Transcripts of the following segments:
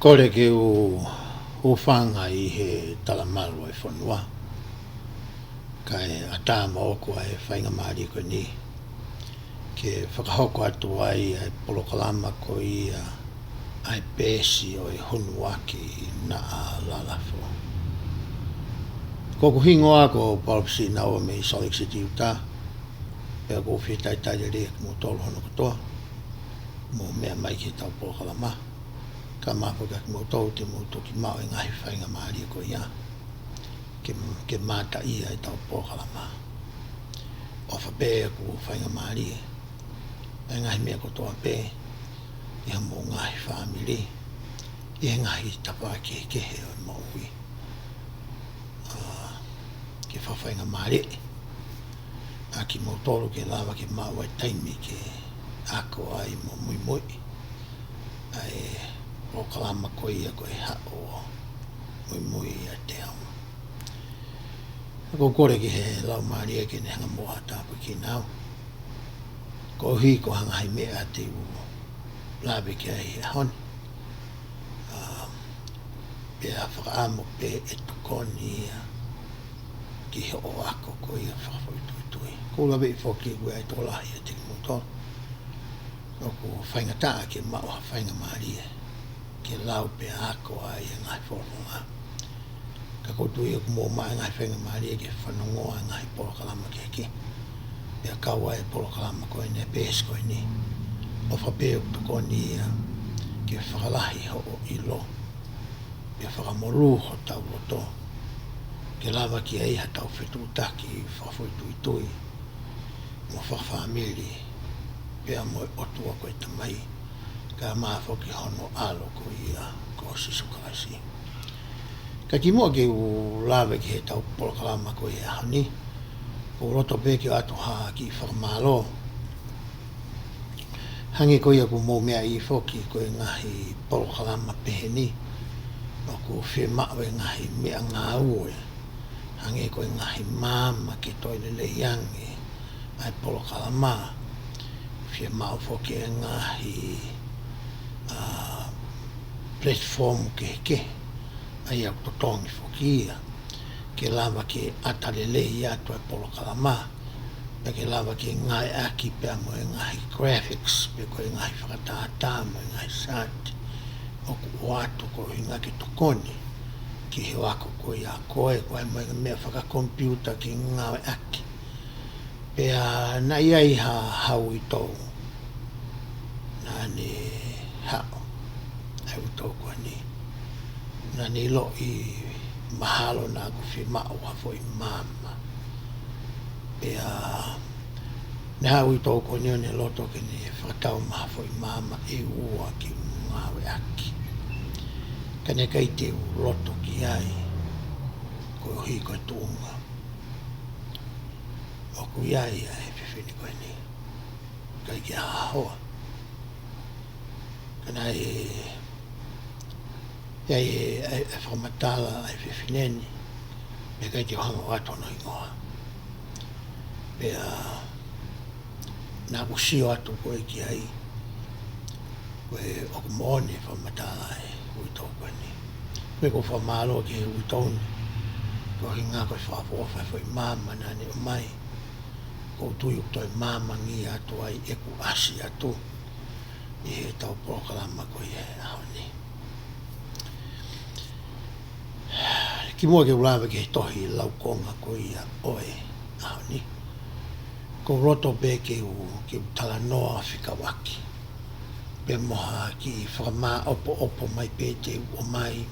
Kore ke o whanga I he talamalu e whanua. Kai ata maoko e whainga maari ko ni. Ke whakahoko atu ai e polokalama ko ia ai pēsi o e honua ki na a lalafo. Ko hingoa ko palpisi na o me Salt Lake City Utah. Pea ko whitai tai re mo tolu hono katoa. Mo mea mai ki tau polokalama. Ka mapuka ki mo tau te mo toki mao e ngahi whainga maari ko ia. Ke mata ia e tau polokalama. O whapea ko whainga maari e. E ngahi mea ko toa pē. Ia mo ngahi whamiri. Ia ngahi tapa ke he o maui. Ke whawhainga maari. A ki mo tolu ke lawa ke maua e taimi ke ako ai mo mui mui. Ai o kalama ko ia ko e hao mui mui a te au. Ko kore ki he lau maari e ke ne hanga moha tāpu ki nau. Ko hi ko hanga hai mea te u lawe ki ai he hon. Pea whakaamo pe e tukoni ia ki he o ako ko ia whakawhaitui. Ko lawe I whoki ue ai tō lahi e te ki motor. Ko whainga taa ke mao whainga maari e. Ke lau pe ako ai e ngai whorunga. Ka koutu I o kumo mai ngai whainga maari e ke whanongoa ngai polokalama ke ki. Pea kaua e polokalama koe ne pēs koe ni. O whapeo tukoni ia ke whakalahi ho o ilo. Pea whakamoru ho tau roto. Ke lawa ki ai ha tau whetutaki whawhaitui. Mo whawhamiri. Pea mo otua koe tamai. Ka maafoki hono alo ko ia ko sisukaisi. Ka ki mua ke u lawe ki he tau polokalama ko ia hani. Ko roto peke atu haa ki whakamalo. Hangi ko ia ku mō mea I foki ko e ngahi polokalama peheni. O ku whi mao e ngahi mea ngā ue. Hangi ko e ngahi mama ke toile le yangi. Ai polokalama. Whi mao foki e ngahi platform ke ai au totongi fokia ke lava ke atalele ia to polokalama pe ke lava ke ngai aki pe mo ngai graphics pe ko ngai whakatata mo ngai sat o ku atu ko inga ke tokoni ki he wako ko ia koe ko ai mo me whaka computer ki ngai aki pe na ia I hau I tau na ni hao ai utoko ni na ni lo I mahalo na ku fi mao ha foi mama pe na hao utoko ni ne loto ke ni fatau ma foi mama e ua ki ngawe aki kane kai te loto ki ai ko hi ko tunga o ku ai ai fini ko ni kai ki hoa kana e whamatala ai whiwhineni me kai te hanga watono I ngoa pea nā kusio atu koe ki ai koe o kumone whamatala e uitoko ni koe ko whamalo ki uitoni ko hinga koe whawhawha whai mama nane o mai ko tui toi mama ngi atu ai e ku asi atu I he tau polokalama koe e ahoni. Ki mua ke ulawe ke tohi laukonga koe ia oe ahoni. Ko roto pe ke tala noa whikawaki. Pe moha ki whakama opo mai pe te o mai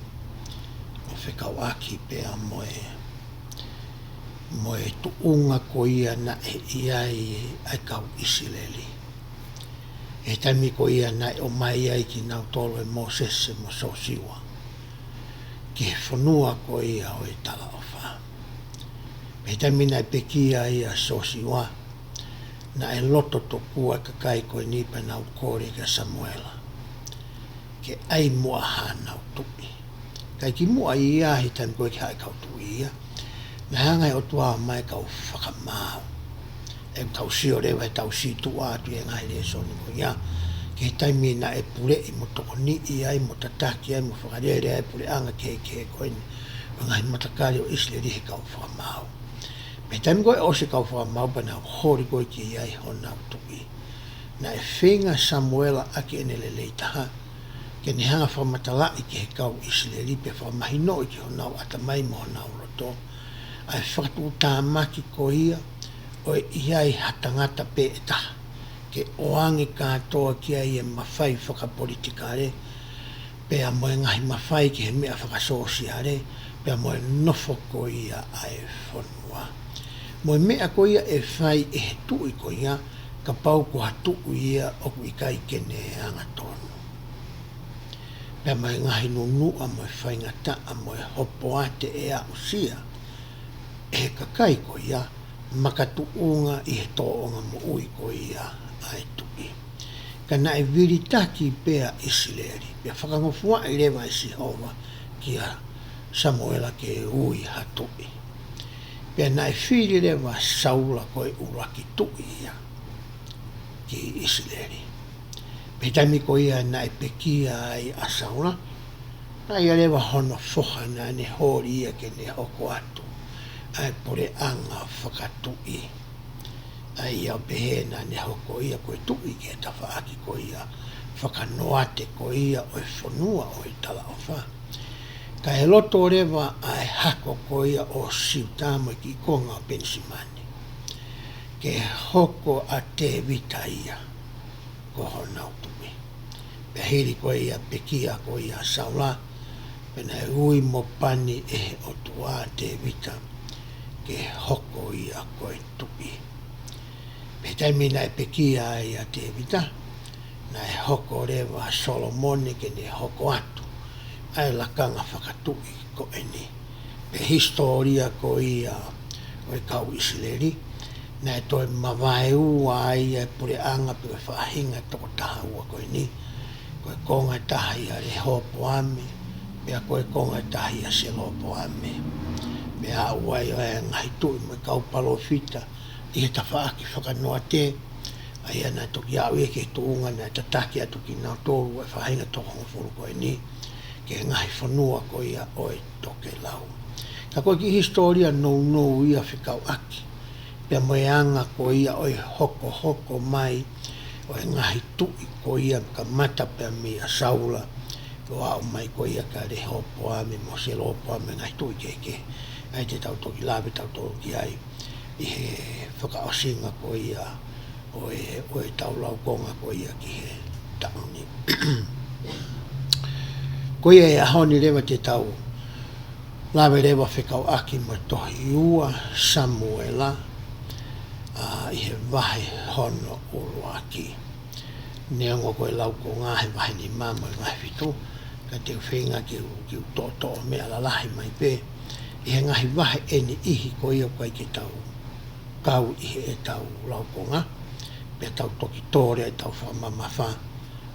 o whikawaki pe a moe tuunga koe ia na e iai ai kau isileli. E taimi ko ia nai o mai ai ki nau tolo e Mosese mo sosiwa. Ki he whanua ko ia o e tala o wha. E taimi nai pekia ia sosiwa. Na e loto to kua ka kai ko e nipa nau kore ka Samuela. Ke ai mua ha nau tupi. Kai ki mua ia hi taimi ko e ki hai kau tu ia. Na hanga o tua mai kau whakamau. E tau sio rewa e tau si tua atu e ngai le so ni ko ia ke taimi na e pule I mo toko ni I ai mo tataki ai mo whakarere ai pule anga ke koini o ngai matakari o Israeli he kau whamau. Me taimi koe o se kau whamau pa na hori koe ki iai hona utuki. Na e whenga Samuela aki ene le leitaha ke ni hanga whamatalai ki he kau Israeli pe whamahino I ki hona o atamai mo hona uroto. Ai whakatu tāmaki ko ia o iai hatangata pe etaha. Ke oangi katoa ki ai e mawhai whakapolitikare, pe a moe ngahi mawhai ki he mea whakasosiare, pe a moe nofo ko ia ai whanua. Moe mea ko ia e whai e he tui ko ia, ka pau ko hatu ia o ku ikai kene anga tonu. Pe a moe ngahi nunu a moe whai ngata a moe hopo ate e a usia, e kakai ko ia, makatu unga I he toonga mo ui ko ia, ai tuki. Kana e viritaki pea Israeli. Pea whakangofua I rewa I Sihova kia Samuela ke ui hatui. Pea na e whiri rewa Saula koe uraki tui ia ki Israeli. Pea taimi ko ia na e pekia ai a Saula. Na ia rewa hono foha na ne hori ia ke ne hoko atu. Ai pore anga whakatui. Ai au pehe na ne hoko ia koe tui ke tawhaaki ko ia whakanoate ko ia o e whanua o I tala o wha. Ka he loto rewa ai hako ko ia o siutama ki konga o Pensimani. Ke hoko a te vita ia ko hona utui. Pe hiri ko ia pekia ko ia Saula pena e ui mo pani e o tua te vita ke hoko ia koe tui. Pe taimi na e pekia ai a te vita, na e hoko rewa Solomone ke ne hoko atu, ai lakanga whakatui ko eni. Pe historia ko ia o e kau Israeli, na e toi mawai ua ai e pure anga pe whahinga toko taha ua ko eni, ko e konga taha ia re hopo ame, pe a ko e konga taha ia se lopo ame. Pe a ua i o e ngahi tui mo e kau palo fita, I he tawhaaki whakanoa te, ai ana toki au e ke tuunga na tataki atu ki nao tōru e whahinga toko ngofuru ko e ni, ke ngahi whanua ko ia o e toke lau. Ka koe ki historia nou ia whikau aki, pia moe anga ko ia o e hoko mai, o e ngahi tui ko ia ka mata pia mea Saula, o au mai ko ia ka re hopo ame, mo se lopo ame ngahi tui keke, ai te tau toki lawe tau toki ai, I he whakaosinga ko ia o e taulau konga ko ia ki he tauni. Ko ia e ahoni rewa te tau lawe rewa whekau aki mo tohi ua Samuela I he wahe hono uruaki. Neongo ko e lau ko Ngaahi wahe ni mama I Ngaahi fitu ka te whenga ki u tō mea lalahi mai pe I he ngahi wahe eni ihi ko ia kai ki tau kau I he e tau laukonga, pe tau toki tōre e tau whamama wha,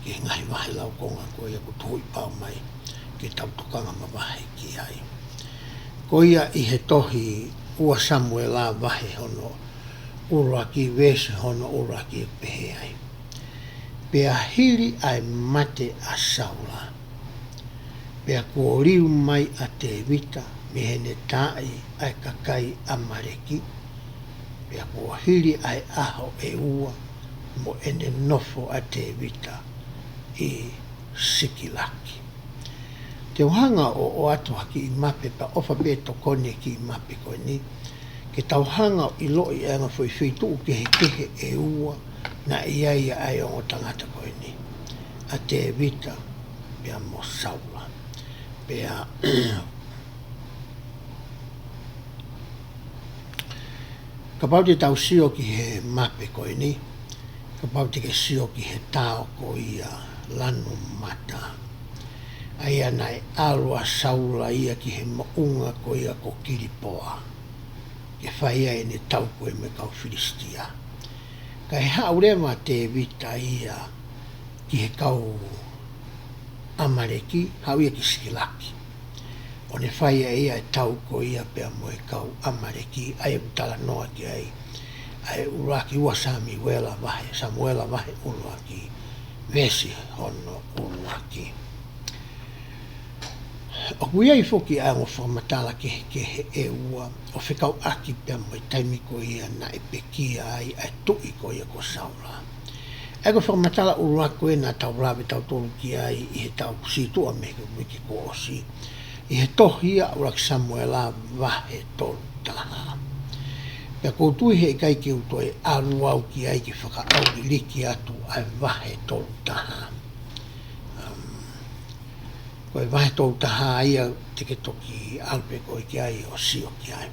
ke ngahi wahe laukonga ko ia ku tuhui pau mai, ke tau tukanga mawahe ki ai. Ko ia I he tohi ua Samuela wahe hono uraki wese hono uraki pehe ai. Pea hiri ai mate a Saula, pea kua riu mai a te vita, me hene tai ai kakai amareki, pea kua hiri ai aho e ua mo ene nofo a te vita I Sikilaki. Te uhanga o atu haki I mape pa ofa pe to kone ki I mape koe ni, ke tauhanga I loi e anga fwoi whitu ke he kehe e ua na iai ai o tangata koe ni. A te vita pea mo Saula. Pea ka pau te tau sio ki he mape koe ni, ka pau te ke sio ki he tao ko ia lanu mata. Ai ana e alua Saula ia ki he maunga ko ia ko kiripoa. Ke whaia e ne tau koe me kau Filistia. Ka he haurewa te vita ia ki he kau Amaleki, hau ia ki Sikilaki. O ne whaia ia e tau ko ia pea mo e kau Amaleki, ai e utala noa ki ai. Ai uraki ua Samuela vahe uruaki vesi honno ullaki. O kuia i foki a ngo whamatala ke e ua o whikau aki pia mai taimi ko ia na e pekia ai ai tui ko ia ko saula. E ko whamatala uruako e na tau rawe tau tolu ki ai i he tau situa me ke wiki ko osi. I he tohia urak Samuela vahe tolu taha. Pea koutui he kai ki utoi aluau ki ai ki whakaauri liki atu ai vahe tolu taha. Koe vahe tolu taha ia teke toki alpe koe ki ai o sio ki ai.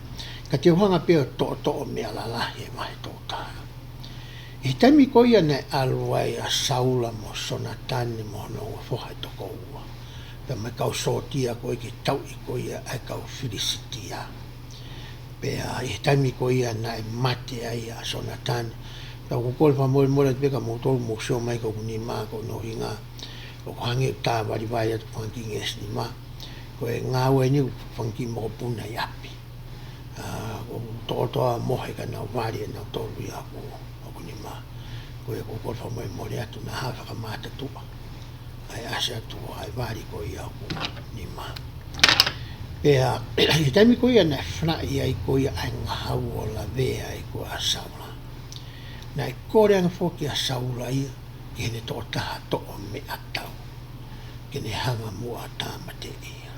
Ka te uhanga pia to'o mea lalahi e vahe tolu taha. I taimi ko ia ne aluai a saula mo sonatani mo no whohai toko ua. Pea mai kau sotia koe ki tau i ko ia ai kau filisitia. Pea i taimi ko ia na e mate ai a sonatani. Pea kukole wha mole peka mo tolu mo sio mai ko kuni maa ko no hinga. Ko hangi ta wari vai atu whanki nges ni maa. Ko e ngā ue ni whanki mo puna i api. Ko toa mohe ka nau wari e nau tolu i aku. Ko e kukole wha mole atu na hawa ka mata tua. Ai ase atu ai wari ko i aku ni maa. Pea, i taimi ko ia na whanai ai ko ia ai ngahau o la vea ai ko a saula. Na i kore anga whoki a saula ia, ki hene tō taha to'o me atau. Ki ne hanga mua tāmate ia.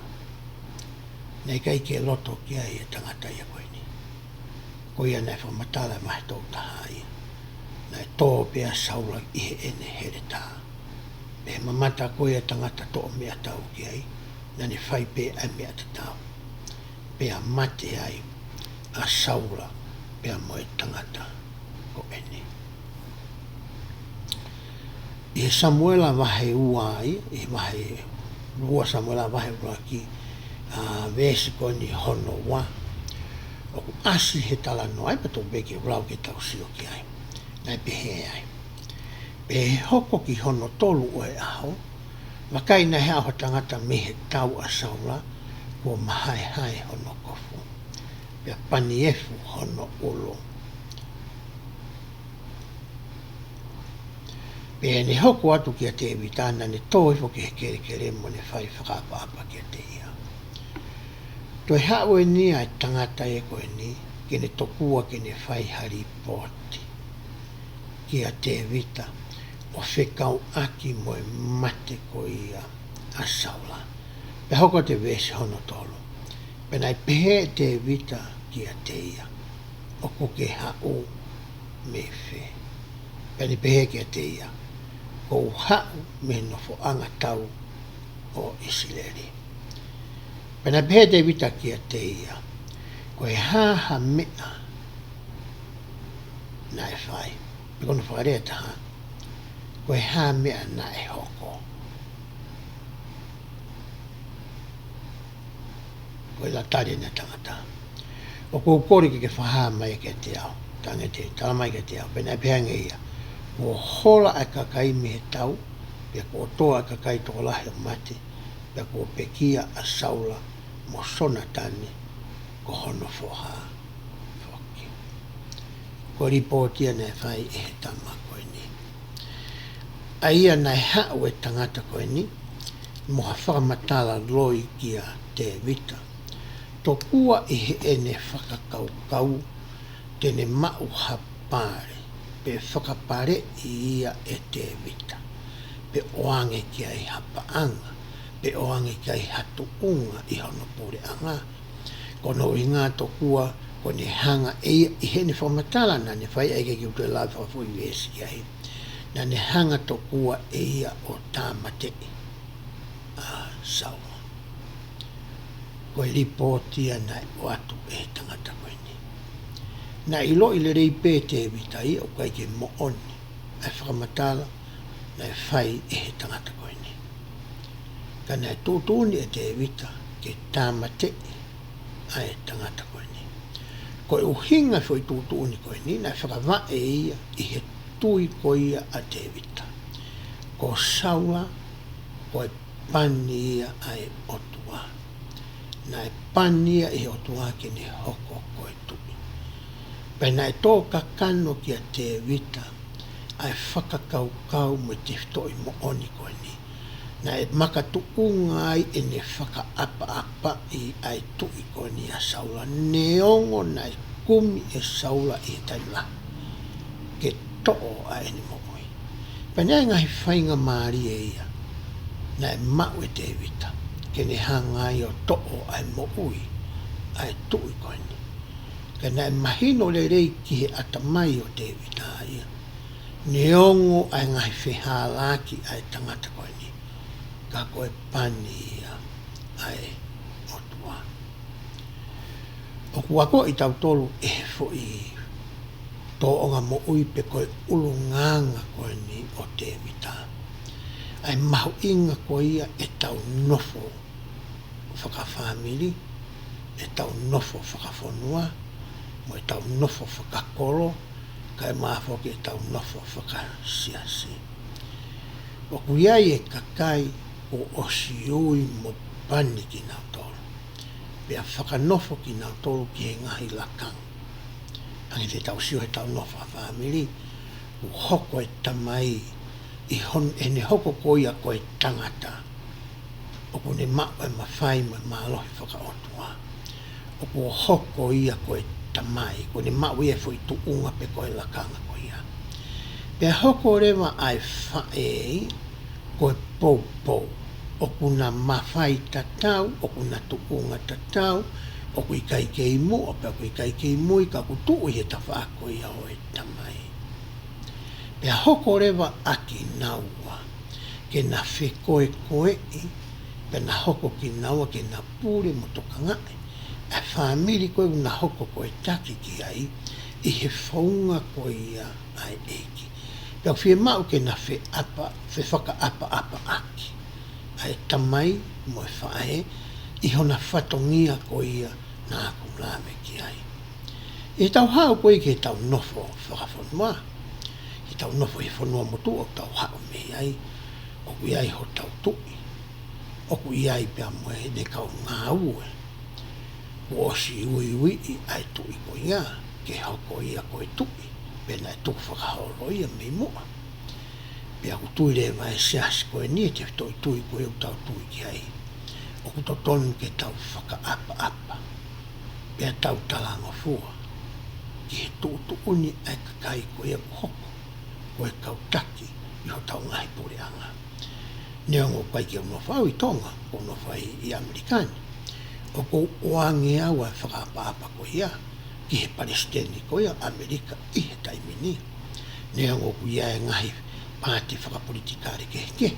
Na i kai ke loto ki ai e tangata ia koe ni. Ko ia na i whamatala mahi tō taha ia. Na i tō pea saula i he ene here tā. Me mamata ko ia tangata to'o me atau ki ai. Na ne whai pe ai mea te tau. Pea mate ai a saula pea moe tangata ko ene. I Samuela vahe ua ai, i vahe rua Samuela vahe ua ki vesi ko ni hono wa. O ku asi he tala no ai, pato beke rau ke tau sio ki ai. Nai pehe ai. Pehe hoko ki hono tolu o e aho. Wakai na hea ho tangata mehe tau a saula ko mahai hono kofu. Pea paniefu hono ulo. Pea ne hoko atu ki a te evitana ne toifo ki he kere mo ne whai whakapapa ki a te ia. Toi hao e ni ai tangata e koe ni ki ne tokua ki ne whai hari poti. Ki a te evita. O whekau aki mo e mate ko ia a saula. Pe hoko te vesi hono tolo. Pe nai pehe te vita ki a te ia. O kuke hau me whe. Pe ni pehe ki a te ia. Ko hau me nofo anga tau o Isileri. Pe nai pehe te vita ki a te ia. Ko e haha mea na e whai. Pe kono whakarea taha. Ko e hā mea na e hoko. Ko e la tari na tangata. O ko kore ke whaha mai ke te au. Tangete, tala mai ke te au. Pena e pehange ia. Ko hola a kakai me he tau. Pea ko toa a kakai tō lahi o mate. Pea ko pekia a saula mo sonatani ko hono foha. Foki. Ko ripotia ne whai e he tama koe ni. Aia nai hao e tangata koe ni, moha whakamatala loi kia te vita. Tō kua i he ene whakakaukau, tene mau hapare, pe whakapare i ia e te vita. Pe oange kia i hapaanga, pe oange kia i hatuunga i hono pore anga. Kono i ngā tō kua, kone hanga e i hene whakamatala na ne whai eike ki utu e lai whakafui vesi kia hi. Na ne hanga tokua e ia o tāmate a saula. Koe ripotia nai o atu e tangata koe ni. Na ilo i le rei pē te vita i o kai ke mooni. Ai whakamatala na e whai e he tangata koe ni. Ka nai tūtūni e te vita ke tāmate a e tangata koe ni. Koe uhinga fwoi tūtūni koe ni na whakava e ia i he tui ko ia a te vita. Ko saula, ko e pani ia ai otua. Na e pani ia i otua ki ne hoko ko e tui. Pena e tō kakano ki a te vita, ai whakakaukau mo te toi mo oni koe ni. Na e makatuunga ai e ne whakaapa I ai tui koe ni a saula. Neongo na e kumi e saula I taila. Ke to'o ai ni mo oi. Pene ngahi whainga maari e ia. Na e mau e te vita. Ke ne hanga I o to'o ai mo ui. Ai tui koe ni. Ke na e mahino le rei ki he atamai o te vita ia. Neongo ai ngahi whihalaki ai tangata koe ni. Ka koe pani ia ai otua. O kuako I tau tolu e fo I tōonga mo ui pe koe ulunganga koe ni o te vita. Ai mahu inga koe ia e tau nofo whakawhamiri, e tau nofo whakafonua, mo e tau nofo whakakolo, kai maafoki e tau nofo whakasiasi. O kuiai e kakai o osiui mo pani ki nau tolu. Pea whakanofo ki nau tolu ki he ngahi lakang. Angi te tau sio he tau nofo a whamiri, u hoko e tamai, I hon e ne hoko koia koe tangata. O ku ne mau e mawhai mo maalohi whakaotua. O ku hoko ia koe tamai, ko ne mau ia fo I tuunga pe koe lakanga koia. Pea hoko rewa ai whae koe pou. O ku na mawhai tatau, o ku na tuunga tatau, o ku I kai kei mu, o pea ku I kai kei mui, ka ku tuu he ta whaakoia o e tamai. Pea hoko rewa aki naua, ke na whekoe koe I, pe na hoko ki naua ke na pūre mo toka ngai. A whamiri koe na hoko koe taki ki ai, I he whaunga koe ia ai eiki. Pea whie mau ke na whaka apa aki. Ai tamai mo e whae, I hona whatongia koe ia na aku lame ki ai. E tau hao koe ke tau nofo whakafonua. I tau nofo he whanua motu o tau hao me ai. O ku iai ho tau tui. O ku iai pia mo e ne kau ngā ue. O osi ui I ai tui ko ia. Ke hoko ia koe tui. Pena e tuku whakahoro ia me mua. Pia ku tui re vai siasi koe ni te toi tui koe u tau tui ki ai. O ku totonu ke tau whakaapa. Pia tau talango fua. Ki he tuutu uni ai kakai koe ia hoko. Koe kau taki I ho tau ngahi pure anga. Neongo kai ki ono whau I tonga, ono whai I Amerikani. O ko oange au ai whakaapa koe ia, ki he Palestini koe ia Amerika I he taimini. Neongo ku ia e ngahi pāti whakapolitikari ke,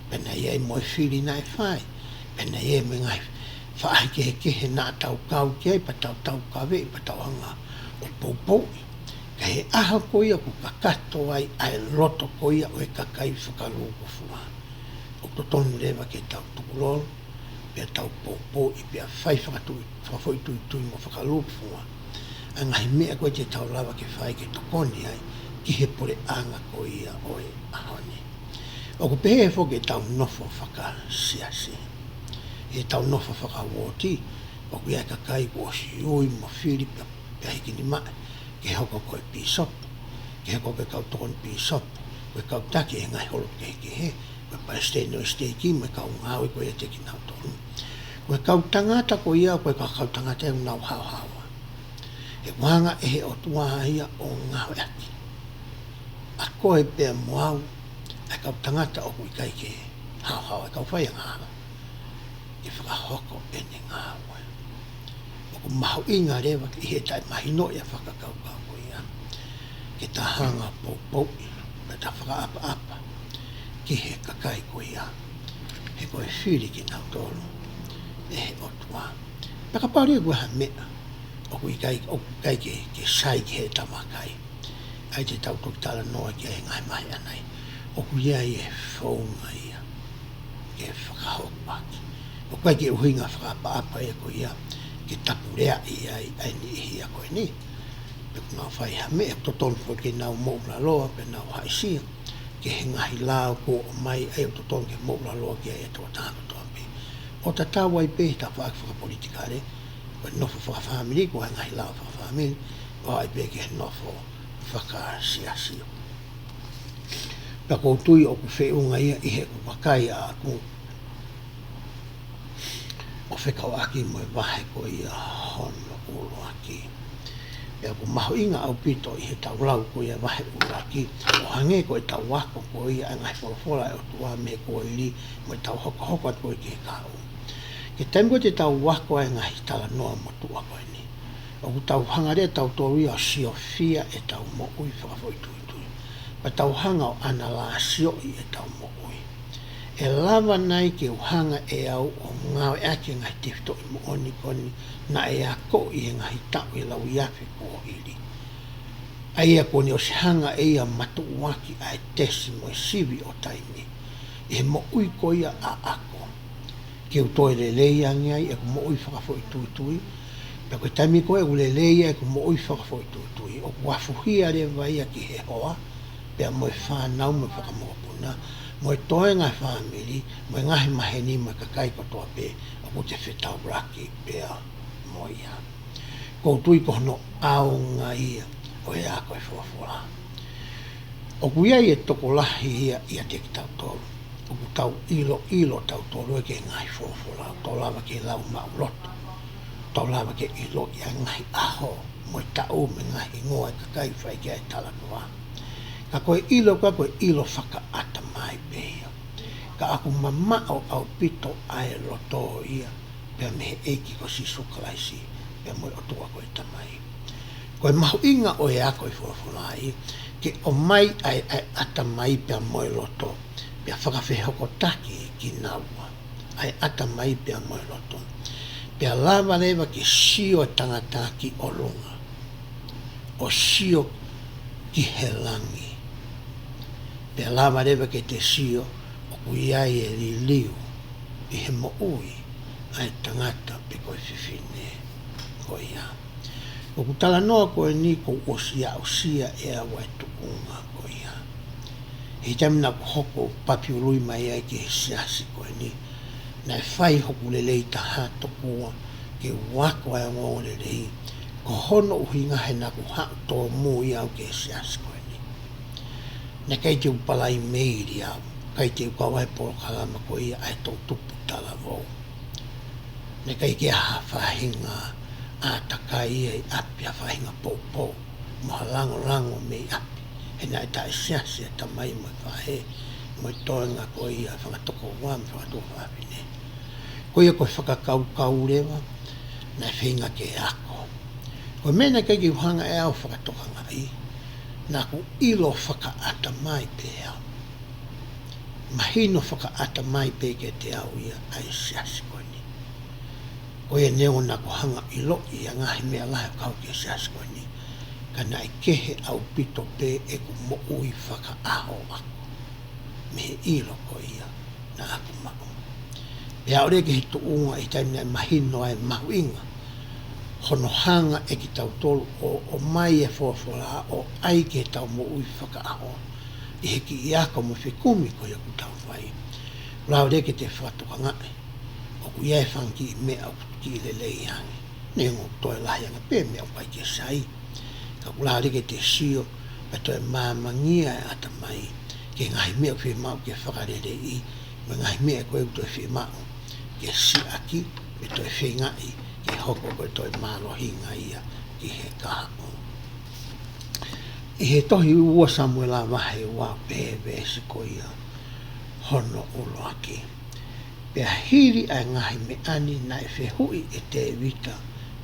pena ia I moe whiri nai whai, pena ia me ngahi whaai ke he nā tau kau ki ai, pa tau kawe, pa tau hanga o poupou. Ka he aha koia ku kakato ai loto koia o e kakai whakaluko fua. O totonu rewa ke tau tukulol, pia tau popo I pia whai whakafoi tui mo whakaluko fua. A ngahi mea koe te tau lawa ke whai ke tokoni ai, ki he pore anga koia o e ahoni. O ku pehe fo ke tau nofo whakasiasi. He tau nofo whakawoti, o ku ia kakai ku osi ui mo whiri pia hiki ni mai. Ke hoko koe pisop, ke hoko ke kau tokon pisop, koe kau taki e ngai holo ke he, koe Palestino steki, me kau ngāui koe e teki nau tonu. Koe kau tangata koe ia, koe kau tangata e nau hau. He wanga e he o tuaha ia o ngāui aki. A koe pēr moau, e kau tangata o kui kai ke hau, e kau whai a ngāua. E whakahoko e ne ngāua. O mahu inga rewa ki he tai mahino ia whakakau koe ia. Ke ta hanga poupou, me ta whakaapa, ki he kakai koe ia. He koe whiri ki nau tolu, e he otua. Peka pari e ha mea, o kui kai ke sai ki he tamakai. Ai te tau toki tala noa ki he ngai mahi anai. O kui ia e whaunga ia, ke whakahopaki. O kai ke uhinga whakaapa e koe ia, ke tapurea I ai ni hia koe ni. Pe ku ngau whai ha mea, totonu koe ke nau moula loa, pe nau haisia, ke he ngahi lao ko o mai, ai o totonu ke moula loa ki ai e toa tāna toa pe. O ta tāua I pe, ta whakapolitikare, koe nofo whakawhamiri, ko he ngahi lao whakawhamiri, o ai pe ke nofo whakasiasio. Pea koutui o ku whiunga ia i he ku wakai a ku o whekau aki mo e wahe ko ia hono ulo aki. Pea ku maho inga au pito i he tau lau ko ia wahe ulo aki. O hange ko e tau wako ko ia ngai wholawhola e o tua me ko i li mo e tau hoko hoko at ko i ke kau. Ke temko te tau wako e ngai tala noa mo tua ko ni. O ku tau hangare tau toru ia sio fia e tau mo ui whakafoi tui tui. Pa tau hanga o ana la sio i e tau mo ui. E lava nai ke uhanga e au o ngau e ake ngai tifto i mo oni koni na e a ko i e ngai tau i lau iafi ko hiri. A ia koni o se hanga e ia matu waki a e tesi mo e sivi o taimi. E mo ui ko ia a ako. Ke utoi le leia ngai e ku mo ui whakafoi tui tui. Pea koe taimi koe ule leia e ku mo ui whakafoi tui tui. O wafuhia le vai a ki he hoa. Pea mo e whanau mo whakamopuna. Mo e toe ngai whamiri. Mo e ngahi maheni mo e kakai katoa pe. O ku te whetau raki pea mo ia. Kou tui kohono au ngai ia. O e a koe whawawhala. O ku iai e toko lahi ia te ki tau tolu. O ku tau ilo tau tolu e ke ngai whawawhala. Tau lava ke lau mau loto. Tau lava ke ilo ia ngai aho. Mo e tau me ngai ngoa e kakai whai kia e tala noa. Ka koe ilo whaka ata mai pēia. Ka aku mamao au pito ai loto ia. Pea mehe eiki ko si sukalaisi. Pea mo e otua koe tamai. Koe mahu inga o e a koe whawawhalai. Ke o mai ai ata mai pea mo e loto. Pea whakawhehoko taki ki naua. Ai ata mai pea mo e loto. Pea lava lewa ki sio tangata ki o lunga. O sio ki he langi. Pea lava lewa ke te sio o kuiai e li liu i he mo ui ai tangata pe koe whiwhine ko ia. O kutala noa koe ni ko osia e awa e tukunga ko ia. He tamina ko hoko papi urui mai ai ke he siasi koe ni. Nai whai hoku lelei taha tokua ke wako ai ngongo lelei. Ko hono uhinga he naku hao tō mū i au ke he siasi koe ni. Na kei te upalai meiri au. Kei te ukawai polo kalama ko ia ai tō tupu tala vau. Na kei ke aha whahinga a takai e api a whahinga pou. Moha lango me api. He nai tae siasi e tamai mo e whahe. Mo i toenga ko ia whangatoko wam whangatoko whawhine. Ko ia koe whakakau rewa. Nai whinga ke ako. Ko mena kei ki uhanga e au whakatoka ngai. Nā ku ilo whakaata mai pe au. Mahino whakaata mai pe ke te au ia ai siasi koe ni. Ko ia neo nā ku hanga ilo i a ngahi mea lahe kau ke siasi koe ni. Ka nai kehe au pito pe e ku mo ui whakaaho ako. Me ilo ko ia nā aku mao. Pea ore ke hitu unga i taimina mahino ai mahu inga. Hono hanga e ki tau tolu o mai e whawawhala o ai ke tau mo ui whakaaho. I heki i ako mo whikumi ko ia ku tau whai. Rau reke te whatoka ngai. O ku iai whanki i mea o ki i lelei hangi. Nengo toi lahi anga pe mea o pai ke sai. Ka ku rau reke te sio pa toi māmangia e ata mai. Ke ngahi mea o whimau ke whakarere i. Me ngahi mea koe u toi whimau. Ke si aki me toi whingai. Ke hoko koe toi mālohinga ia ki he kaha. I he tohi ua Samuela wahe wā pēwe si ko ia hono ulo aki. Pea hiri ai ngahi me ani nai whehui e te wita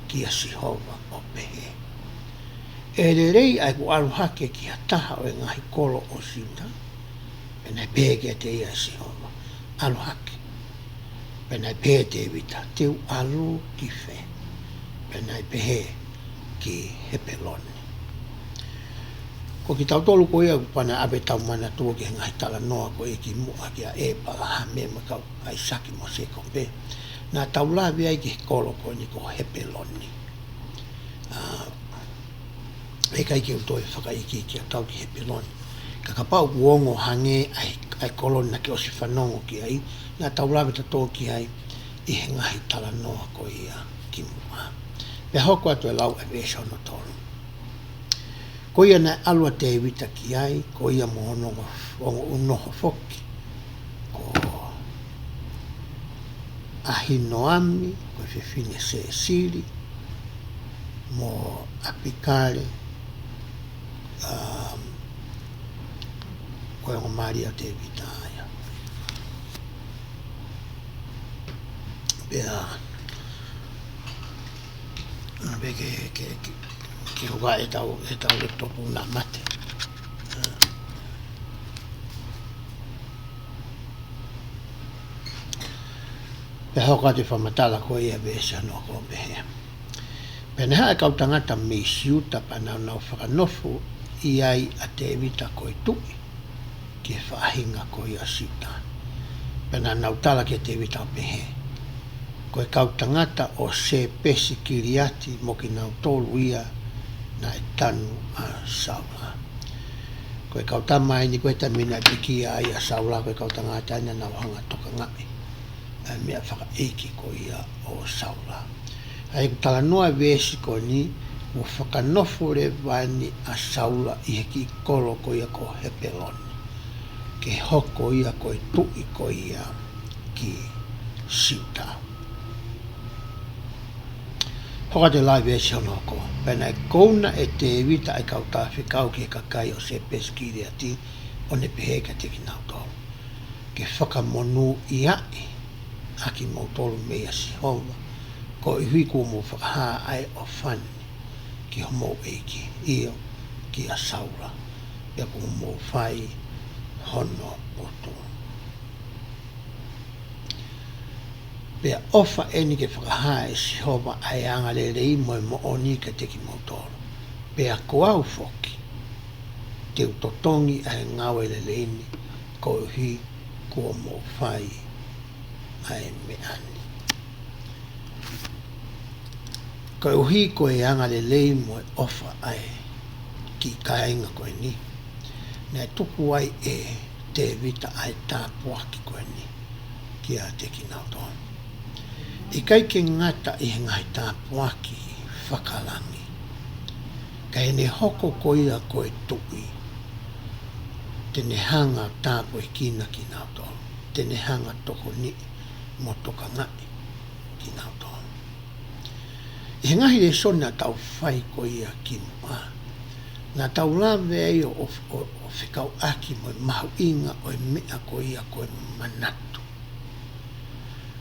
ki a Sihova o pehe. E re rei ai ku aruhake ki a taha o e ngahi kolo o sina. Pe nai pehe ki a te ia Sihova. Aruhake. Pe nai pehe te wita. Teu alu ki whe. Pe nai pehe ki hepelone. Ko ki tau tolu ko ia pana abe tau mana tua ki ngai tala noa ko e ki mua ki a e pala ha me makau ai saki mo se kompe. Nā tau lawi ai ki kolo ko ni ko hepelone. E kai ki utoi whakaiki ki a tau ki hepelone. Ka kapau kuongo hange ai koloni na ki osi whanongo ki ai. Nā tau lawi tato ki ai i he ngahi tala noa ko ia ki mua. Pea hoko atu e lau e vesho no tolu. Ko ia na alua te vita ki ai, ko ia mo unoho foki. Ko ahinoami, ko fefine se siri, mo apikale, ko e Maria te vita aia. Pea, ke hoa e tau le topu na mate. Pea hoka te whamatala ko ia vesa no ko behe. Pea neha e kau tangata me siuta pa nau whakanofu i ai a te vita ko i tui ke whahinga ko ia siuta. Pea nau tala ke te vita o behe. Ko e kau tangata o se pesi kiriati mo ki nau tolu ia na e tanu a saula. Ko e kau tamai ni koe tamina tiki ai a saula ko e kau tangata ina nau hanga toka ngai. Mea whaka eiki ko ia o saula. Ai tala noa vesi ko ni o whakanofo le vani a saula i heki kolo ko ia ko hepeloni. Ke hoko ia ko i tui ko ia ki siuta. Hoka te lai vesi hono ko. Pena e kouna e te evita ai kau tawhikau ki kakai o se peskiri ati o ne peheka te ki nau tolu. Ke whakamonu i ai aki mo tolu mea si hova. Ko i hui kua mo whakaha ai o whani ki homo eiki io ki a saula. Pea kua mo whai hono poto. Pea ofa eni ke whakaha e si hova ai anga le rei mo oni ka teki mo tolu. Pea ko au foki. Te utotongi ai ngawe le leini ko i hui kua mo whai ai me ani. Ko e uhi ko e anga le lei mo e ofa ai ki kainga koe ni. Nea tuku ai e te vita ai tāpuaki koe ni ki a te ki nau tonu. I kai ke ngata i ngai tāpuaki whakalangi. Ka e ne hoko ko ia koe tui. Te ne hanga tāpu e kina ki nau tonu. Te ne hanga toko ni mo toka ngai ki nau tonu. I ngahi le sona tau whai ko ia ki mua. Nā tau lawe ai o whikau aki mo mahu inga o mea ko ia ko manatu.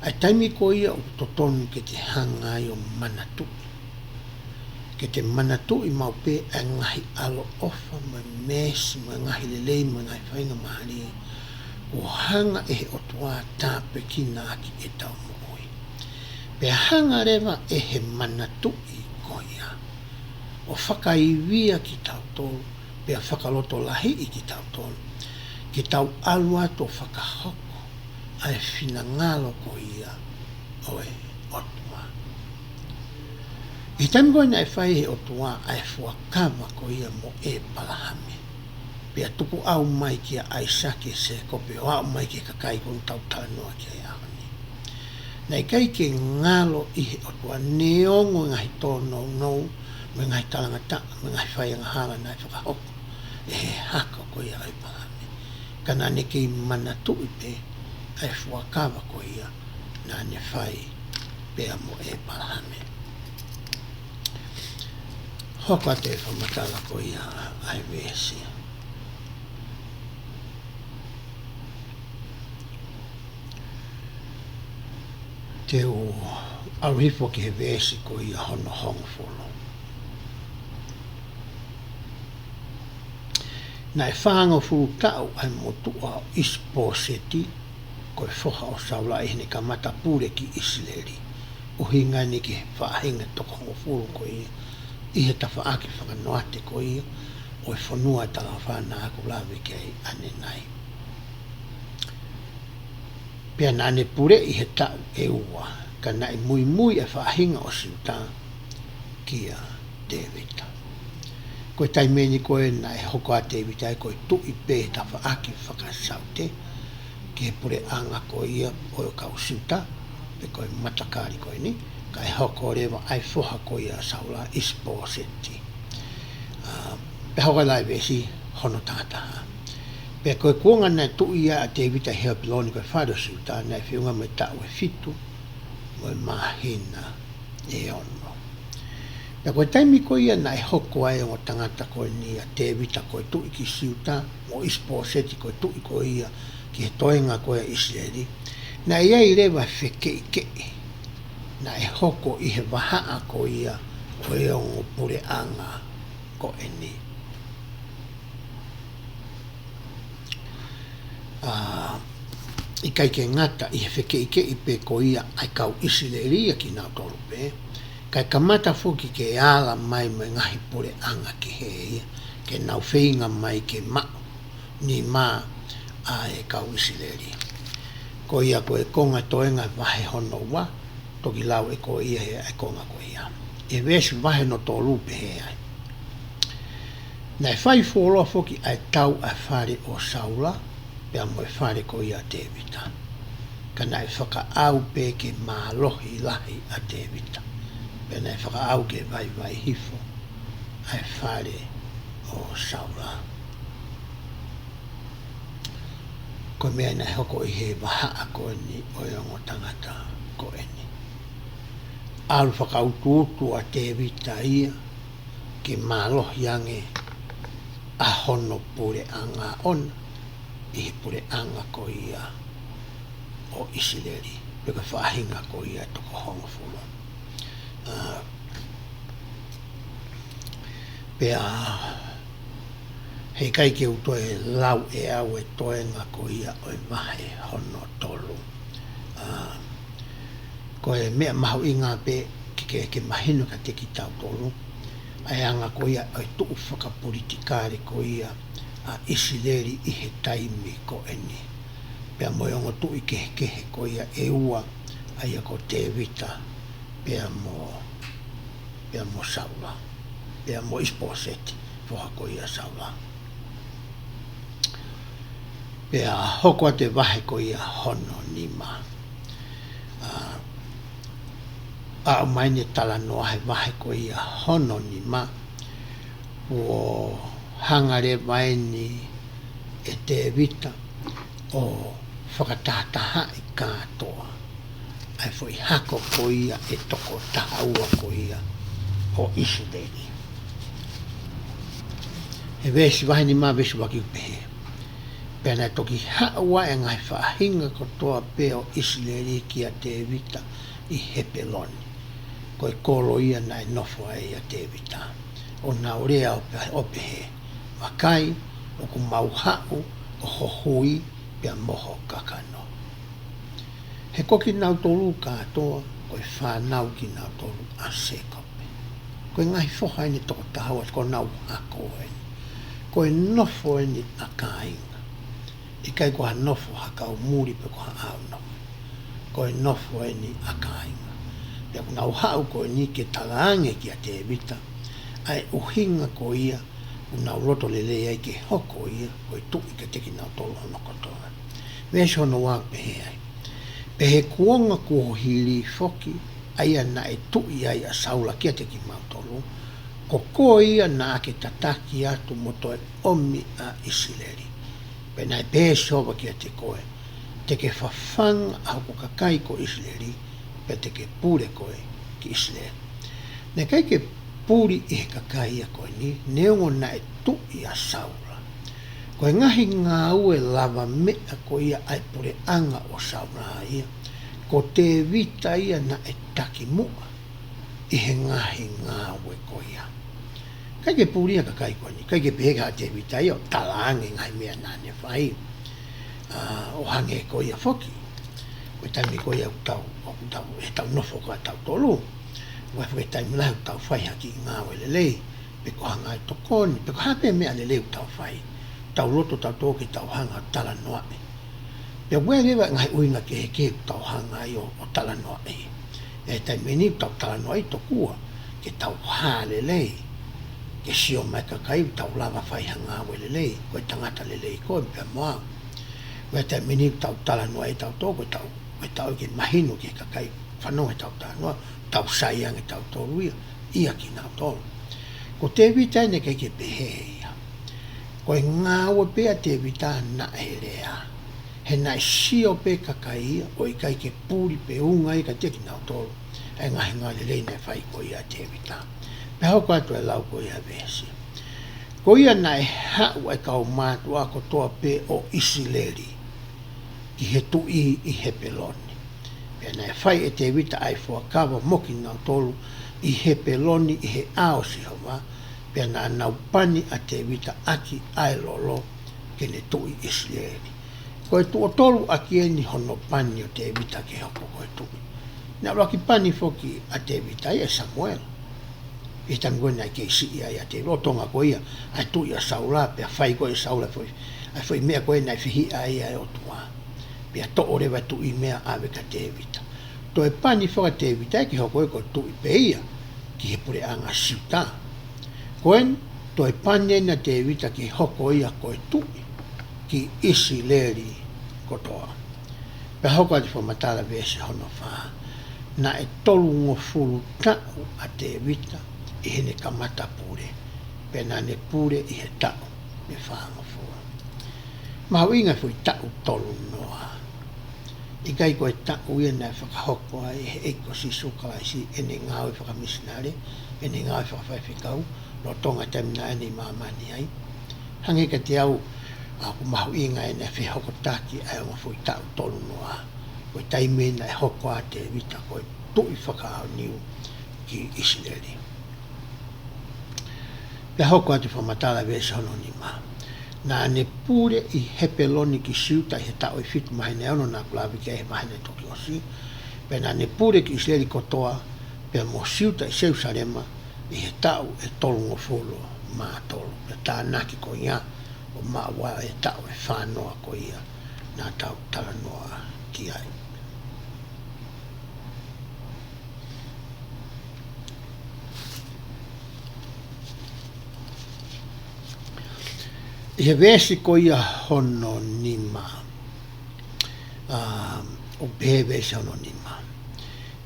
Ai taimi ko ia o totonu ke te hanga ai o manatu. Ke te manatu i mau pe a ngahi alo ofa mo mesi mo ngahi le lei mo ngahi whainga mahari. O hanga e o tua tāpe ki nā aki e tau mo. Pea hanga rewa e he manatu i ko ia. O whakaiwia ki tau tolu, pea whakaloto lahi i ki tau tolu. Ki tau alua to whakahoko, ai whina ngalo ko ia oe otua. I taimi koe na e whai he otua, ai fuakawa ko ia mo e palahame. Pea tuku au mai ki a aisake se kope o au mai ki kakai kon tau tānoa ki a nei kai ke ngalo i he otua neongo ngai tono no me ngai talangata me ngai whai ngahara nai whakahoko e he hako ko ia ai palame kana ne kei manatu i pe ai fuakawa ko ia na ne whai pea mo e palame hoka te whamatala ko ia ai vesi te o arifo ki he vesi ko ia hono hongo folo. Na e whanga fulu tau ai motua o ispo seti ko e whoha o saula e hene ka mata pure ki Isileri. O hinga ni ki whahinga toko hongo fulu ko ia. I he ta whaaki whakanoate ko ia o e whanua tala whana ako lawe kei ane nai. Pea nane pure i he tau e ua, ka nai mui mui e whahinga o siuta kia Devita. Koe taimeni koe nai hoko a Devita e koe tu i pē ta whaaki whakasaute ki he pure anga ko ia o kau siuta, pe koe matakari koe ni, ka e hoko rewa ai whoha ko ia saula ispo seti. pe hauka lai vesi hono tataha. Pe koe kuonga nei tuia a te vita hea piloni koe wharosuta nei whiunga me tau e fitu mo e mahina e ono. Pe koe taimi koe ia nei hoko ai o tangata koe ni a te vita koe tui ki siuta mo ispo seti koe tui koe ia ki he toenga koe Israeli. Na ia i rewa whekei kei. Na e hoko i he wahaa koe ia o e ongo pure anga koe ni. I kai ke ngata i he wheke i pe ko ia ai kau Isileria ki nau tolu pe. Kai kamata fuki ke ala mai me ngahi pure anga ki he ia. Ke nau whinga mai ke mao ni ma a e kau Isileria. Ko ia ko e konga toenga vahe hono wa. Toki lau e ko ia he e konga ko ia. E vesu vahe no tolu pe he ai. Nei whai fōroa fuki ai tau a whare o Saula. Pea mo e whare ko ia Tevita. Ka nai whaka au pe ke mālohi lahi a Tevita. Pea nai whaka au ke vai hifo ai whare o Saula. Ko mea nai hoko i he wahaa koe ni o yongo tangata koe ni. Aru whaka utu a Tevita ia ke mālohi ange a hono pure anga ona. I pure anga ko ia o Isileri. Peka whahinga ko ia toko honga fula. Pea hei kai ke uto e lau e au e toenga ko ia o e mahe hono tolu. Ko e mea mahu inga pe ke mahino ka te ki tau tolu. Ai anga ko ia o e tuu whaka politikare ko ia a Isileri i he taimi ko eni. Pea moiongo tu i kehe ko ia e ua aia ko Tevita pea mo Saula. Pea mo Isposeti foha ko ia Saula. Pea hoko te vahe ko ia hono nima. A umaine tala noa he vahe ko ia hono nima. O hangare vaini e Tevita o whakatahataha i kātoa. Ai foi hako ko ia e toko tahaua ko ia o Isileri. He vesi vaini mā vesi waki upehe. Pea nai toki haua e ngai whaahinga ko toa pe o Isileri ki a Tevita i Hepeloni. Ko e kolo ia nai nofo ai a Tevita. O na orea opehe. Wakai, o ku mauhau, o hohui, pia moho kakano. He koki nau tolu kātoa, ko e whanau ki nau tolu a sekope. Ko e ngai whoha ni toko tahawa, ko nau hako eni. Ko e nofo eni a kāinga. I kai ko ha nofo haka o muri pe ko ha au nofo. Ko e nofo eni a kāinga. Pia ku nau hau ko e ni ke talaange ki a Tevita, ai uhinga ko ia, nau roto lele ai ke hoko ia, ko i tuki ka teki nau tolo hono kotoa. Vesi hono wā pehe ai. Pehe kuonga kuho hili foki, aia na e tui ai a Saula kia teki mau tolo, ko ko ia na ake tataki atu moto e omi a Isileri. Pe nai pehe soba kia te koe, teke whawhanga au ko kakai ko Isileri, pe teke pure koe ki Isileri. Ne kai ke puri i he kakai a koe ni, neongo na e tui a Saula. Koe ngahi ngā ue lava mea ko ia ai pure anga o Saula ia, ko te vita ia na e taki mua i he ngahi ngā ue ko ia. Kai ke puri a kakai koe ni, kai ke peheka a te vita ia o talaange ngai mea nane whai, o hange ko ia foki. Koe taimi ko ia utau, e tau nofo ko a tau tolu. Wai whai taimi lau tau whai haki i ngā ue lelei, pe ko hanga e tokoni, pe ko hape mea lelei tau whai, tau loto tau toki tau hanga o tala noae. Pe wea lewa ngai uinga ke heke tau hanga i o tala noae. E taimi ni tau tala noae i tokua, ke tau haa lelei, ke sio mai kakai tau lava whai hanga ue lelei, koe tangata lelei koe pia moa. Wea taimi ni tau tala noae tau toko, tau ke mahinu ke kakai whanonga tau tala noae, tau sayang e tau tolu ia ki nau tolu. Ko te vita ne kei ke pehe ia. Koe ngā ua pea te vita na e rea. He nai sio pe kakaia o i kai ke pūri pe unga i ka teki nau tolu. E ngahi ngā le leina e whai ko ia te vita. Pe hau katoa e lau ko ia vesi. Ko ia nai hau ai kau mātu a kotoa pe o Isileri. Ki he tui i he peloni. Pe nai whai e te vita ai fua kawa moki nau tolu i he peloni i he ao si hova. Pe nai nau pani a te vita aki ai lolo ke ne tui Isileri. Koe tu o tolu aki eni hono pani o te vita ke hoko koe tui. Nā waki pani foki a te vita ia Samuela. I tangoina ke isi ia ia te rotonga ko ia. Ai tu ia saula, pia whai koe saula foi. Ai foi mea koe nai whihi a ia e o tua. Pia to o rewa tu i mea awe ka te vita. To e pani foka te vita e ki hoko e koe tu i pe ia. Ki he pure anga siuta. Koen, to e pani na te vita ki hoko ia koe tu i. Ki isi leri kotoa. Pia hoko ati whamatala vese hono whaa. Na e tolu ngo furu tau a te vita i hene kamata pure. Pena ne pure i he tau me whaanga furu. Mahu inga fui tau tolu noa. I kai koe tau ia nei whakahokoa i he eiko si sukalaisi ene ngāui whakamisinare, ene ngāui whakawhaiwhikau, no tonga temina ene mamani ai. Hange ka te au, aku mahu inga ene whihokotaki ai o fui tau tolu noa. Koe taimena e hoko a te vita koe tui whakahau niu ki Isileri. Pea hoko a te whamatala vese hono ni maa. Nā ne pure i hepeloni ki siuta i he tau i whitu mahine ono nā kulawi ke he mahine toki osi. Pea nā ne pure ki Isileri kotoa, pea mo siuta i Seusarema i he tau e tolungo fulo maa tolu. Pea tā naki ko ia o maa wā e tau e whānoa ko ia nā tau talanoa ki ai. I he vesi ko ia hono nima. O pehe vesi hono nima.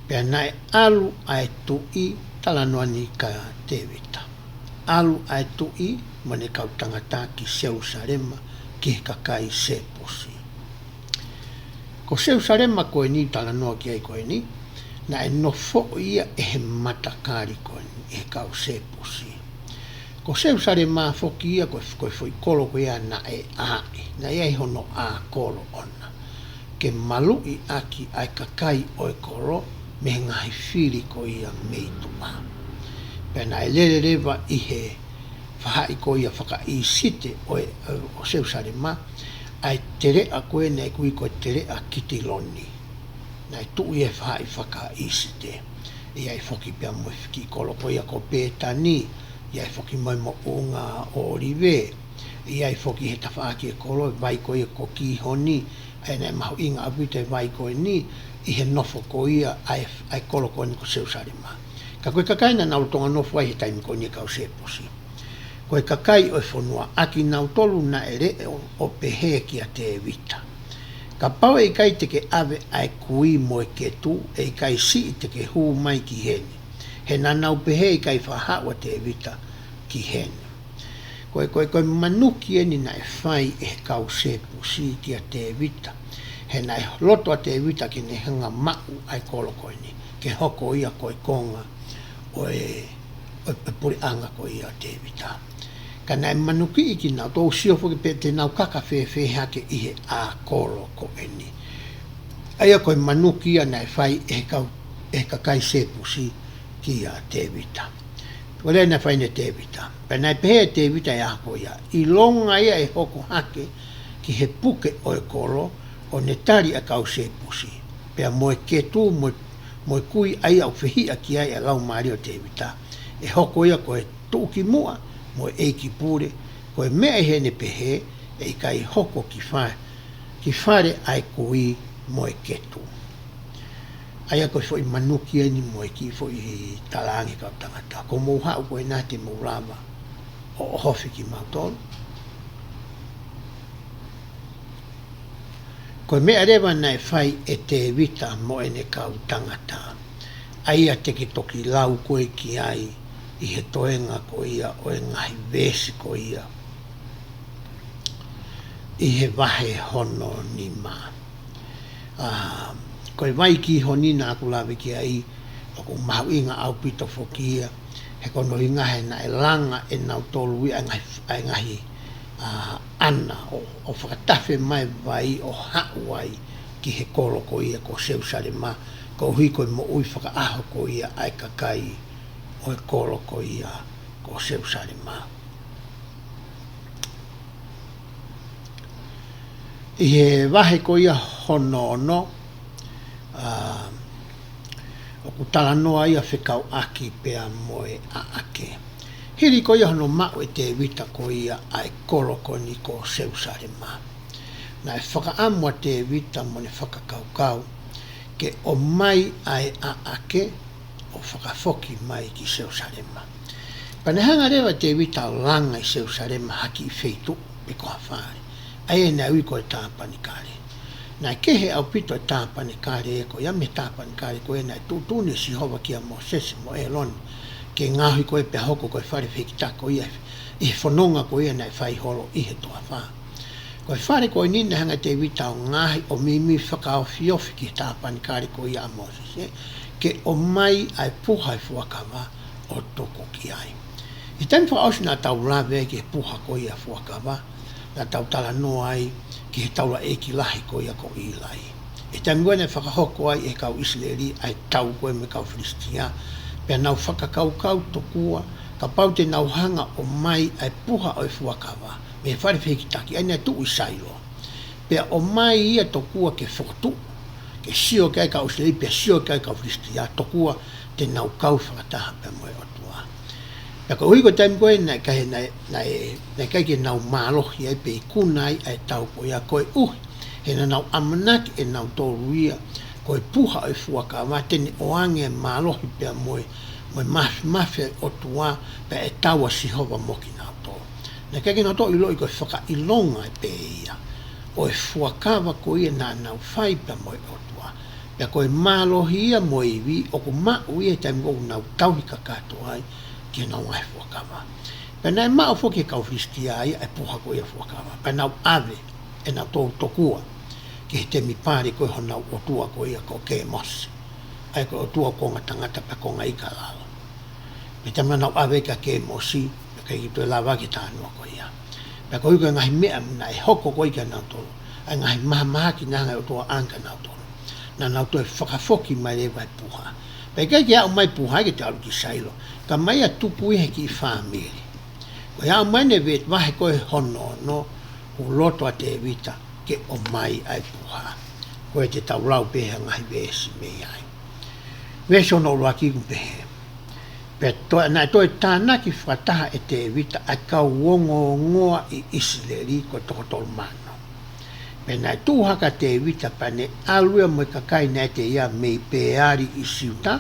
Pea nai alu ai tui talanoa ni ka te vita. Alu ai tui mane kau tangata ki Seusarema ki he kakai seposi. Ko Seusarema koe ni talanoa ki ai koe ni, na e nofo ia e he matakari koe ni, e kau seposi. Ko Seusarema foki ia koe foi kolo koe ia na e ae, na ia hono a kolo ona. Ke malui aki ai kakai o e kolo, me ngahi whiri koe ia meitua. Pea na e lere rewa i he whahai koe ia whaka i site o Seusarema, ai tere a koe nei kui koe tere a kitiloni. Nai tu i e whai whaka isite. I ai whoki pia mo whiki kolo koe ia ko pētani. I ai whoki mai mo unga o rive. I ai whoki he tawhaaki e kolo vai koe ko ki honi. Ai nei mahu inga apuite vai koe ni. I he nofo ko ia ai kolo koe ni ko Seusarema. Ka koe kakaina nau tonga nofo ai he taimi koe ni kau seposi. Koe kakai o e whanua aki nau tolu na ere o pehe ki a te vita. Ka pau e kai te ke ave ai kui mo e ke tu e kai si te ke hu mai ki hene. He na nau pehe e kai whahawa te vita ki hene. Koe manuki eni na e whai e kau sepu si ki a te vita. He na e loto a te vita ki ne hanga mau ai kolo koe ni. Ke hoko ia koe konga o e puri anga koe ia te vita. Ka nai manuki iki nau, tō sio whuki pe te nau kaka whewhe hake i he a kolo ko eni. Aia koe manuki ia nai whai e kakai sepusi ki a te vita. Wale nai whai ne te vita. Pa nai pehe te vita e ako ia. I longa ia e hoko hake ki he puke o e kolo o ne tari a kau sepusi. Pea moe ketu, moe kui ai au whihia ki ai a lau maari o te vita. E hoko ia koe tuki mua. Mo eiki pure, koe mea hene pehe, e kai hoko ki whare ai kui mo e ketu. Aia koe foi manuki eni mo e ki foi talangi kau tangata. Ko mou hau koe nati mou lava o hofi ki mautolu. Koe mea rewa nai whai e te vita mo ene kau tangata. Aia teki toki lau koe ki ai, i he toenga ko ia o e ngahi vesi ko ia. I he wahe hono ni mā. Koe vai ki honina aku lawe ki ai, o ku mahu inga au pito fokia, he kono inga he na e langa e nau tolu i ai ngahi ana o whakatafe mai vai o hau ai ki he kolo ko ia ko seusare ma, ko hui koe mo ui whaka aho ko ia ai kakai o e kolo ko ia ko seusare ma. I he wahe ko ia hono ono, o ku tala noa ia whekau aki pea moe a ake. Hiri ko ia hono mau e te wita ko ia ai kolo ko ni ko seusare ma. Na e whakaamua te wita mo ne whakakaukau, ke o mai ai a ake o whakafoki mai ki seusare ma. Panehanga rewa te wita langa i seusare ma haki i feitu e ko hawhare. Ai e nau i ko e tāpani kare. Nā kehe au pito e tāpani kare e ko, ia me tāpani kare ko e nai tūtūne si hova kia mo sese mo e loni, ke ngāhi ko e pe hoko ko e whare whikitako i he whanonga ko e nai whai holo i he toa whā. Ko e whare ko e nina hanga te wita o ngāhi o mimi whakao fiofi ki tāpani kare ko i a mo sese, ke o mai ai puha i fuakawa o toko ki ai. I tani whaosi nā tau lawe ke puha ko i a fuakawa, na tau tala noa ai ki he taula e ki lahi ko ia ko i lai. E tai mwene whakahoko ai e kau Israeli ai tau koe me kau Filistia, pia nau whakakaukau tokua, ka paute nau hanga o mai ai puha o e fuakawa, me he whare whikitaki, ai nai tu i sailo. Pia o mai ia tokua ke whakatu, ke sio ke ai kau Israeli, pia sio ke ai kau Filistia, tokua te nau kau whakataha pia moe o tua. Pia ka hui ko taim koe nai kai ke nau mālohi ai pe i kunai ai tau ko ia koe uhi. He na nau amanaki e nau tōru ia koe puha o fuakawa tene oange e mālohi pia moe mafe o tua pia e taua sihova moki nau tō. Na kai ke nau tō ilo i koe whaka ilonga e pe ia. O e fuakawa ko ia na nau whai pia moe o tua. Pia koe mālohi ia moe iwi o ku mau ia taim koe nau tauhi kakato ai ki nau ngai fuakawa. Pea nai mao foki e kau Filistia ai e puha ko ia fuakawa. Pea nau ave e nau tō tokua ki he te mipari koe ho nau o tua ko ia ko ke mosi. Ai ko o tua ko ngā tangata pe ko ngā ika lalo. Me tamna nau ave ka ke mosi, me kai ki toi lawa ki tānua ko ia. Pea ko ika ngahi mea mna e hoko ko ika nau tolu. Ai ngahi maha ki nanga o tua anka nau tolu. Na nau toi whakafoki mai lewa e puha. Pea kai ki au mai puha ki te alu ki sailo. Ka mai a tupu ihe ki i whāmiri. Ko ia mai ne vet wahe koe hono no u loto a te vita ke o mai ai puha. Koe te tau lau pehe ngahi vesi me ai. Vesi ono ua ki kumpehe. Pe nai toi tānaki whataha e te vita ai kau wongo ngoa i Israeli ko toko tolu mano. Pe nai tūhaka te vita pane alua mo kakai nai te ia mei peari i siuta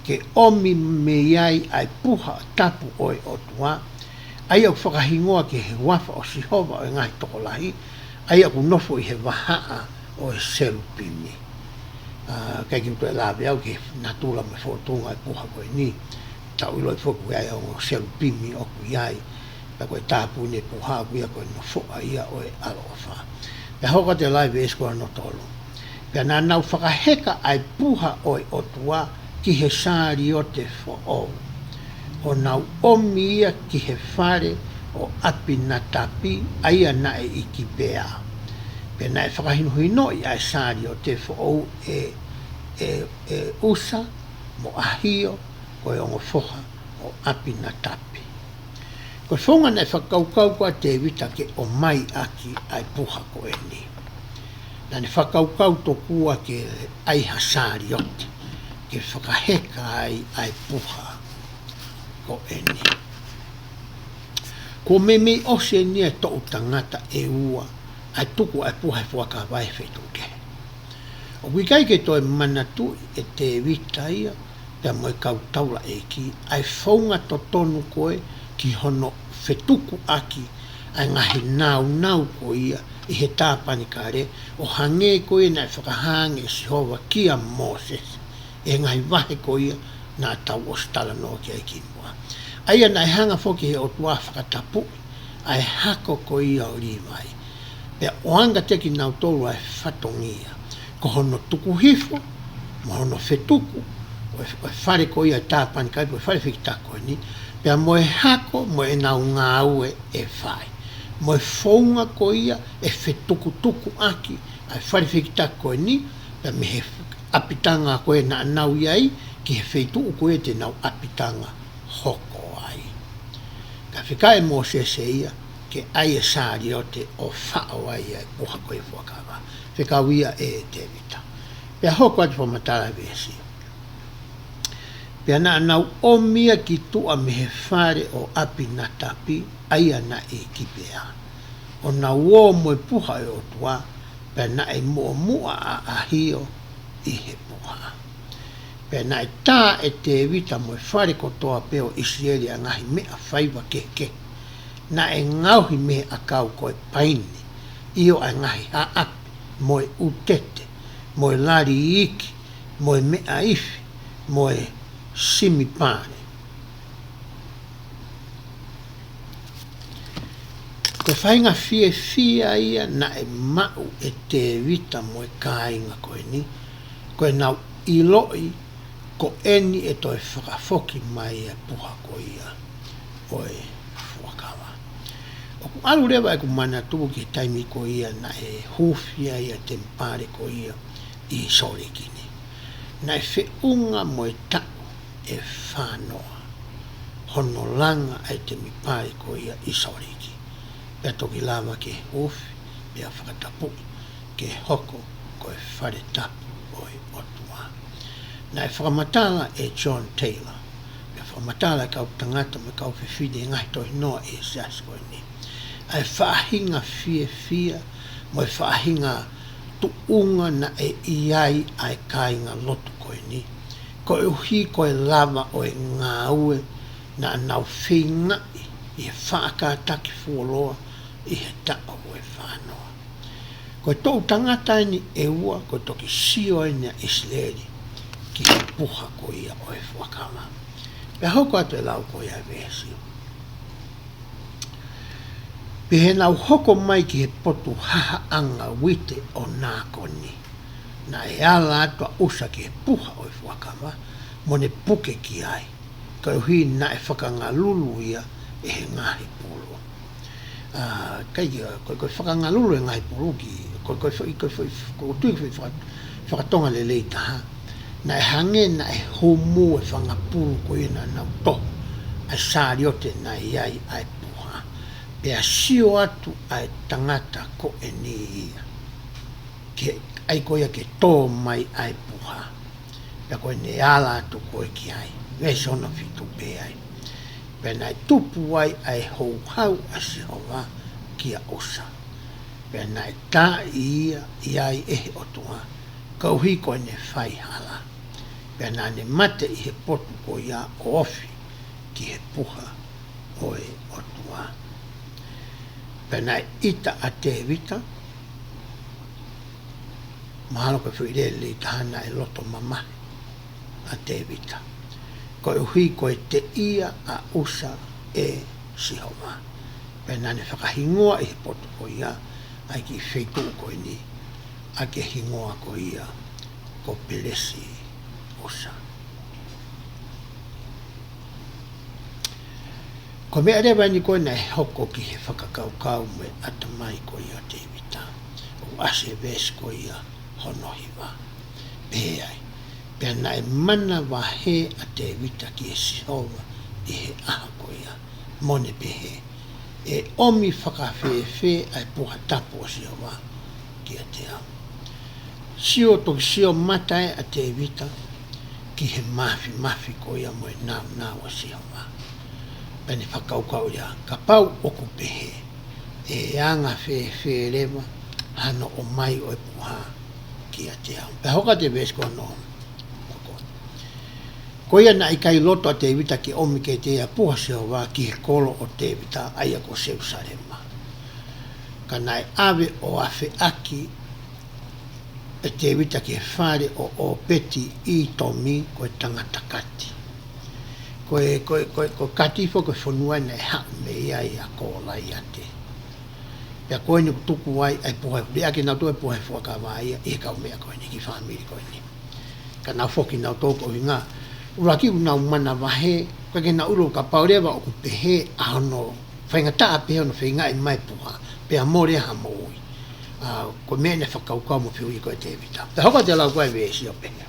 ke omi me iai ai puha tapu oi o tua, ai au whakahingoa ke he wafa o sihova o ngai tokolahi, ai au nofo i he wahaa o e serupimi. Kai ki mtua e lawe au ke natula me whotonga ai puha koe ni, tau iloi whoku iai au o serupimi o ku iai, pa koe tapu ne puha ku ia koe nofo a ia o e alo o wha. Pea hoka te laiwe eskoa no tolu. Pea nā nau whakaheka ai puha oi o tua, ki he sāri o te who'ou. O nau omi ia ki he whare o api na tapi aia na e iki pēa. Pea na e whakahinuhino i ai sāri o te who'ou e usa mo ahio ko e ongo whoha o api na tapi. Ko whonga na e whakaukau kua te wita ke o mai aki ai puha ko e ni. Na ne whakaukau to kua ke ai hasāri o te. Ke whakaheka ai puha ko eni. Ko me ose ni e tō tangata e ua, ai tuku ai puha e whakawai whetuke. O wikai ke toi manatu e te wita ia, pia moe kau taula e ki, ai whaunga to tonu koe ki hono whetuku aki, ai ngahi nau ko ia, i he tāpani kare, o hange koe nai whakahange si hova kia Moses. E ngai wahe ko ia nā tau o stala no ki ai kinua. Aia nai hanga foki he o tua whakatapu, ai hako ko ia o rivai. Pea oanga te ki nau tolu ai whatongia. Ko hono tuku hifo, ma hono whetuku, o whare ko ia tāpani kai, o whare whikitako ni, pea mo e hako, mo e nau ngā ue e whai. Mo e whaunga ko ia, e whetuku tuku aki, ai whare whikitako ni, pea me he apitanga ko e na nau iai, ki he whetu ko e te nau apitanga hoko ai. Ka whikai mo se ia, ke ai e sāri o te o whao ai e puha ko e whakawa. Whikawia e te vita. Pea hoko atu whamatara vesi. Pea na nau omia ki tua me he whare o api na tapi, aia na e kipea. O na uo mo e puha e o tua, pea na e mua a ahio i he puha. Pea na e tā e te vita mo e whare ko toa peo Israeli a ngahi mea whaiva ke. Na e ngauhi me a kau ko e paini, io a ngahi ha api, mo e utete, mo e lari iki, mo e mea ifi, mo e simi pane. Ko whainga fia ia na e mau e te vita mo e kāinga koe ni, koe nau iloi ko eni e toi whakafoki mai e puha ko ia o e whakawa. O ku alu rewa e ku mana tuku ki taimi ko ia na e hufia ia te mpare ko ia i sorikini. Na e whiunga mo e tau e whanoa. Hono langa ai te mipare ko ia i soriki. Pea toki lava ke hufi, pea whakatapu, ke hoko ko e whare tapu o e otua. Na e whakamatala e John Taylor. Pea whakamatala kau tangata me kau whiwhide ngai toi noa e sasko ni. Ai whaahinga fia, mo e whaahinga tuunga na e iai ai kāinga lotu koe ni. Ko e uhi ko e lava o e ngā ue na nau whinga i he whaakataki fuoloa i he tao o e whanoa. Ko e tau tangata ni e ua ko toki sio e nia Israeli ki he puha ko ia o e whakama. Pea hoko atu e lau ko ia vesi. Pehe nau hoko mai ki he potu haha anga wite o nākoni. Na e ala atua usa ki he puha o e whakama, mo ne puke ki ai. Ka uhi na e whakangalulu ia e he Ngaahi pulu. Koe whakangalulu e Ngaahi pulu ki, koe tui whakatonga le lei taha. Na e hange na e homu e whangapulu ko ina nau tohu. A sāri o te na iai ai puha. Pea sio atu ai tangata ko e ni ia. Ai koia ke tō mai ai puha. Pea koe ne ala atu koe ki ai. Vei sona fitu pe ai. Pea nai tupu ai ai hou hau a sihowa ki a osa. Pea nai tā ia iai ehe otua. Kauhi koe ne whai hala. Pea nai ne mate i he potu ko ia ofi ki he puha o e otua. Pea nai ita a te vita. Mahalo koe whire li tahana e loto mamahi a te vita. Koe uhi koe te ia a usa e sihowa. Pea nane whakahingoa i he potu ko ia, ai ki wheitu koe ni, a ke hingoa ko ia, ko pelesi usa. Ko mea rewa ni koe na hoko ki he whakakaukau me atamai ko ia te vita. O ase ves ko ia, hono hiwa. Peai. Pea na e mana wahe a te vita ki e sihowa i he aha ko ia. Mone pehe. E omi whakawhewhe ai puha tapu o sihowa ki a te au. Sio toki sio matai a te vita ki he mafi ko ia mo e nau a sihowa. Pea ni whakaukau ia. Ka pau oku pehe. E anga whewhe rewa hano o mai o e puha. Kia te au. Pea hoka te ves ko no. Ko ia na ikai loto a te vita ki omi ke te ia puha sewa ki he kolo o te vita aia ko Seusarema. Ka nai ave o afe aki e te vita ki he whare o peti i tomi ko e tangata kati. Ko katifo ko whanua na e hau me ia i a kola i ate. Pea koe ni tuku ai ai pohe. Lia ki nau tue pohe fuakawa ia i kau mea koe ni ki whamiri koe ni. Ka nau foki nau tōko i ngā. Ura ki nau mana wahe. Koe ki nau uro ka paurewa o ku pehe ahono. Whaingataa pehe ono whainga i mai puha. Pea mōre ha mōi. Koe mea ne whakaukau mo whiu i koe te vita. Pea hoka te lau koe weesi o pehe.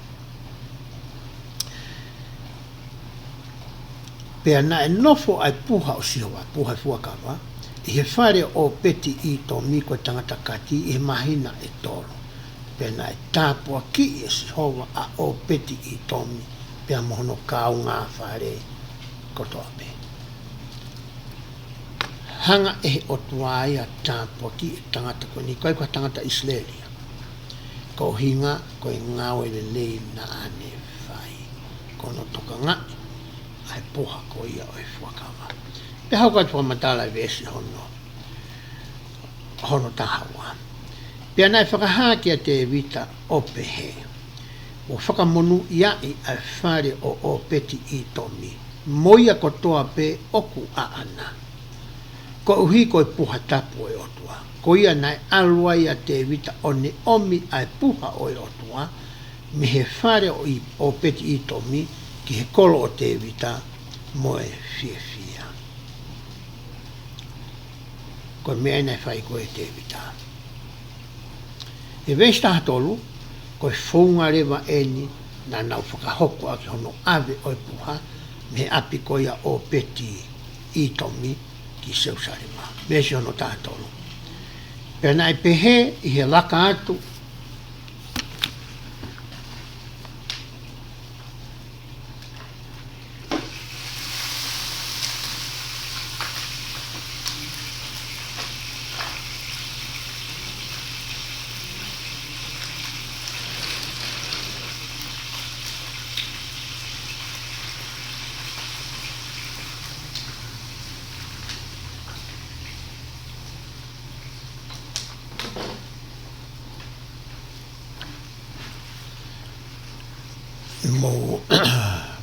Pea na e nofo ai puha o sihoa, puha fuakawa. I he whare o peti i tō miko tangata kati i he mahina e toro. Pea na e tāpua ki e sihoa a o peti i tō mi. Pea mohono kāu ngā whare kotoa pe. Hanga e o tuaia tāpua ki e tangata koe ni koe kua tangata Israelia. Ko hinga koe ngāwe le lei na ane whai. Kono toka ngai. Ai puha ko ia o e fuakawa. Pe hauka tua matala vesi hono tahawa. Pea nai whakahākia te vita o pehe. O whakamonu ia i ai whare o peti i tomi. Moia kotoa pe oku a ana. Ko uhi ko e puha tapu e otua. Ko ia nai alua ia te vita o ne omi ai puha o e otua. Me he whare o peti i tomi. Ki he kolo o te vita moe fia. Koe mea nei whai koe te vita. E vesta hatolu, koe whaunga rewa eni na nau whakahoko aki hono ave oi puha me api koia o peti i tomi ki seusarima. Mesi hono tātolu. Pea nai pehe i he laka atu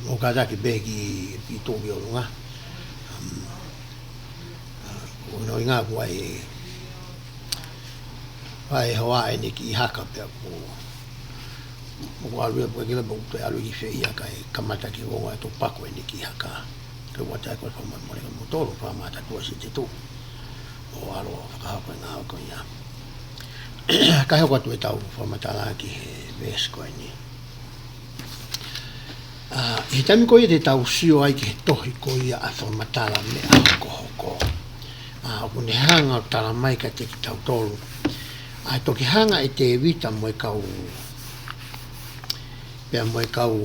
mo kada ki begi i tōki o runga. Uno i ngā wai hoa e ni ki i haka pia ko mo alua po kila mo te alu i fe ia kai kamata ki wonga to pako e ni ki haka. Ke wata ko fa mo le mo tolo fa mata to si te tu. O alo ka ko na ko ia. Ka ho ko tu tau fa mata la ki ves ko ni. He tami koe te tau sio ai ki he tohi koe ia a whamatala me a hoko. Kune hanga o tala mai ka te ki tau tolu. Toki hanga e te vita moe kau pia moe kau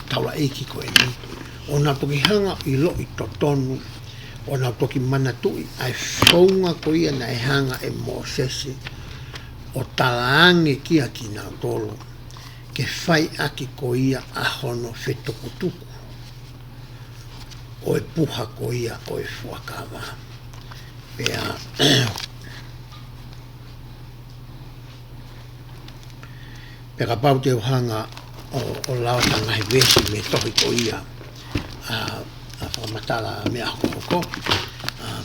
taula eiki koe ni. O nā toki hanga i lo i totonu. O nā toki manatui ai whaunga koe ia na e hanga e Mosese. O talaange kia ki nā tolu. Ke whai aki ko ia a hono whetokutuku. O e puha ko ia o e fuakawa. Pea ka pau te uhanga o laotanga he vesi me tohi ko ia a whamatala me a hoko.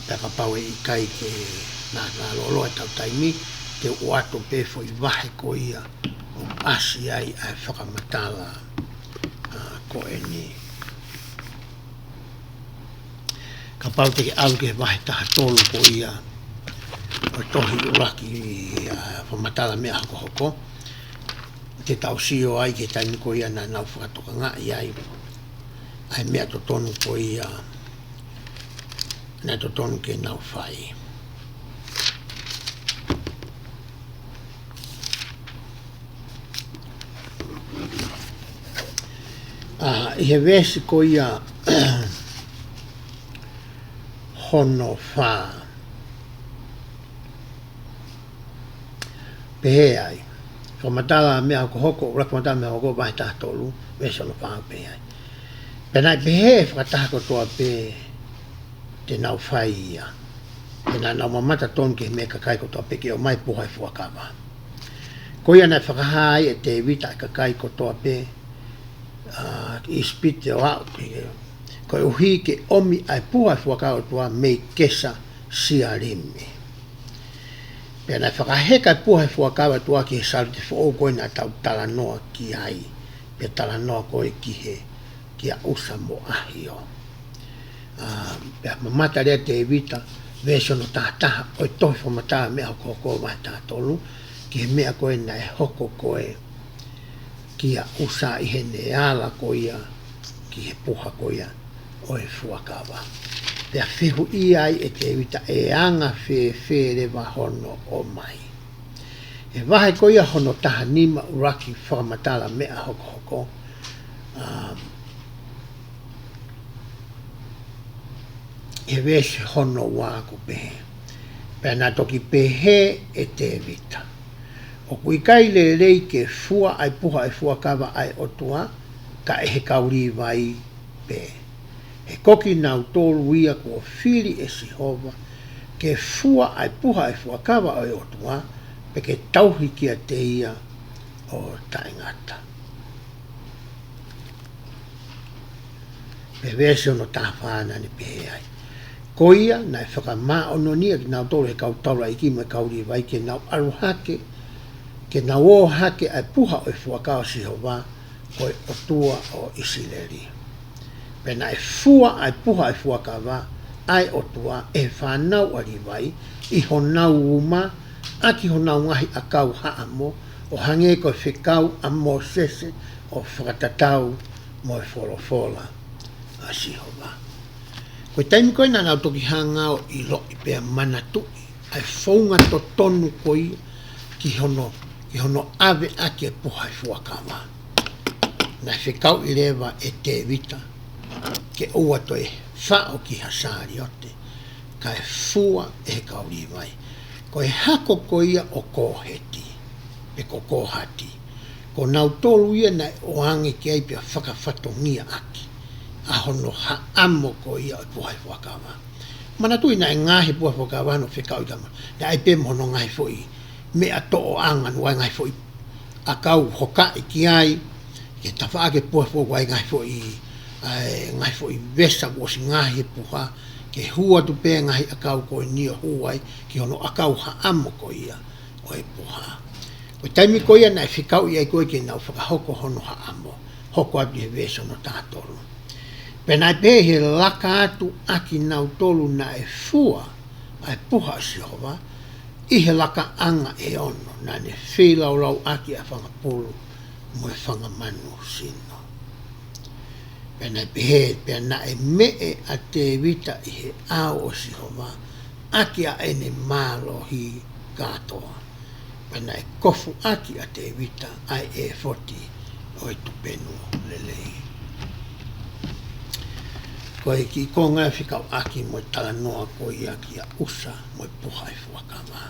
Pea ka pau e ikai ke nā lolo e tau taimi te uato pefo i wahe ko ia o asi ai ai whakamatala ko e ni. Ka pau te ke alu ke wahe taha tolu ko ia o tohi uraki whamatala mea hoko. Te tau sio ai ke taini ko ia na nau whakatoka ngai ai. Ai mea to tonu ko ia na to tonu ke nau whai. I he vesi ko ia hono whā. Pehe ai. Whamatala mea hoko, urakimatala mea hoko vai tātolu, vesi hono whā pehe ai. Penai pehe whakatahako toa pe te nau whai ia. Penai nau mamata tonu ke me kakai ko toa pe ke o mai puhai fuakawa. Ko ia nai whakahai e te vita kakai ko toa pe i spite o au ko uhi ke omi ai puha fuakao tua mei kesa siarimi. Pena whakaheka puha fuakawa tua ki he saru te fo koe na tau tala noa ki ai. Pe tala noa koe ki he ki a usa mo ahi o. Pe mamata rea te evita vesio no tahataha o tohi whamata mea hoko koe mai tātolu ki he mea koe na e hoko koe ki a usa i he ne ala koia ki he puha koia o e fuakawa. Pea whihu i ai e te evita e anga whe rewa hono o mai. E wahe koia hono taha nima uraki whakamatala mea hoko hoko. E wese hono wako pehe. Pea nā toki pehe e te evita. O kui kai le rei ke fua ai puha e fuakawa ai otua ka e he kauri vai pehe. He koki nau tōru ia kua whiri e sihova, ke fua ai puha e fuakawa o e otua, pe ke tauhi kia te ia o taingata. Pe vese ono tāwhāna ni pehe ai. Koia, na e whakamā ono nia ki nau tōru he kautaura i ki mai kauri vai ke nau aru hake, ke nau o hake ai puha o e fuakawa sihova, o e otua o Isileri. Pena e fua ai puha e fuakawa ai otua e whanau ari vai i honau uma aki honau ngahi a kau haamo o hange ko e whikau a mo sese o whakatatau mo e wholofola a sihova. Koe taimi koe na nau toki hangao i lo i pea manatu ai whaunga to tonu koi ki hono ave aki e puha e fuakawa. Na whikau i lewa e te vita ke ua toi whao ki hasari ote, ka e fua e kauri vai. Ko e hako koia o koheti, pe ko kohati. Ko nau tolu ia na o ange ki ai pia whakawhatongia aki, a hono ha amo koia o puhai whakawa. Mana tui na e Ngaahi puhai whakawa no whikau i tama, na ai pēm hono Ngaahi fwoi, me a to o angan wai Ngaahi fwoi, a kau hoka i ki ai, ke tawhaake puhai whakawa Ngaahi fwoi, ngai fo i vesa wo si Ngaahi puha ke hua tu pe Ngaahi akau ko ni huai ki ono akau ha amo ko ia o e puha o taimi ko ia na fikau ia ko ke na fa hoko hono ha amo hoko abi vesa no tatolo pena pe he laka atu aki na tolu na e fua ai puha si hova i he laka anga e ono na ne fila lau aki a fanga pulu mo e fanga manu sino. Pena pehe, pena e mee a te vita i he ao o sihova, aki a ene malo hi katoa. Pena e kofu aki a te vita ai e foti o e tupenu lelei. Koe ki konga e whikau aki mo e tala noa ko i aki a usa mo e puha e fuakama.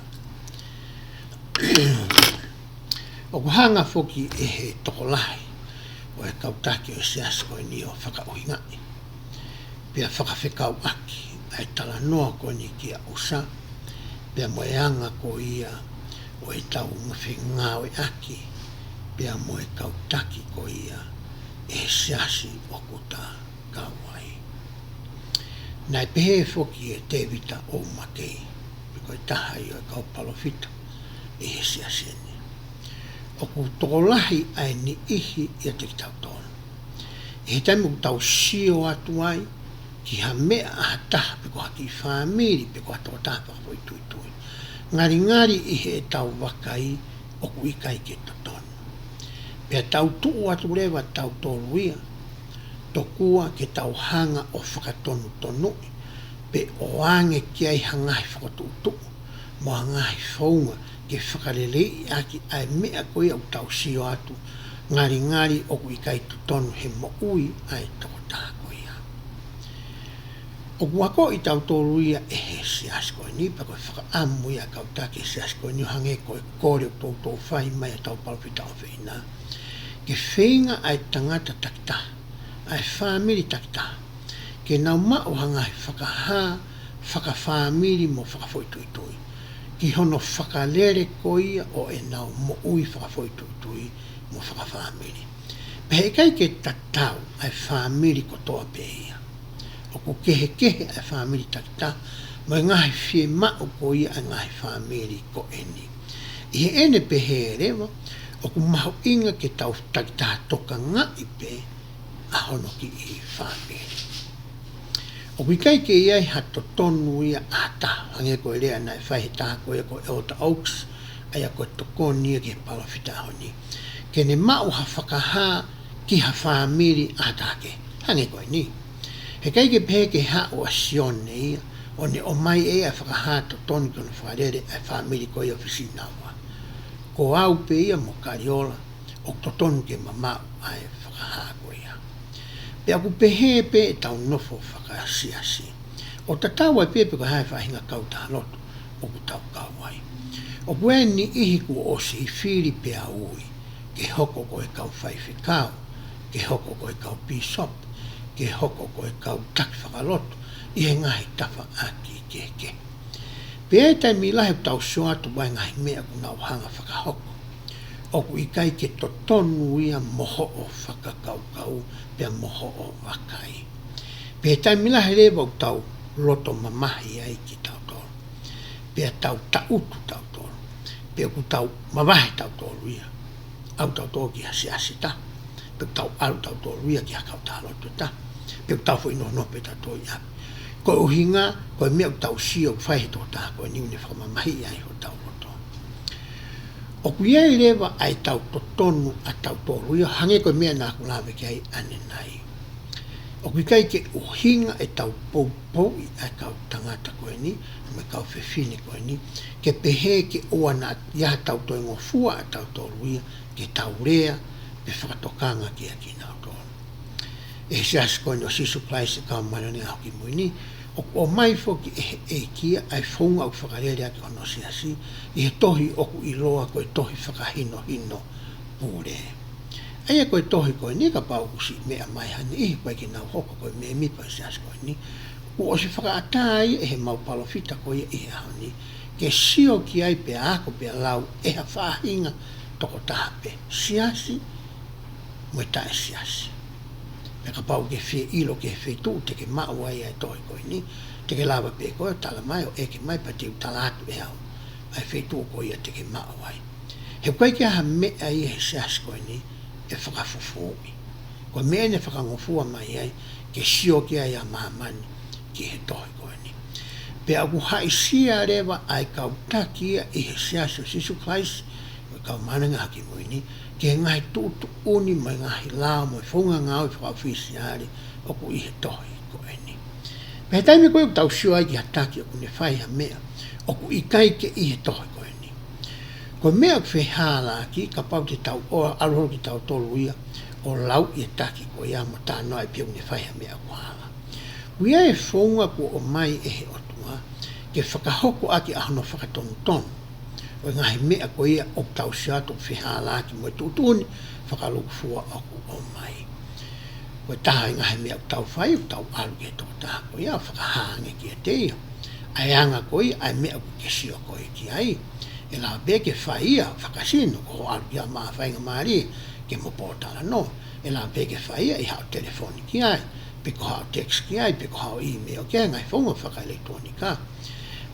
O kuhanga foki e he tokolahi. O e kautaki o seas koe ni o whakauhingai. Pea whakawhikau aki, ai tala noa koe ni ki a usa, pea mo e anga ko ia o e tau mwhingā o e aki, pea mo e kautaki ko ia e seasi o kuta kawai. Nai pehe foki e te vita o makei, koe taha i o e kaupalofita e seasi ni. O ku tokolahi ai ni ihi ia te ki tau tonu. E he taimu ku tau sio atu ai, ki ha mea aha taha pe ko haki whamiri pe ko ato taha whakapoi tui tui. Ngari i he tau wakai o ku ikai ke to tonu. Pea tau tuu atu rewa tau tolu ia, tokua ke tau hanga o whakatonu tonu, pe o ange ki ai hangai whakatutu, mo hangai whaunga, ke whakarelei aki ai mea koe au tau sio atu ngari o kui kai tu tonu he mo ui ai toko taha koe ia. O kuako i tau tolu ia e he sias koe ni, pa koe whakaamu ia kautake sias koe ni hange koe kore o tau whai mai a tau palpita o whina. Ke whenga ai tangata takita, ai whamiri takita, ke nau mao hangai whakaha, whakawhamiri mo whakafoituitui. Ki hono whakalere koia o e nau mo ui whakafoituitui mo whakawhamiri. Pehe kai ke tatau ai whamiri ko toa peia. O ku kehe ai whamiri takita, Mai Ngaahi fie ma'u ko ia Ngaahi family ko eni. I ene pe he rewa, o ku maho inga ke tau takitaha toka ngai pe, a hono ki I family. O kui kai ke iai hato tonu ia ata, hange ko rea nai whai taha ko ia ko Elder Oaks, aia ko tokoni ia ke palawhita honi. Ke ne mau ha whakaha ki ha family atake, hange ko ni. He kai ke pehe ke ha o asione ia, o ne o mai e a whakaha to tonu kono whakarere a family ko ia whisinawa. Ko au pe ia mo kariola, o to tonu ke mamau ai whakaha ko ia. Pe aku pehe pe e tau nofo whakasiasi. O ta tau ai pepe ko hae whahinga kauta loto, o ku tau kauai. O kueni ihi ku o si whiri pe a ui, ke hoko ko e kau whaiwhikau, ke hoko ko e kau pisop, ke hoko ko e kau taki whakaloto, I he ngahi tawa aki keke. Pe e tai mi lahe tau soatu wai ngahi mea ku nau hanga whakahoko. O ku I kai ke to tonu ia moho o whakakaukau, pia moho o wakai. Pe tai mila he rewa tau loto mamahi ai ki tau tolu. Pia tau tautu tau tolu. Pia ku tau mawahe tau tolu ia. Au tau tolu ki hasiasi ta. Pia tau alu tau tolu ia ki hakau ta loto ta. Pia tau fo ino nope tau tolu ia. Ko uhinga, ko mea tau sio whaihe tō ta, ko niune whamamahi ai ho tau loto. O ku iai rewa ai tau to tonu a tau tolu ia, hange ko mea nā kulawe ki ai ane nai. O ku kai ke uhinga e tau pou I ai kau tangata koe ni, me kau whewhine koe ni, ke pehe ke oa na iaha tau toi ngofua a tau tolu ia, ke tau rea, pe whakatokanga ki a ki nau tolu. E sias koe no sisu place kau marani au ki mui ni, o mai foki e kia ai whaunga au whakarere ake ono siasi, I he tohi oku I loa koe tohi whakahino hino pūre. Aia koe tohi koe ni ka pau kusi mea mai hani ihi koe ki nau hoko koe mea mipa sias koe ni. Ku o si whakaatai e he mau palofita koe I he hani, ke sio ki ai pe ako pe lau e ha whahinga toko taha pe siasi, mue tae siasi. Me ka pau ke whi ilo ke whi tū te ke mau ai ai tohi koe ni, te ke lawa pe koe tala mai o eke mai pa te utala atu e au, ai whi tū koe ia te ke mau ai. He koe ke aha mea I he sias koe ni, e whakafufui. Koe mea ne whakangofua mai ai, ke sio ki ai a mahamani ki he tohi koe ni. Pe aku haisia rewa ai kau takia I he sias o sisu Christ, kau mananga haki mui ni, ke ngai tūtu uni mai ngahi lao mai whunga ngau I whakawhisiari o ku I he tohi ko eni. Pe taimi koe tau sio ai ki hataki o ku ne whai ha mea o ku I kai ke I he tohi ko eni. Ko mea ku whehala ki ka pau te tau o aroho ki tau tolu ia o lau I taki ko ia mo tāno ai pia ku ne whai ha mea ku hala. Kuia e whunga ku o mai e he otua ke whakahoko aki ahono whakatonu tonu. O ngahi mea ko ia o tau siato whihala ki mo tutuni whakaluku fua aku o mai. Ko taha ngahi mea o tau whai o tau alu ke tō taha ko ia whakahange ki a teia. Ai anga ko ia ai mea ko ke sio ko i ki ai. E la be ke whai ia whakasino ko alu ki a maa whainga maari ke mo pōtala no. E la be ke whai ia I hao telefoni ki ai. Pe ko hao text ki ai, pe ko hao email ki ai ngai whonga whakaelektronika.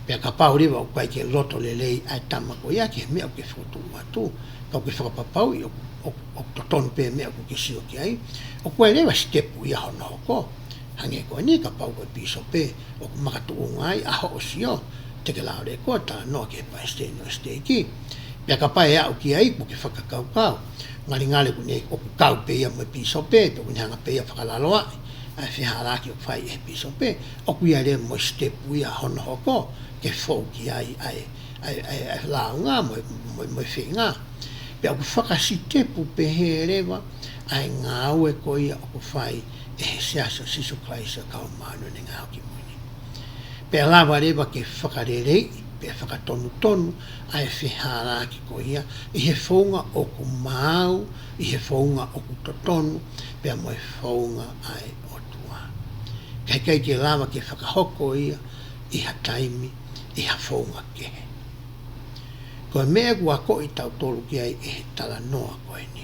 Pea ka pau rewa o kai ke loto lelei ai tama ko ia ke mea o ke whotu atu, ka o ke whakapapau I o totonu pe mea o ke sio ki ai, o koe rewa stepu ia hono hoko, hange koe ni ka pau koe piso pe, o ku makatu ungai aho o sio, te ke lao re koe ta no ke pai stay no stay ki, pea ka pai au ki ai ku ke whakakaukau, ngari ngale ku ne o ku kau pe ia mo piso pe, pe ku hanga pe ia whakalaloa, ai whiharaki o whai e piso pe, o ku ia re mo stepu ia hono hoko, ke fauki ai launga mo whenga. Pe aku whakasitepu pe he rewa ai ngā ue ko ia o whai e he siasa sisu klaisa kau manu ne ngā ki muni. Pe lawa rewa ke whakarerei, pe whakatonu tonu ai whiharaki ko ia I he whaunga o ku mau, I he whaunga o ku totonu, pe mo whaunga ai o tua. Kai ke lawa ke whakahoko ia I ha taimi, I ha whaunga kehe. Koe mea kua ko I tau tolu ki ai e he tala noa koe ni.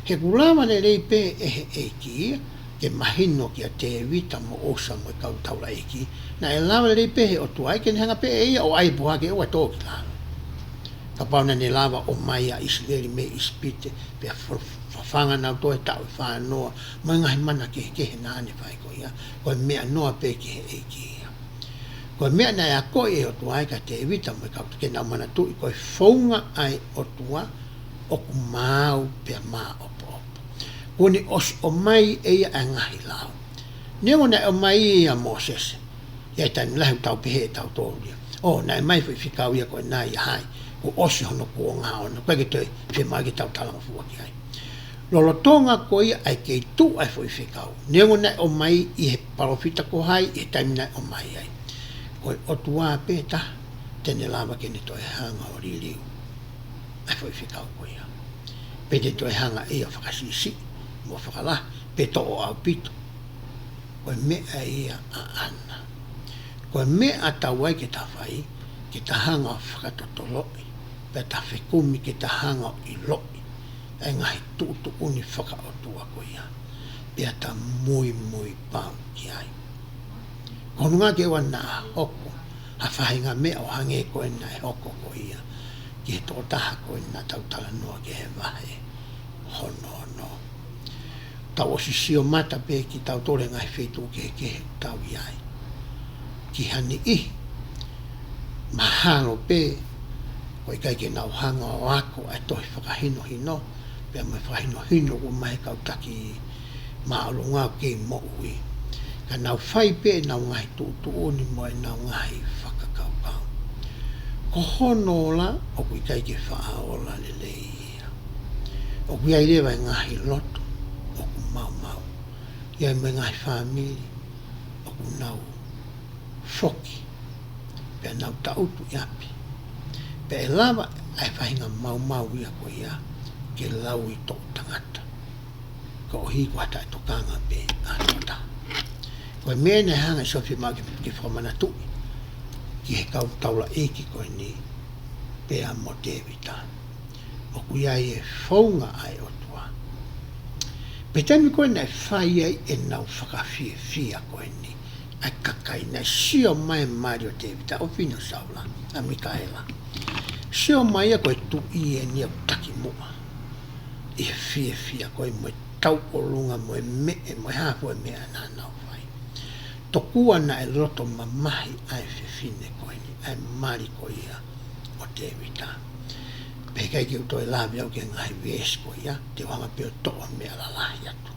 He kulawa le rei pe e he e ki ia, ke mahino ki a te vita mo osa mo kau taula eki na e lava le pehe o tuai ke hanga pe ia o ai boha ke o toki la ka pauna ne lava o mai a Israeli me ispite pe fanga na to ta fa no manga mana ke na ne fai ko ia ko me no pe ke eki ko me na ya ko e o tuai ka te vita mo kau ke na mana tu ko fonga ai o tua o kumau pe ma o Kuni os o mai e a Ngaahi lao. Neo na o mai a Moses. Ia tani lahu tau pehe tau tōria. O, na e mai fui whikau ia koe nā ia hai. Ko osi hono kua ngā ona. Koe ki toi whi mai ki tau talanga fua ki hai. Lolo tonga ko ia ai kei tu ai fui whikau. Neo na o mai i he parofita ko hai i he taimi na o mai ai. Koe o tua pēta tene lava kene toi hanga o ririu. Ai fui whikau ko ia. Pete toi hanga ia whakasisi. Mo whakala, pe to o au pito. Koe mea ia a ana. Koe mea tawai ke ta whai, ke ta hanga o whakatoto loi. Pe ta whekumi ke ta hanga o i loi. E ngahi tuutu uni whaka o tua ko ia. Pe ta mui pau ki ai. Kono ngā ke wana hoko, ha whahinga mea o hange koe na e hoko ko ia. Ki he tō taha koe na tautala noa ke he wahe. Hono no. Tau o sisio mata pe ki tau tore ngai whetu ke tau iai. Ki hani i. Mahano pe. Koi kai ke nau hanga o ako ai tohi whakahino hino. Pea mai whakahino hino o mai kau taki maalo ngau ke mo ui. Ka nau whai pe nau ngai tūtu oni mo e nau ngai whakakau pau. Ko hono la o kui kai ke whaaola le leia. O kui ai lewa ngahi loto. Mau. Ia me ngai whamiri. O ku nau whoki. Pea nau tautu iapi. Pea e lava ai whahinga mau ia ko ia. Ke lau i tō tangata. Ko o hiko hata e tokanga pe anota. Koe mea ne hanga sofi mau ki whamana tui. Ki he kau taula eki koe ni. Pea mo Davidan. O ku ia e whaunga ai o Pe tami koe nei whai ai e nau whakawhia koe ni. Ai kakai nei sio mai Mario Davidan o whino saula, a Mikaela. Sio mai a koe tu i e ni au taki mua. I he whia koe mo e tau o lunga mo e me e mo e hafu e mea nā nau whai. Tokua na e roto mamahi ai whine koe ni, ai mari koe ia o Davidan. Pe kai ki utoi lavi au ke Ngaahi ves ko ia, te wanga peo toa mea la lahi atu.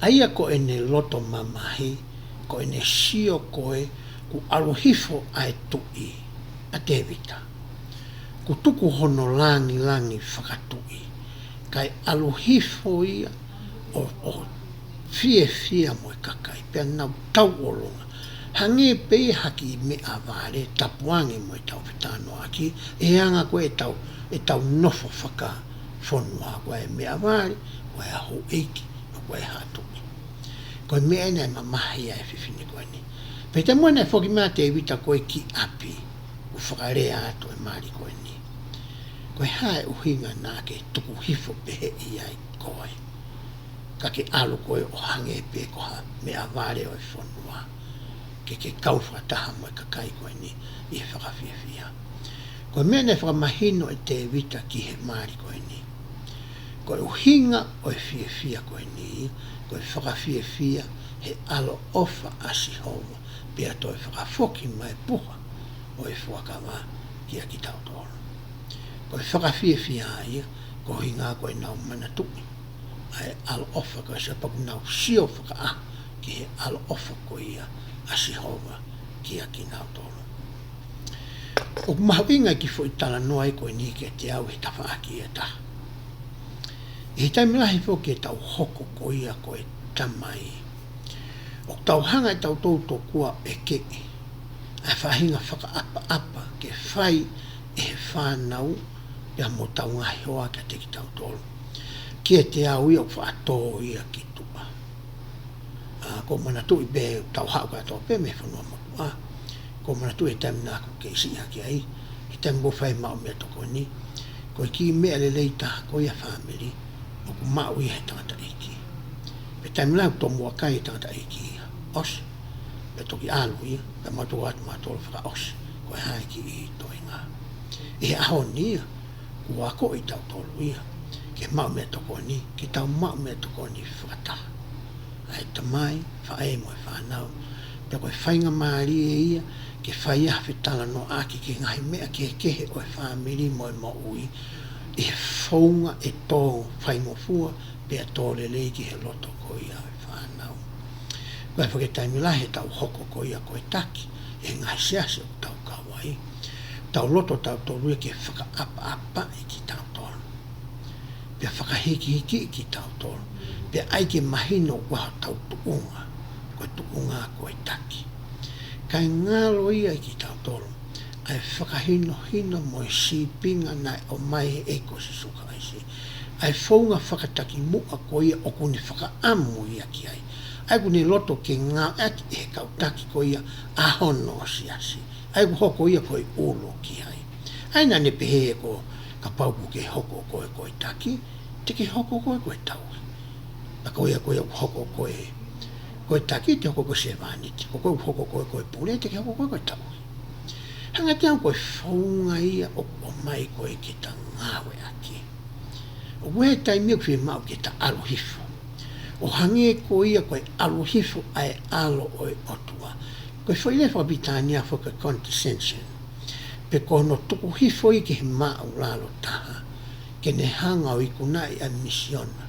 Aia ko e ne loto mamahi, ko e ne sio koe, ku aluhifo ai tui, a Davidan. Ku tuku hono langi whakatui, kai aluhifo ia, o fie mo e kakai, pea nau tau olonga. Hange pe haki me avare tapuange mo e tau whetano aki e anga koe e tau nofo whaka whonua koe me avare koe a ho eiki o koe hatuki. Koe mea nei mamahi ai whiwhine koe ni. Pe te moe nei whoki mea te evita koe ki api u whakarea ato e maari koe ni. Koe hae uhinga nā ke tuku hifo pehe i ai koe. Ka ke alu koe o hange pe koha me avare o e whonua. Ke kauwha taha mo e kakai koe ni i he whakawhiawhia. Koe mea nei whakamahino e te vita ki he maari koe ni. Koe uhinga o e whiawhia koe ni, koe whakawhiawhia he alo ofa asi hova, pia toi whakawhoki mai puha o e whakawa ki a ki tau tōru. Koe whakawhiawhia ia, ko hinga koe nau manatui. Ai alo ofa koe se paku nau sio whaka ki he alo ofa koe ia, asi hova ki a ki nau tōru. O kumahawinga ki fo i tala noa i koe ni ke te au he tawha aki e taha. I taimi lahi fo ke tau hoko ko ia koe tamai. O tau hanga i tau tō kua e ke e. A whahinga whaka apa ke whai e he whanau ia mo tau ngahi hoa ke te ki tau tōru. Ki e te au i o whaatō ia ki tua. Ko mana tu i be tau hau ka tō pe me whanua motua. Ko mana tu e taimi nāku ke isi haki ai. I taimi mo whai mao mea toko ni. Ko i ki mea le leita ko ia whamiri. O ku mau i he tangata iki. Pe tai mlau to mua kai tangata iki os. Pe toki alu ia, pe matu atu matolo whaka os. Koe haiki i toi ngā. E aho ni ia, ua ko i tau tolu ia. Ke mau mea toko ni, ke tau mau mea toko ni whakataha. Ai tamai, whae moe whanau. Pe koe whainga maari e ia, ke whai awhi tala no aki ke ngahi mea ke kehe oe whamiri moe mo ui. E whaunga e tō whaingo fua, pe a tō lele ki he loto ko ia oe whanau. Koe whaketaimi lahe tau hoko ko ia koe taki, e ngahi siase o tau kawai. Tau loto tau tōrua ke whaka apa i ki tau tōru. Pe whakahiki hiki ki tau tōru. Pe aike mahino waha tau tuunga. Koe tuunga koe taki. Kai ngalo ia ki tau tōru. Ai whakahino hino moe sipinga nai o mai e ko si suka aisi. Ai whaunga whakataki mua ko ia o kuni whakaamu ia ki ai. Ai kuni loto ke ngā ati e kautaki ko ia ahono siasi. Ai ku hoko ia koe ulo ki ai. Ai nane pehe ko ka pauku ke hoko koe taki, te ke hoko koe tau. A koe a koe hoko koe taki, te hoko koe sevaniti. Ko koe hoko koe pule, te ke hoko koe tau. Hanga te au koe whaunga ia o mai koe ke ta ngāwe aki. O koe tai miu ki mau ke ta alohifo. O hange koe ia koe alohifo ai alo oi otua. Koe whaile whabitania whaka condescension. Pe kono tuku hifo i ke he mau lalo taha. Ke ne hanga o iku nai a misiona.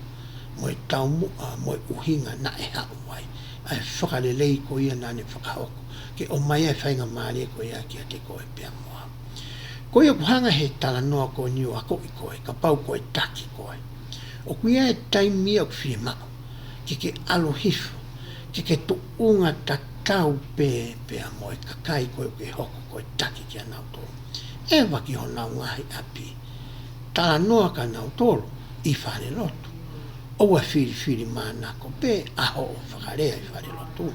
Moe tau mua, moe uhinga na e hauai. Ai whakalelei ko ia nane whakahoko. Ke o mai ai whainga maari ko ia ki a te koe pia mua. Ko ia kuhanga he tala noa ko niu a koe koe, ka pau koe taki koe. O kuia e taimia ku whia mau. Ke alohifo, ke tuunga ta tau pe a moe kakai koe ke hoko koe taki ki a nau tolu. E waki ho nau Ngaahi api. Tala noa ka nau tolu i whare lotu. Oua whiri mana ko pe aho o whakarea i whare lotu.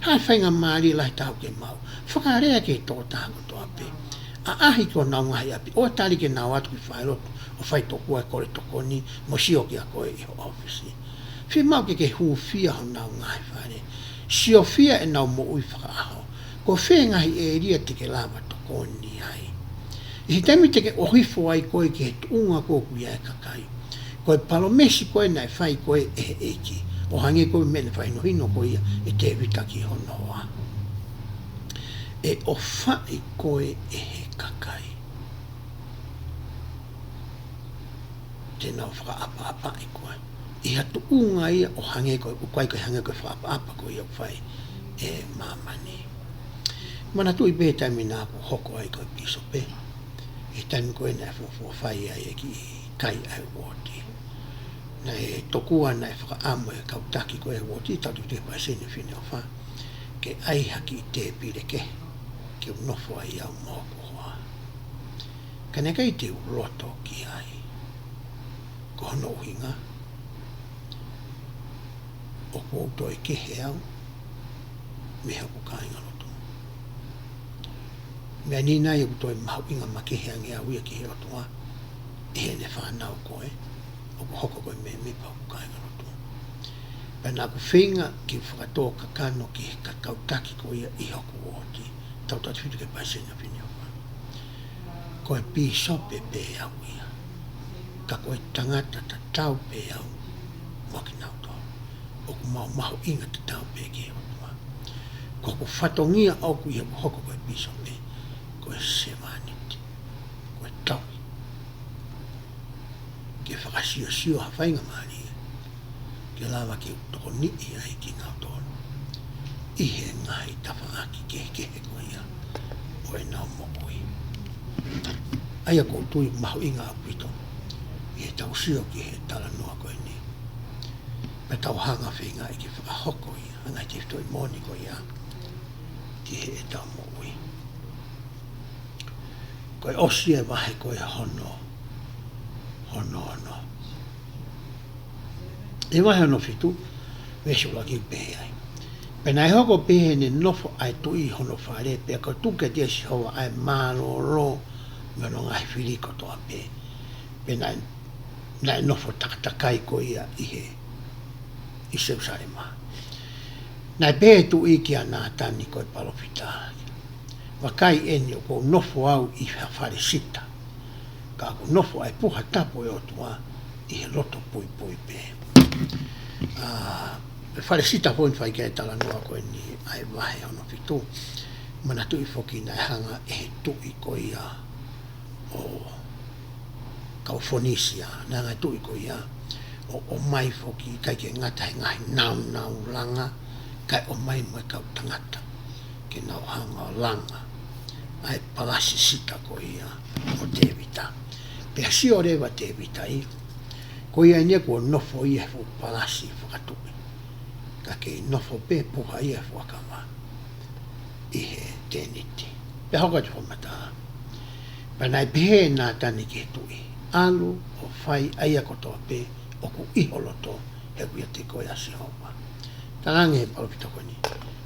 Hai whainga maari lai tau ke mau. Whakarea ke tō tāko toa pe. A ahi ko nau Ngaahi api. Oa tari ke nau atu ki whare lotu. O whai tōkua e kore toko ni. Mo sio ki a koe i ho ofisi. Whi mau ke huwhia ho nau Ngaahi whare. Sio whia e nau mo ui whakaaho. Ko whengahi e ria te ke lava toko ni ai. I he taimi te ke ohifo ai koe ke he tuunga kōku ia e kakai. Koe palomesi koe nai whai koe e he eki. O hange koe mene whai no hino koe ia e te vita ki honoa. E o whai koe e he kakai. Te nau whakaapa i koe. I hatu unga ia o hange koe, o kai koe hange koe whaapa koe ia whai e mamani. Mana tui pe taimi nā ko hoko ai koe piso pe. I taimi koe nai whai ai e ki kai ai woti. Nei tokua nai whakaamu e kautaki koe woti, tatu te pai sene whine o wha. Ke ai haki i te pire ke unofo ai au mōku hoa. Ka ne kai te uloto ki ai. Ko hono uhinga. O kouto e kehe au, me haku kāinga loto. Mea nina i kuto e mahu inga ma kehe ange au ia kehe otoa, e he ne whanau koe, o ku hoko koe me me paku kāinga loto. Pena ku whinga ki whakatoa kakano ki he kakautaki koe ia i hoku oti, tau tatu whitu ke paisena whine oa. Koe pi sope pe au ia, ka koe tangata ta tau pe au, moki nau toa. O ku mahu inga te tau peke o tua. Ko ku whatongia au ku ia ku hoko koe piso me, koe sevaniti, koe tau. Ke whakasio hawhainga maari, ke lawa ke toko ni ai ki ngau tolu. I he Ngaahi tawha aki kehe koe ia, o e nau mokoi. Aia ko tui mahu inga au pito, i he tau sio ki he tala noa koe ni. Me tau hanga whinga i ki whakahoko ia, hanga i te toi moni ko ia, ki he e tau mo ui. Koe osi e wahe koe hono. E wahe ono fitu, wesu laki pehe ai. Pena e hoko pehe ne nofo ai tui hono whare, pea ko tuke tia si hoa ai mālo me no Ngaahi whiriko toa pe. Pena nai nofo takatakai ko ia i he i se usaima. Nai petu ikia nā tani koe palofita. Wakai eni o kou nofo au i whare sita. Ka kou nofo ai puha tapo e otua i he loto pui pui pe. Whare sita poin whai kia e tala noa koe ni ai wahe ono fitu. Mana tui foki nai hanga e he tui koia o Kaufonisia. Nā ngai tui koia o mai foki kai ke ngata he ngahi nau langa. Kai o mai mai kau tangata ke nau hanga o langa ai palasi sita ko ia o te vita pe si o rewa te vita i ko ia nia ko nofo ia fu palasi whakatui ka ke nofo pe puha ia fu akama i he teniti pe hoka te whamata pa nai pehe nā tani ke tui alu o whai aia kotoa pe o ku iholoto he kuia te koe asi homa Tangange he palopita koe ni.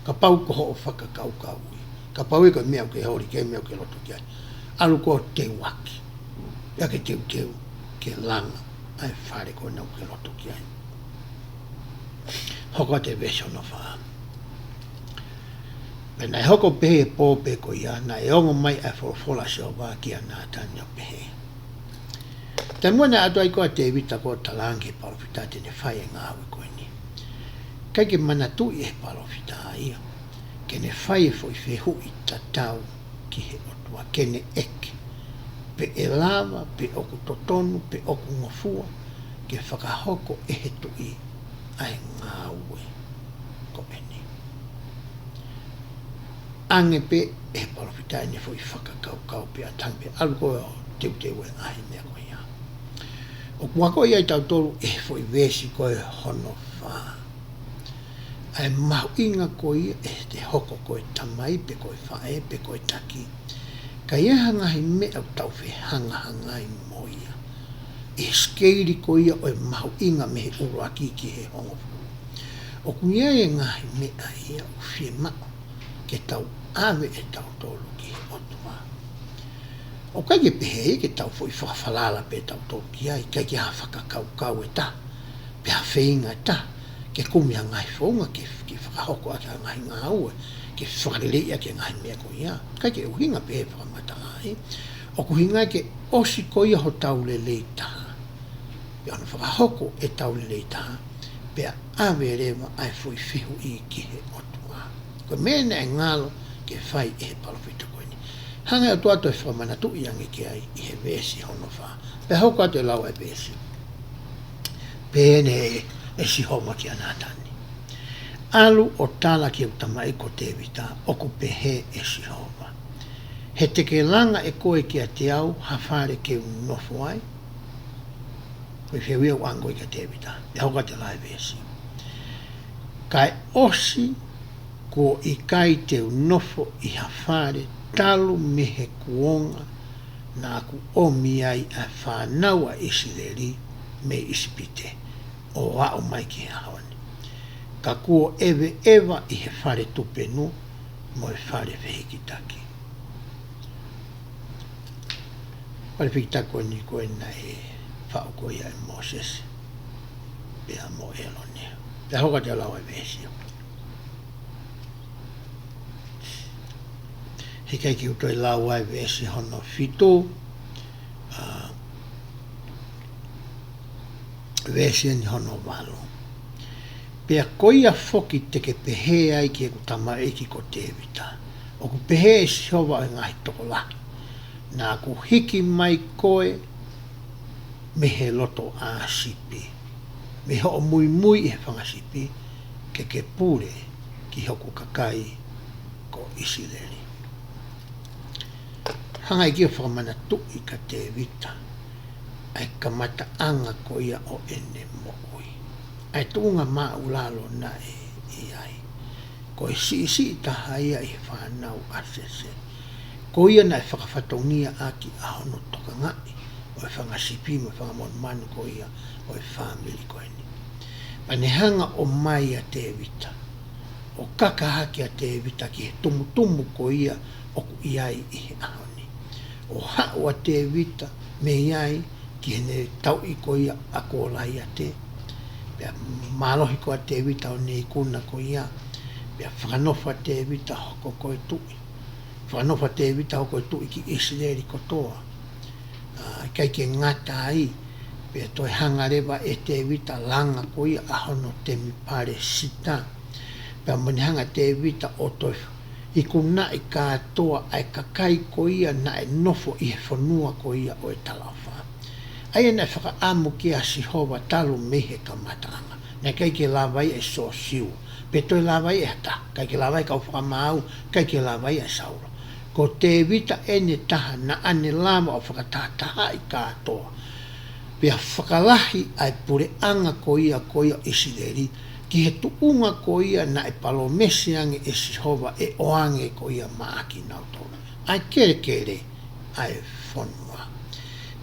Ka pau ko ho o whaka kau ui. Ka pau e koe mea ke hori ke mea ke loto ki ai. Alu ko te waki. Ia ke teu ke langa. Ai whare koe nau ke loto ki ai. Hoko te vesho no wha. Pena e hoko pehe pōpe ko ia. Na e ongo mai ai wholofola se o wā kia nā tani o pehe. Te muana atu ai koa te evita ko talange palopita tene whai e Ngaahi koe ni. Kai ke mana tui e palofita ia. Ke ne whai e fwoi whehui tatau ki he otua. Ke ne eke. Pe e lava, pe oku totonu, pe oku ngofua. Ke whakahoko e he tui ai Ngaahi ko eni. Ange pe e palofita e ne fwoi whakakau pe atang pe aluko o teu e Ngaahi mea ko ia. O kuako ia i tau tolu e fwoi vesi koe hono whaa. Ai mahu inga koe e te hoko koe tamai pe koe whae pe koe taki. Ka ia hangahi me au tau whi hanga i moia. E skeiri koe ia o e mahu inga me he uruaki ki he hongofu. O kuia e ngahi me a ia u whi mako ke tau ave e tau tolu ki he otua. O kai ke pehe ke tau fwoi whakawhalala pe tau tolu ki ai. Kai ke ha whakakau e ta. Pe ha whainga e ta. Ke kumia ngai whaunga ke whakahoko ake a ngai Ngaahi ke whakarelea ke ngai mea ko ia. Kai ke uhinga pehe whakamata ai. O kuhinga ke osi ko ia ho taule leitaha. Pe ana whakahoko e taule leitaha. Pe ave rewa ai fui whihu i ki he otua. Ko mena e ngalo ke whai e he palofita koe ni. Hanga o tuato e whamanatu i ange ke ai i he vesi hono wha. Pe hoko ato e lau e vesi. Pene e si homa ki anatani. Alu o tala ki utama ko te vita, oku pehe e si homa. He teke langa e koe ki a te au, hawhare ke unofo ai. Koe whiwea wango i ka te vita, e hoka te lai vesi. Kai osi ko i kai te unofo i hawhare talu mehe kuonga na aku omi ai a whanaua isi leri me isi pite. O ao mai ki haoni. Ka kuo ewa i he whare tupenu mo e whare whehikitaki. Whare whehikitako ni koe na e whaokoia e Moses. Pea mo eloni. Pea hoka te lau e vesio. He kai ki utoi lau ai vesi hono fitu. Vesi ni hono walo. Pea koia foki teke pehe ai ki e kutama eki ko te vita. O ku pehe e sihowa e ngahi toko laki. Nā ku hiki mai koe me he loto a sipi. Me ho o mui e whanga sipi ke pure ki hoku kakai ko isileri. Hangai ki o whakamana tu i ka te vita. Ai kamata anga ko ia o ene mo'ui. Ai tunga maa ulalo na e ai. Ko e si taha ia i whanau asese. Ko ia na e whakawhataunia aki a hono toka ngai. O e whangasipi mo whangamon ko ia o e whamili ko eni. Pane hanga o mai a te vita. O kakahaki a te vita ki he tumu ko ia o ku iai i he ahoni. O hao a te vita me iai ki hene tau i ko ia a ko lai a te. Pea malohi koa te vita o nei kuna ko ia. Pea whakanofa te vita hoko koe tui. Whakanofa te vita hoko tui ki Israeli kotoa. Kai ke ngata ai. Pea toi hangarewa e te vita langa ko ia ahono te mi pare sita. Pea manihanga te vita o toi i kuna i katoa ai kakai ko ia na e nofo i he whanua ko ia o e talawha. Ai ena whaka amu ki a Sihova talu mehe ka matanga. Nei kai ke lawai e so siu. Pe toi lawai e hata. Kai ke lawai kau whakamau. Kai ke lawai e sauro. Ko te vita ene taha na ane lama o whakatataha i katoa. Pea whakalahi ai pure anga ko ia Israeli. Ki he tuunga ko ia na e palo mesiange e Sihova e oange ko ia maaki nautona. Ai kere ai whanua.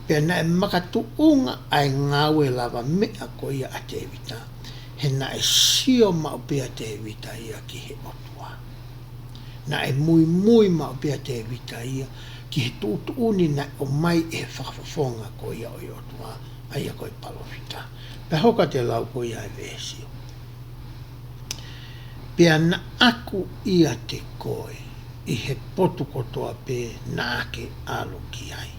Pea na e makatuunga ai ngawe lava mea ko ia a te vita. He na e sio mau pia te vita ia ki he otua. Na e mui mau pia te vita ia ki he tuuni na o mai e whakafonga ko ia o i otua. Ai a koe palo vita. Pea hoka te lau ko ia e vesio. Pea na aku ia te koe i he potu kotoa pe na ake alo ki ai.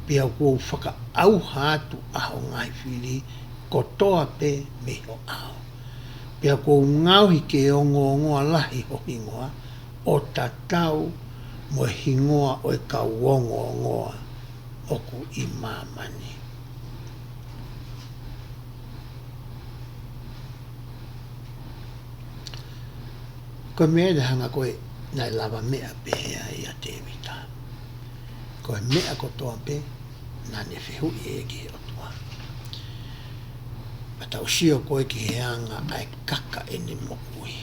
Pea kou whaka au hatu aho ngai whiri kotoa pe meho ao. Pea kou ngauhi ke ongoa lahi ho hingoa o tatau mo hingoa o e kau ongoa oku i mamani. Koe mea de hanga koe nai lava mea pehea ia te vita. Koe mea kotoa pe na ne whihu e ki he otua. Pata usio koe ki he anga ai kaka e ne mokui.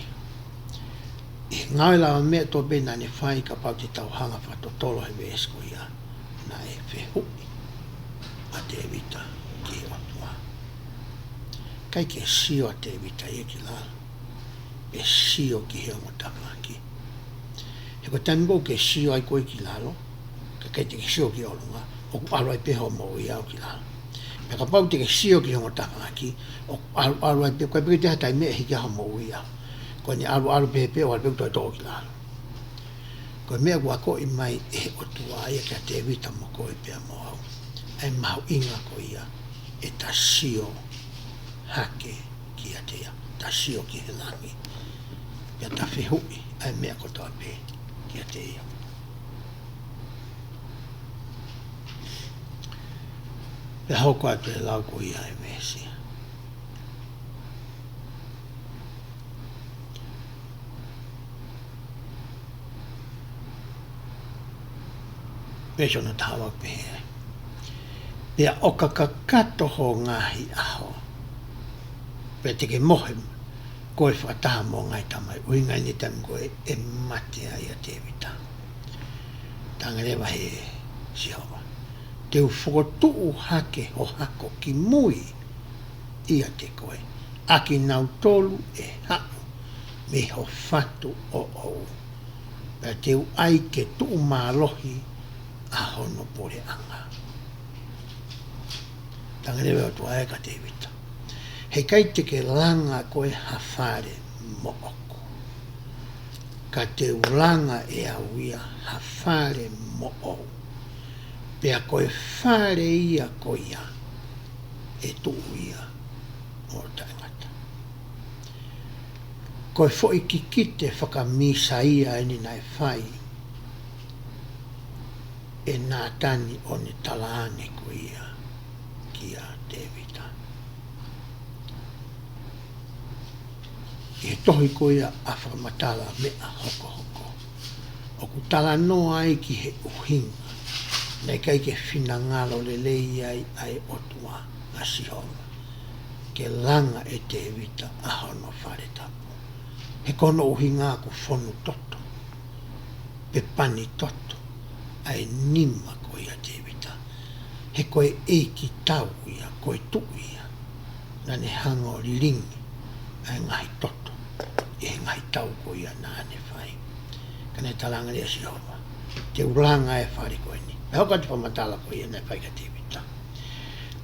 I ngawe lava mea toa pe na ne whai ka pau te tau hanga whatotolo he vesko ia. Na e whihu a te vita ki he otua. Kai ke sio a te vita ia ki lala. E sio ki he ongo tawaki. He ko tango ke sio ai koe ki lalo, ka kei te ke sio ki olunga, o ku alo ai peho mo i au ki lalo. Me ka pau te ke sio ki ongo tawaki, o alo ai peho, koe peke te hatai mea hiki aho mo i au. Koe ni alo pehe peho, alo peho toi tō ki lalo. Koe mea kua ko i mai e otua ia kia te vita mo koe pea mo au. Ai mahu inga ko ia, e ta sio hake ki a tea, ta sio ki he langi. Pea ta whihui ai mea kotoa pe ki a te ia. Pea hoko atu e lau ko ia e mesi. Pea sona tawa pe. Pea oka kakato ho Ngaahi aho. Pea teke mohe koe whataha mo ngai tamai. Ui ngai ni tam koe e matea ia te vita. Tangarewa he Sihova. Te uwhokotuu hake ho hako ki mui ia te koe. Aki nau tolu e hau me ho fatu o ou. Pea te ai ke tuu mālohi a hono pore anga. Tangarewa o tua eka te vita. He kai te ke langa koe hawhare mo oku. Ka te ulanga e awia hawhare mo ou. Pea koe whare ia koia e tuu ia o tangata. Koe fo i kikite whakamisa ia eni nai whai e nā tani o ni talaane koia ki a te vita. E tohi koia a whakamatala mea hoko. O ku tala noa ai ki he uhinga. Nei kai ke whina ngalo le lei ai otua a Sihova. Ke langa e te vita a hono whare tapu. He kono uhinga ku whonu toto. Pe pani toto. Ai nima koia te vita. He koe e ki tau ia, koe tu ia. Nane hanga o ringi. Ai ngahi toto. E ngahi tau koia nane whai. Kane talanga rea Sihova. Te uranga e whare koe ni. E hoka te whamatala koe ia nei whai ka te vita.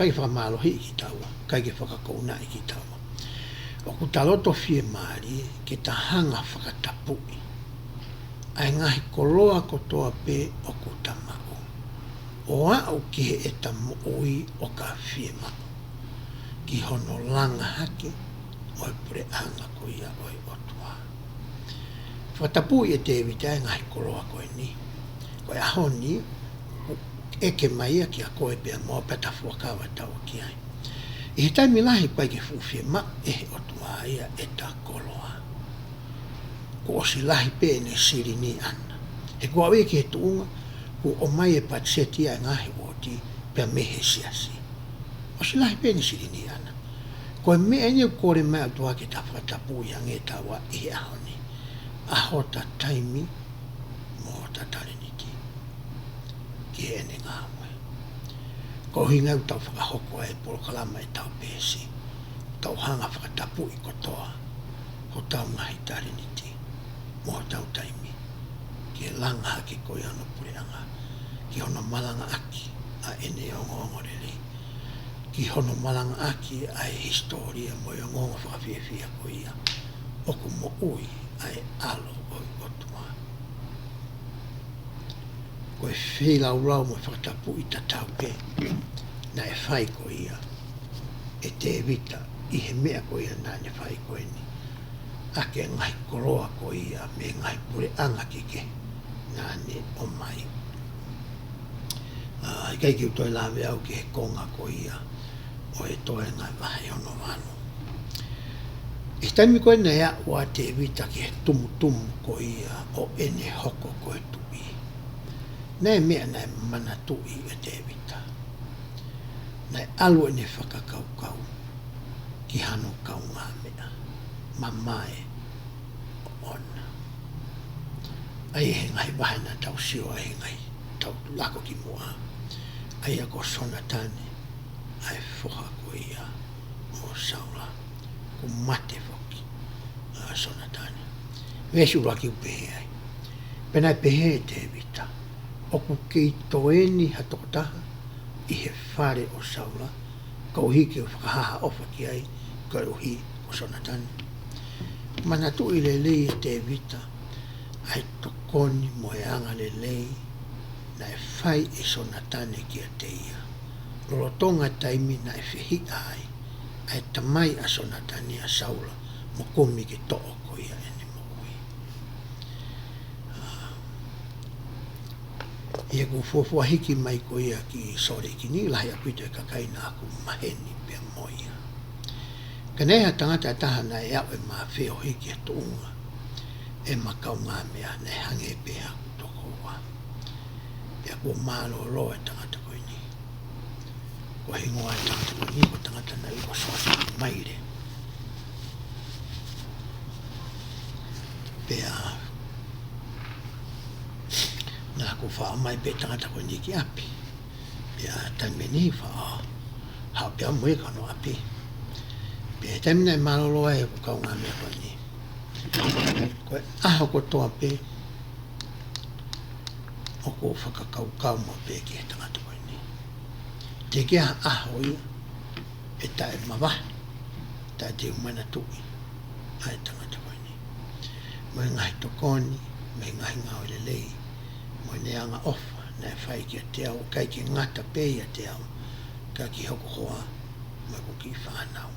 kai whakamalohi ki taua, kai ke whakakouna i ki taua. O ku taloto fie maari ke ta hanga whakatapui. Ai ngahi koloa kotoa pe o ku tamau. O au ki he e tamu ui o ka fie mau. Ki hono langa hake o e pure anga ko ia o e otua. Whatapui e te evita e ngahi koloa koe ni. Koe aho ni e ke maia ki a koe pia moa peta fuakawa tau ki ai. I he taimi lahi pai ke fuwhie ma e he otua ia e ta koloa. Ko o si lahi pe ne siri ni ana. He kua wei ki he tuunga, ko o mai e patseti a ngahi o ti pia mehe siasi. O si lahi pe ne siri ni ana. Ko e mea ni kore mea tua ke ta whatapu ia nge tawa i he aho ni. Aho ta taimi mo ta tariniti. Ki he ene ngā moe. Ko hinga u tau whakahoko e polo kalama e tau pēsi. Tau hanga whakatapu i kotoa. Ho tau ngahi tariniti. Mo tau taimi. Ki e langa haki koe ano pureanga. Ki hono malanga aki a ene o ngongo rele. Ki hono malanga aki a e historia mo e ngongo whakawhiawhia koe ia. Oku mo ui a e alo o i otua. Ko e whilau rau mo whakatapu i tatau pe. Na e whai ko ia. E te evita i he mea ko ia na ne whai ko ni. Ake ngai koroa ko ia me ngai pure anga kike. Na ne o mai. I kai ki utoi lawe au ki he konga ko ia. O e toe ngai wahe ono wano. I taimi koe na ea ua te evita ki he tumu ko ia o ene hoko ko e tui. Na e mea na e mana tui e te evita. Na e alu e ne whakakaukau ki hano kau ngā mea. Mamae o ona. Ai he ngai wahena tau sio ai ngai tau lako ki mua. Ai ako sona tane ai whoha ko ia o saula. Ko mate whoki sona tane. Vesu raki upehe ai. Pena pehe e te evita. Oku kei toeni hatokotaha i he whare o saula. Ka uhi ke whakahaha ofa ki ai. Ka uhi o sona tane. Mana tu i lelei e te evita. Ai tokoni mo e anga lelei. Na e whai e sona tane ki a te ia. Lolotonga taimi na e whihi ai. Ai tamai a sona tane a saula. Mo komi ke to'o ko ia ene mo ui. Ia ku fofua hiki mai ko ia ki sore ki ni lahi apito e kakaina aku maheni pia moia. Kaneha tangata taha na e au e maa wheo hiki a tuunga. E makau ngā mea ne hange pia aku toko wa. Pia kua malo roa e tangata koe ni. Kua hingoa e tangata koe ni ko tangata na iko sosa ki maire. Pia nā ku wha mai pe tangata koe ni ki api. Pia taime ni wha hao pia mui kano api. Pia taime nei malo roa e kukau ngā mea koe ni. Koe aho ko toa pe o ko whakakaukau mo pe ki he tangata koe ni. Te kia aho ia e tae mawa tae te umana tui ai tangata koe ni. Mo e ngahi tokoni, mo e ngahi ngau lelei, mo e neanga ofa na e whai ki a te au, kai ki ngata pe a te au, ka ki hoko hoa, mo e kuki whanau.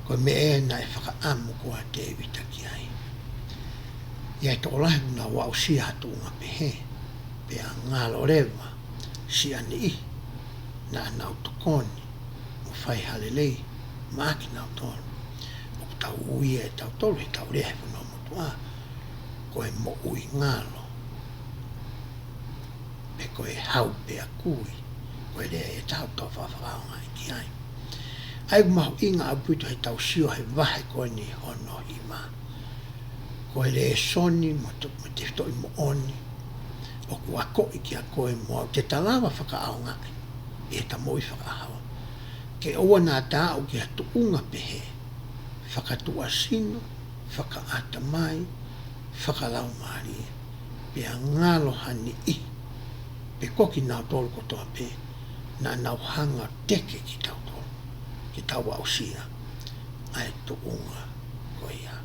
Ko me e na e whakaamu ko a te evita ki ai. Ia e toko lahi una wau si hatu unga pehe, pe a ngalo rewa, si ane i, na anau tokoni, mo whai halelei, maaki nau tonu. O tau uia e tau tolu, e tau rehe puno motua, ko e mo ui ngalo. Pe ko e hau pe a kui, ko e rea e tau tau whawhawanga i ki ai. Ai mahu inga apuito he tau sio he wahe koe ni hono hima. Koe le soni mo te whitoi mo oni. O kua koi ki a koe mo te talawa whakaao ngai. I he tamoi whakaahawa. Ke oa nā tāu ki hatu unga pehe. Whakatua sino, whakaata mai, whakalau maari. Pea ngalo hani i. pe koki nau tolu kotoa pe na nau hanga teke ki tau tolu ki tau au sia ai tu unga ko ia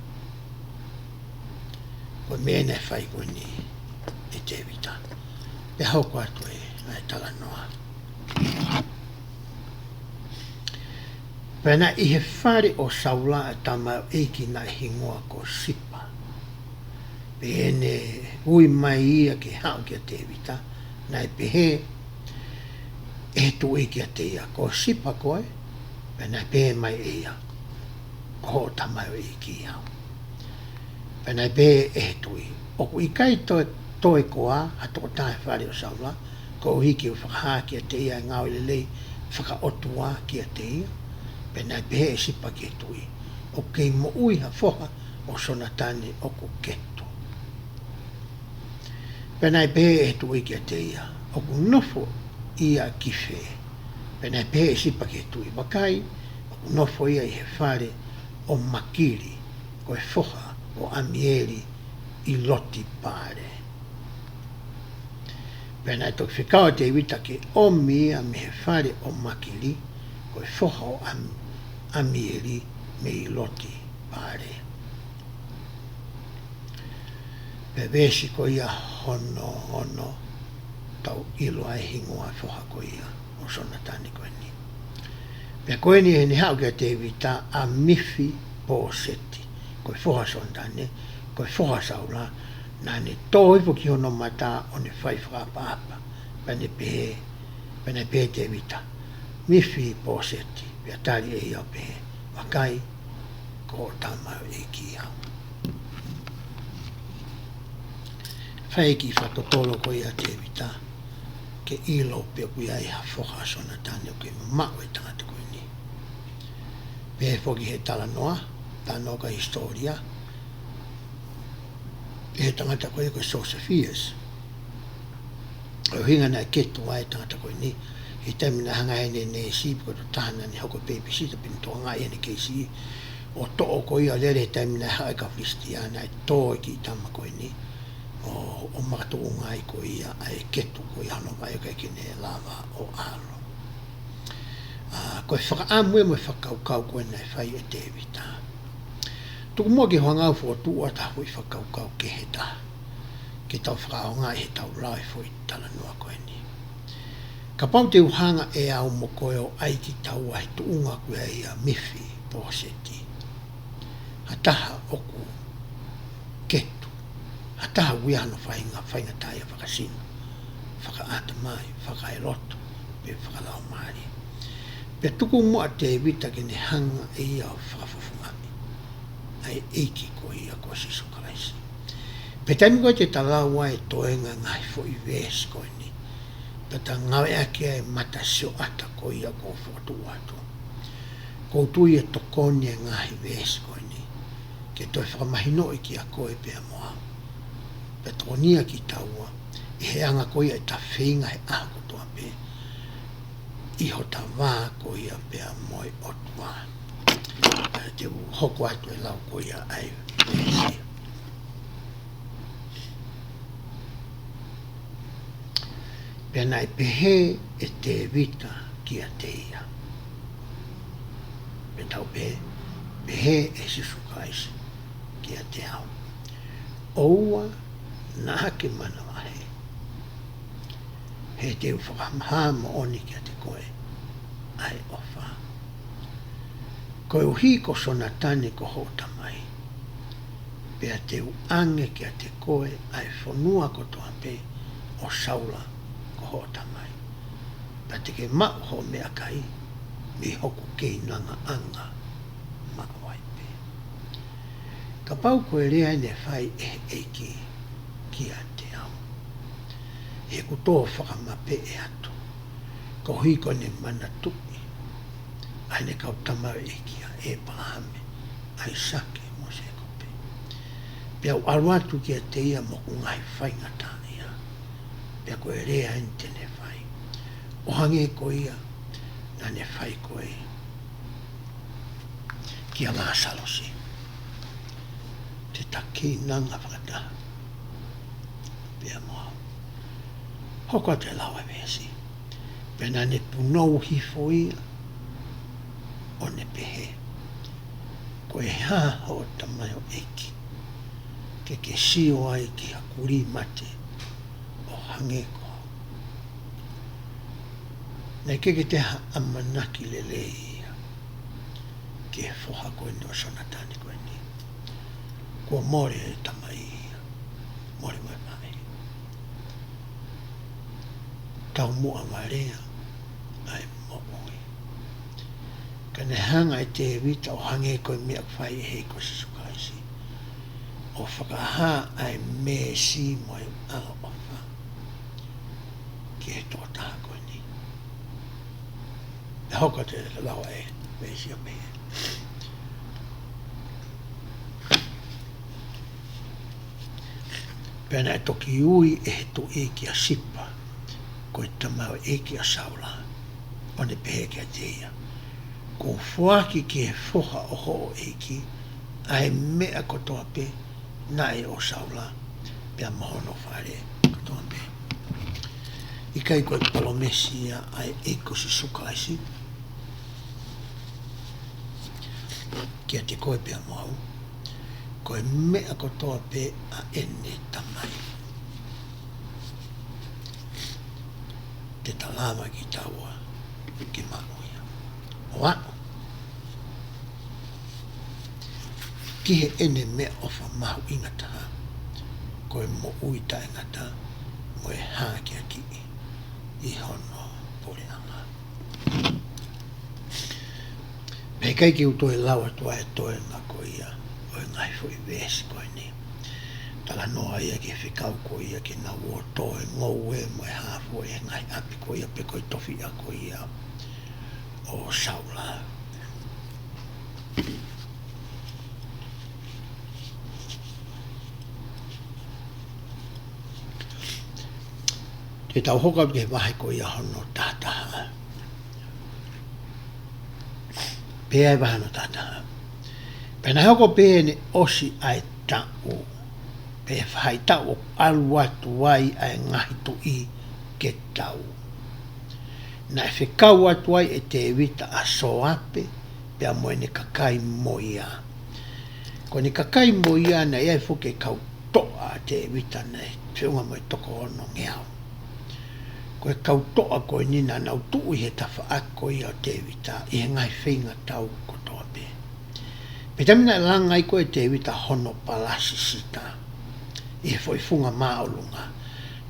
ko mene fai ko ni e te vita pe hau ko atu e ai tala noa pena i he whare o saula e tama eiki na hingoa ko sipa pe ene ui mai ia ki hau ki a te vita na e pehe e tu eiki a te ia ko sipa koe pena e pehe mai e ia ko tama eiki iau pena e pehe e tui o ku i kai toi koa a toko tae whare o saula ko hiki o whakaha ki a te ia ngau i lei whaka otua ki a te ia pena e pehe e sipa ki e tui o kei mo ui ha foha o sonatani o ku keto pena e pehe e tui ki a te ia o ku nofo ia ki whe pena e pehe e sipa ki e tui wakai o ku nofo ia i he whare o makiri ko e foha o amieri i loti pare pena e toki whikawa te wita ke omi a me he whare o makiri ko e foha o amieri me i loti pare pe vesi ko ia hono tau ilo ai hingoa foha ko ia o sonatani ko ni pe koe ni he ni hau kia te wita a mifi po seti ko e foha sonatani ko e foha saula na ne toi po ki hono mata o ne whai whakapapa pene pehe te wita mifi po seti pia tari e ia pehe wakai ko tamau e ki au whai ki whakotolo ko ia te wita ke ilo pia kui ai ha foha sonatani o ke mamau e tangata koe ni pehe foki he tala noa tano ka historia e tangata koe koe Sosophias o hinga na ketu ai tangata koe ni i taimina hanga ene ne si ko to tahana ni hoko baby si to pin to nga ene ke si o to ko ia lere taimina ha ka kristiana e to ki tama koe ni o matu ngai ko ia ai ketu ko ia no mai ka ki ne lava o alo ko fa amwe mo fa ka ko na fa i te vita tu mo ki hanga fo tu ata ko fa ka ke heta ki tau fra nga he tau lai fo i tala no ko ni ka pau te uhanga e au mo koe o ai ki tau ai tu unga kua ia mifi po seti hataha oku ketu hataha wiano whainga taia whakasino whaka ata mai whaka e roto pe whakalao maari pe tuku mua te vita ki ne hanga e ia o whakafufungami ai eiki ko ia ko sisu karaisi pe taimi koe te talau ai toenga ngai fo i vesi koe ni tata ngawe ake e mata sio ata ko ia ko fotu atu ko tui e tokoni e Ngaahi vesi koe ni ke toi whakamahino i ki a koe pia moa pe tokonia ki taua i he anga ko ia e ta whinga he ako toa pe i hota wā ko ia pia moi otua te hoko atu e lau ko ia ai vesi pena i pehe e te vita ki a te ia. Me tau pehe e sisu kaisi ki a te au. Oua na hake mana wahe. He te uwhakamaha mo oni ki a te koe. Ai ofa. Koe uhi ko sonatani ko hota mai. Pea te uange ki a te koe ai whanua ko toa pe o saula ko hota mai. Pa te ke mau ho mea kai mi hoku kei nanga anga ma waipe. Ka pau koe rea ne whai eiki ki a te au. E kutoa whakamape e atu. Ko hiko ne mana tuki. Ai ne kau tamau eiki a e palahame. Ai sake mo se kope. Pea aruatu ki a te ia mo kungai whaingata ia. Pea koe rea ente ne whai. O hange ko ia na ne whai koe. Ki a ngā salosi. Te taki nanga whakataha. Pea moa. hoko te lawa vesi. Pena ne punou hifo ia, o ne pehe. Ko e ha ho tamai o eki. Ke sio ai ki hakuri mate o hangeko. Nei ke te amanaki lele ia. Ke foha koe ni o sonatani koe ni. Kua more e tamai ia. More mai mai. Tau mua marea ai mo'oi. Ka ne hanga e te vita o hangeko i mea whai e heiko si sukaisi. O whakaha ai me si moi ala ofa. Ki he tō taha koe ni. E hoka te lawa e me si a mea. Pena e toki ui e he to e ki a sipa. Ko e tamau e ki a saula. O ne pehe ki a teia. Ko fuaki ki he foha o ho e ki. Ai mea kotoa pe. Nai o saula, pia mohono whare, katoa pe. I kai koe palomesi ia ai eiko si sukaisi. Kia te koe pia moau. Koe mea kotoa pe a ene tamai. Te talama ki taua ki manuia. O ano. Ki he ene mea ofa mahu ingata ha. Koe mo uita ingata, mo e hākia ki i hono poreanga. Pei kai ki uto e lawa tua e toe ngā ko ia, o e ngai fo i vesi koe ni. Tala noa ia ki whikau ko ia ki nā ua toe ngou e mo e hāfo e ngai api ko ia pe koe tofi a ko ia o saula. Te tau hoka ke wahe ko ia hono tātaha. Pea e wahe no tātaha. Pena hoko pēe ne osi ai tau. Pea whai tau alu atu wai ai ngahi tu i ke tau. Na e whikau atu ai e te vita a soape, pea moe ne kakai moia. Ko ne kakai moia na iai fuke kau toa te vita nei, whiunga moe toko ono ngeau. Ko e kau toa koe nina nau tuu i he tawha ako i o te vita, i he ngai whinga tau ko toa pe. Pe tamina langai koe te vita hono palasi sita, i he whoifunga maolunga,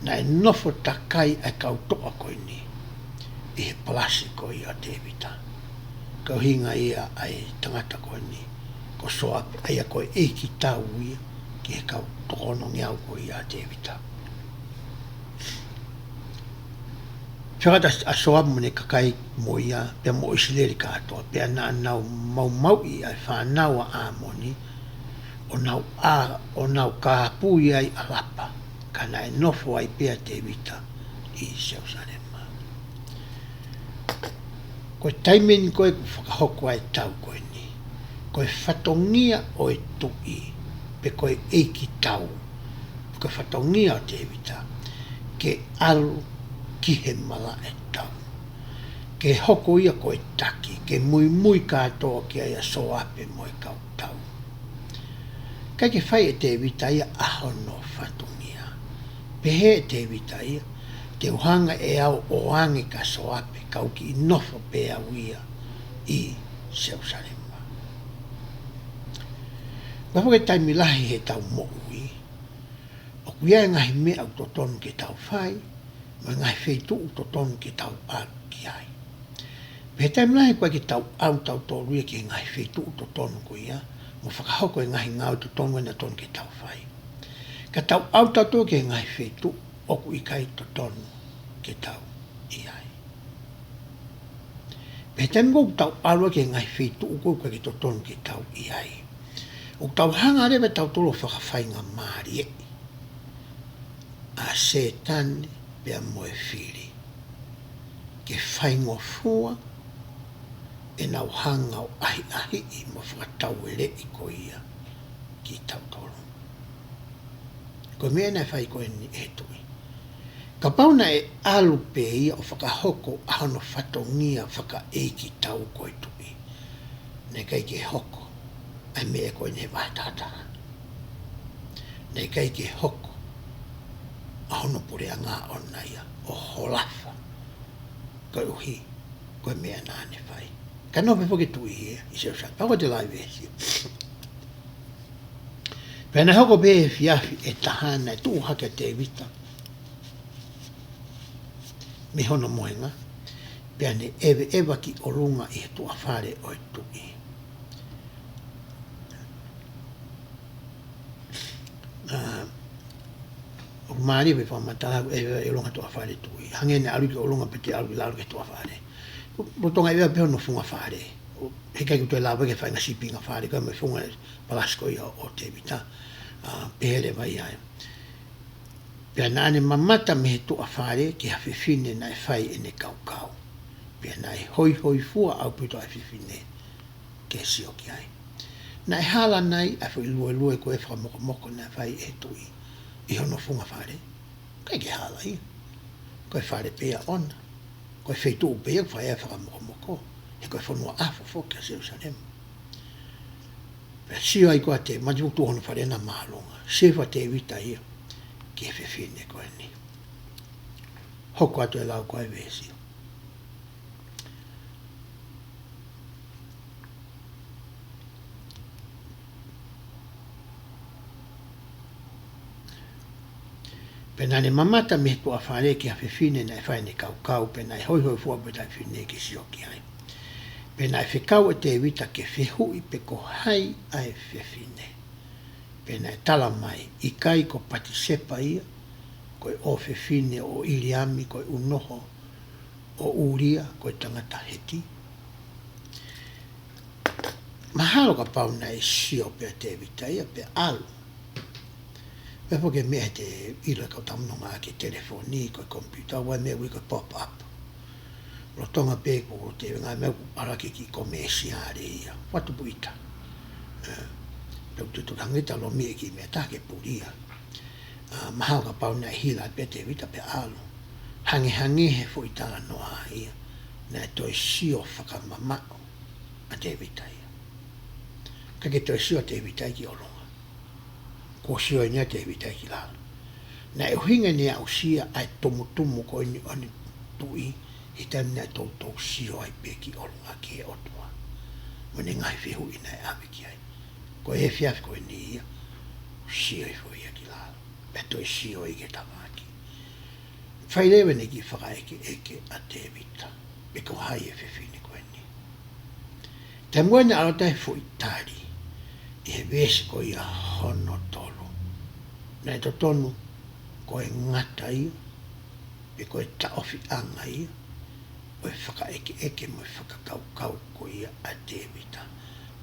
na e nofo takai ai kau toa koe ni, i he palasi koe i o te vita. Kau hinga ia ai tangata koe ni, ko soape ai a koe e ki tau ia, ki he kau tokono ngiau koe i o te vita. Whiakata a soapu mene kakai mo ia, pia mo isileri katoa, pia na nau mau i ai whanaua a moni, o nau kāpu i ai alapa, ka na e nofo ai pia te vita i Jerusalema. Koe taimeni koe ku whakahoko ai tau koe ni, koe whatongia o e tui, pe koe eiki tau, koe whatongia o te vita, ke alu ki he mala e tau. Ke hoko ia koe taki, ke mui katoa ki ai a soape mo e kau tau. Kai ke whai e te vita ia ahono whatungia. Pehe e te vita ia, te uhanga e au o ange ka soape, kau ki inofo pe au ia i Jerusalema. Wapo ke taimi lahi he tau mo ui, o kuia ngahi mea au totonu ke tau whai, ma ngai wheitu to tonu ki tau aki ai. Me taim nahi koe ki tau au tau tōruia ki ngai wheitu to tonu ko ia, mo whakahoko e ngahi ngau to tonu na tonu ki tau whai. Ka tau au tau tō ki ngai wheitu, oku i kai to tonu ki tau i ai. Me taim koe tau alua ki ngai wheitu uko ki to tonu ki tau i ai. O tau hanga rewe tau tolo whakawhainga maari e. A setani, pea moe whiri. Ke whaingo fua, e nau hanga o ahi i mo whakatau e le i ko ia ki tau tolo. Ko mea nei whai koe ni e tui. Ka pauna e alu pe ia o whakahoko ahono whatongia whaka eiki tau koe tui. Nei kai ke hoko, ai mea koe ne waitatara. Nei kai ke hoko, ahono pure a ngā ona ia, o holafa. Koe uhi, koe mea nāne whai. Ka nope poke tui ia, i se usan, pako te lai vesi. Pena hoko pe e fiafi e tahana e tuu hake te vita. Me hono moenga, pene ewe ewa ki orunga i he tua whare o e tui. O maari pe whamatala e orunga tua whare tui. Hangene alu ki orunga pe te alu ki lalu ke tua whare. Mo tonga ewa pe hono funga whare. He kai kutu e lawa ke whainga sipinga whare, kai me funga palasko ia o te vita. Pele vai ai. Pea nāne mamata me he tua whare ki hawhiwhine na e whai e ne kaukau. Pea na e hoi hoi fua au puto a whiwhine ke sio ki ai. Na e hala nei a whi lue lue ko e whakamoko moko na whai e tui. I hono funga whare. Kai ke hala i. Koe whare pea ona. Koe wheitu pea whai e whakamoko moko. He koe whanua awha whoki a Jerusalem. Pea sio ai koa te majutu hono whare na mahalonga. Sewa te vita ia. Ki e whiwhine koe ni. Hoko atu e lau koe vesi. Pena ne mamata me tua whare ki a whiwhine na e whaine kaukau, pena e hoi hoi fua pe tai whiwhine ki sioki ai. Pena e whikau e te vita ke whihui pe ko hai ai whiwhine. Pena e tala mai i kai ko pati sepa ia, koe o whiwhine o iriami, koe unoho o uria, koe tangata heti. Mahalo ka pauna e sio pe te vita ia, pe alu. Me poke mea te ila kau tamunonga ke telefoni, koe computer, wai mea wiko pop-up. Rotonga pe ko te ngai mea araki ki komesiare ia, watu puita. Tau tutu hangita lo mea ki mea take puria. Mahau ka pauna e hila pe te vita pe alu. Hange he fo itala noa ia, na toi sio whakamamao a te vita ia. Kake toi sio te vita ki olonga. Ko sio e nia te vita ki lalo. Na e hinga ni au sia ai tomutumu ko ni ani tui, i tamina tau sio ai pe ki olonga ki e otua. Mone ngai whihu ina e ame ki ai. Ko e fiaf ko e ni ia, sio i fo ia ki lalo. Pe toi sio i ke tamaki. Whailewe ne ki whakaeke eke a te vita. Me ko hai e whiwhine ko e ni. Te muena arotai fo itari, i he vesi ko ia hono tolu. Nei to tonu, ko e ngata ia, pe ko e taofi anga ia, o e whakaeke eke mo e whakakaukau ko ia a te vita.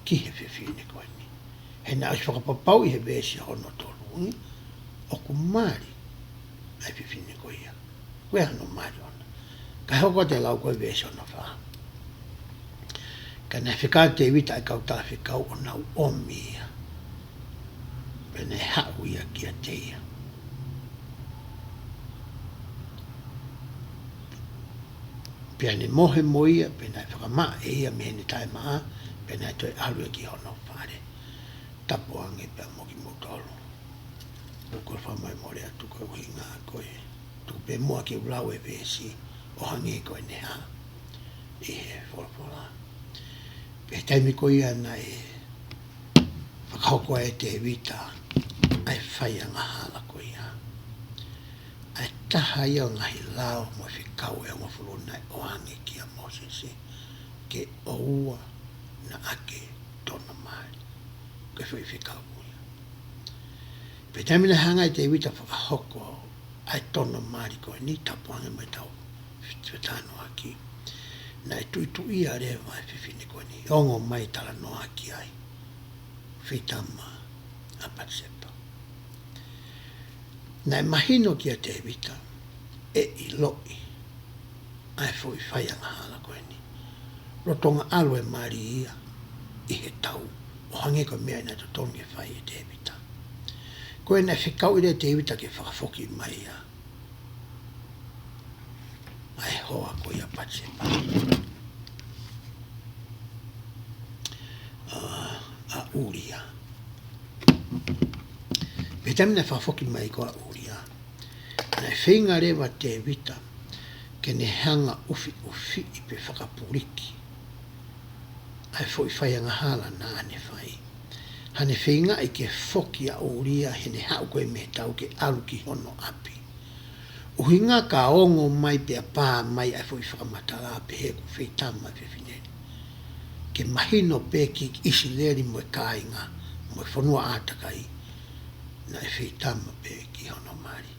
Ki he whiwhine ko e ni. He na os whakapapau i he vesi hono tolu. O ku mari, ai whiwhine ko ia. Koe hano mari ona. Ka hoko te lau koe vesi ona wha. Ka nei whikau te vita e kautala whikau o nau omi ia. Pene hau ia ki a te ia. Pene mohe mo ia, pene whakamaa e ia me hene tai maa, pene toi alu ki hono whare. Tapu ange pia moki motolo. Uko whamai more atu koe uhi ngā koe. Tu pe mua ki ulau e vesi, o hange koe ne ha. I he wholafola. Pe taimi koe ia na e whakahoko e te vita, ai whai a ngahala koe ia. Ai taha ia ngahi lao mo whikau e ngawhuluna o hange ki a Mosese, ke oua na ake tona mai. Koe whi whikau ia. Pe taimi na hanga i te vita whakahoko, ai tona mai koe ni tapuange mai tau whetano aki. Na e tuitu ia rewa e whiwhine koe ni, ongo mai tala no aki ai. Whitama a Patsepa. Na e mahino ki a te vita, e i loi, ai fui whaianga hala koe ni. Rotonga alo e mari ia, i he tau, o hange koe mea ina totongi e whai e te vita. Koe na whikau i te vita ke whakafoki mai ia. ai hoa ko ia Patsepa. A uria. Petamina whafoki mai ko a uria. Nei whenga rewa te vita ke ne hanga ufi i pe whakapuriki. Ai fo i whai anga hala nā ane whai. Hane whenga i ke whoki a uria he ne hau koe me tau ke alu ki hono api. Uhinga ka ongo mai pe a pā mai ai fo i whakamatara pe he ku whetama pe whineni. Ke mahino pe ki isi leri mo e kāinga mo e whanua ātakai na e whetama pe ki hono mari.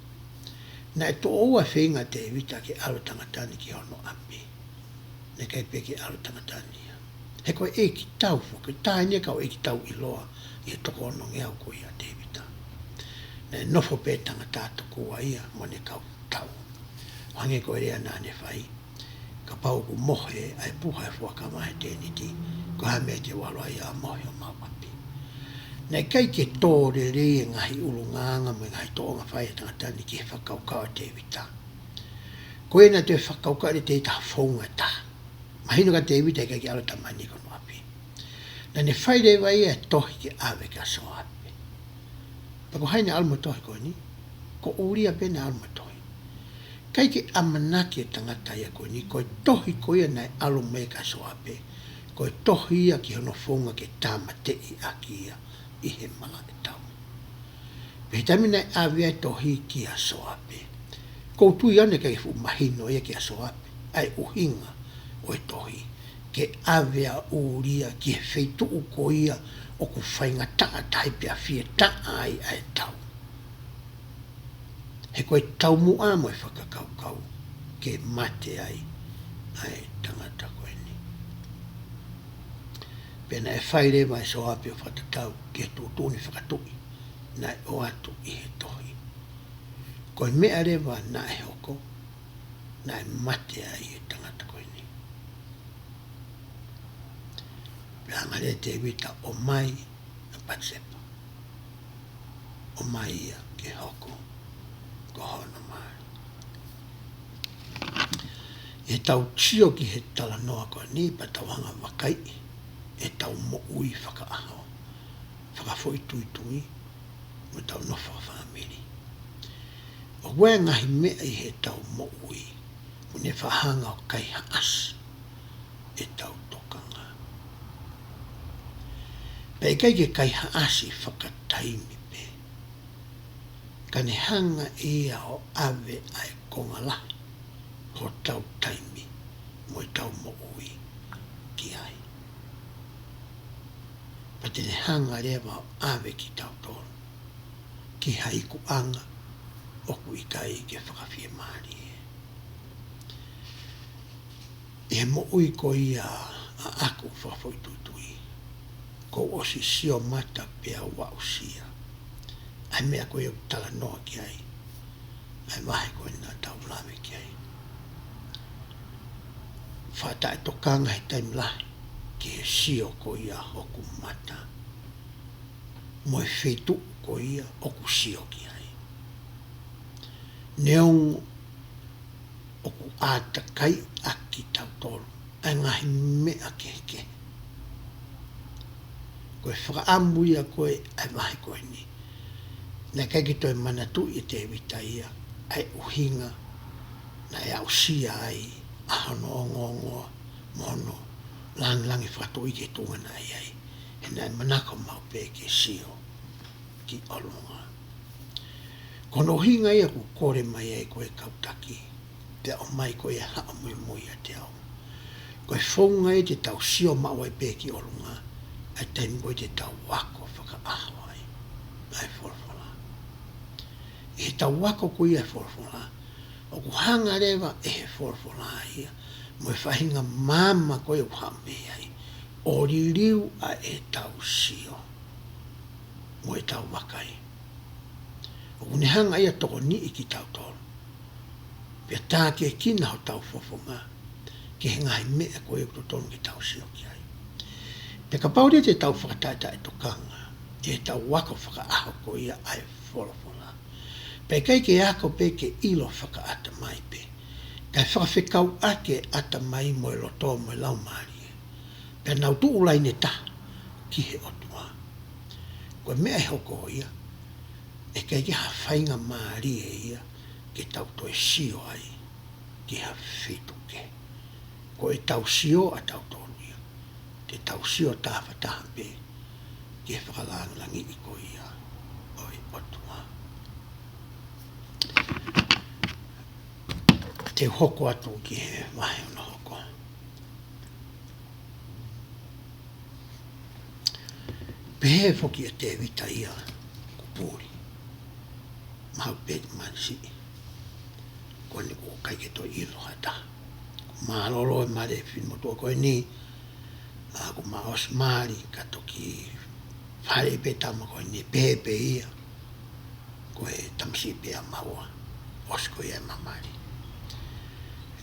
Na e to oua whenga te vita ke alo tangatani ki hono api. Ne kai pe ke alo tangatani. He koe e ki tau fo, ke tāne kau e ki tau i loa i e toko ono ngeau ko ia te vita. Na e nofo pe tangatato kua ia mo ne kau tau. Hange koe rea nāne whai. Ka pau ku mohe ai puha e fuaka mahe tēni ti. Ko hame te waloa ia mohe o mau api. Na e kai ke tōre rei ngahi ulu nganga mo ngahi tōnga whai e tangatani ki he whakaukau te vita. Koe na te whakaukau te ta whaunga ta. Mahino ka te vita kai ki alo tamani kono api. Na ne whai rei wai e tohi ke awe ka so api. Pako haine almo tohi koe ni. Ko uria pena almo tohi. Kai ke amanaki e tangata ia koe ni. Koe tohi koe nai alo me ka so api. Koe tohi ia ki hono whaunga ke tāma te i aki ia. I he manga e tau. Petamina e awe ai tohi ki a so api. Ko tui ane kai fu mahino ia ki a so api. Ai uhinga. O e tohi, ke awea uria ki he wheitu uko ia o ku whainga taa tai pia fie taa ai ai tau. He koe tau mua mo e whakakaukau ke mate ai tangata koe ni. Pena e whaire mai so api o whatatau ke tūtūni whakatui nai o atu i he tohi. Koe mea rewa na e hoko, nai mate ai e tangata koe ni. Angare te vita o mai na Patsepa. O mai ia ke hoko ko hono mai. E tau tio ki he tala noa koe ni pa tau hanga wakai e tau mo ui whaka aho. Whaka fo i tui tui mo tau nofa whamiri. O wea ngahi mea i he tau mo ui mo ne whahanga o kai haas e tau tokanga. Pei kai ke kai haasi whakataimi pe. Ka ne hanga ia o awe ai kongala ho tau taimi mo i tau mo ui ki ai. Pa te ne hanga rewa o awe ki tau toro. Ki haiku anga o ku i kai ke whakawhie maari e. E mo ui ko ia a aku whawhaitutui. Ko osi sio mata pea wau sia. Ai mea koe o tala noa ki ai. Ai wahe koe nā tau lame ki ai. Whata e tokanga he taim lahi ki he sio ko ia hoku mata. Mo e whetu ko ia oku sio ki ai. Neongo oku āta kai aki tau tolu. Ai ngahi mea keke. Koe whakaambu ia koe ai wahi koe ni. Nā kai ki toi manatu i te vita ia ai uhinga na e au sia ai ahono ongongoa mono langi whakatu i ke tungana ai. He nai manako mau pe ke sio ki olonga. Kono uhinga ia ku kore mai ai koe kautaki. Te o mai koe haa mui mui a te au. Koe whaunga e te tau sio mau ai pe ki olonga. Ai taimi koe te tau wako whaka aho ai. Ai whorwhora. E tau wako koe ai whorwhora. O ku hanga rewa e he whorwhora ia. Mo e whahinga mama koe u hame ai. O ririu a e tau sio. Mo e tau wakai. O kune hanga ia toko ni i ki tau tolo. Pia tā ke kina ho tau whorwhora. Ke he ngai mea koe u tonu ki tau sio ki ai. Te ka pauri te tau whakataita e tokanga, e tau wako whakaaho ko ia ai whorowhora. Pei kai ke ako pe ke ilo whakaata mai pe, Kai whakawhikau ake ata mai mo e loto mo e lau maari. Pea nau tu ulai ne ta ki he otua. Koe mea e hoko ia. E kai ki ha whainga maari e ia ke tau to e sio ai ki ha whitu ke. Ko e tau sio a tau tonu ia. Te tau sio taha taha pe ki he whakalanga langi i ko ia o e otua. Te hoko atu ki he mahe ona hoko. Pehe foki e te vita ia kupuri. Mau peti mansi. Kone ko kai ke to ilo hata. Ma lolo e mare fin mo to ko ni. Ako ma os mari ka to ki fare peta mo ko ni pepe ia. Ko e tamsi pe amawa. Os ko ia mamari.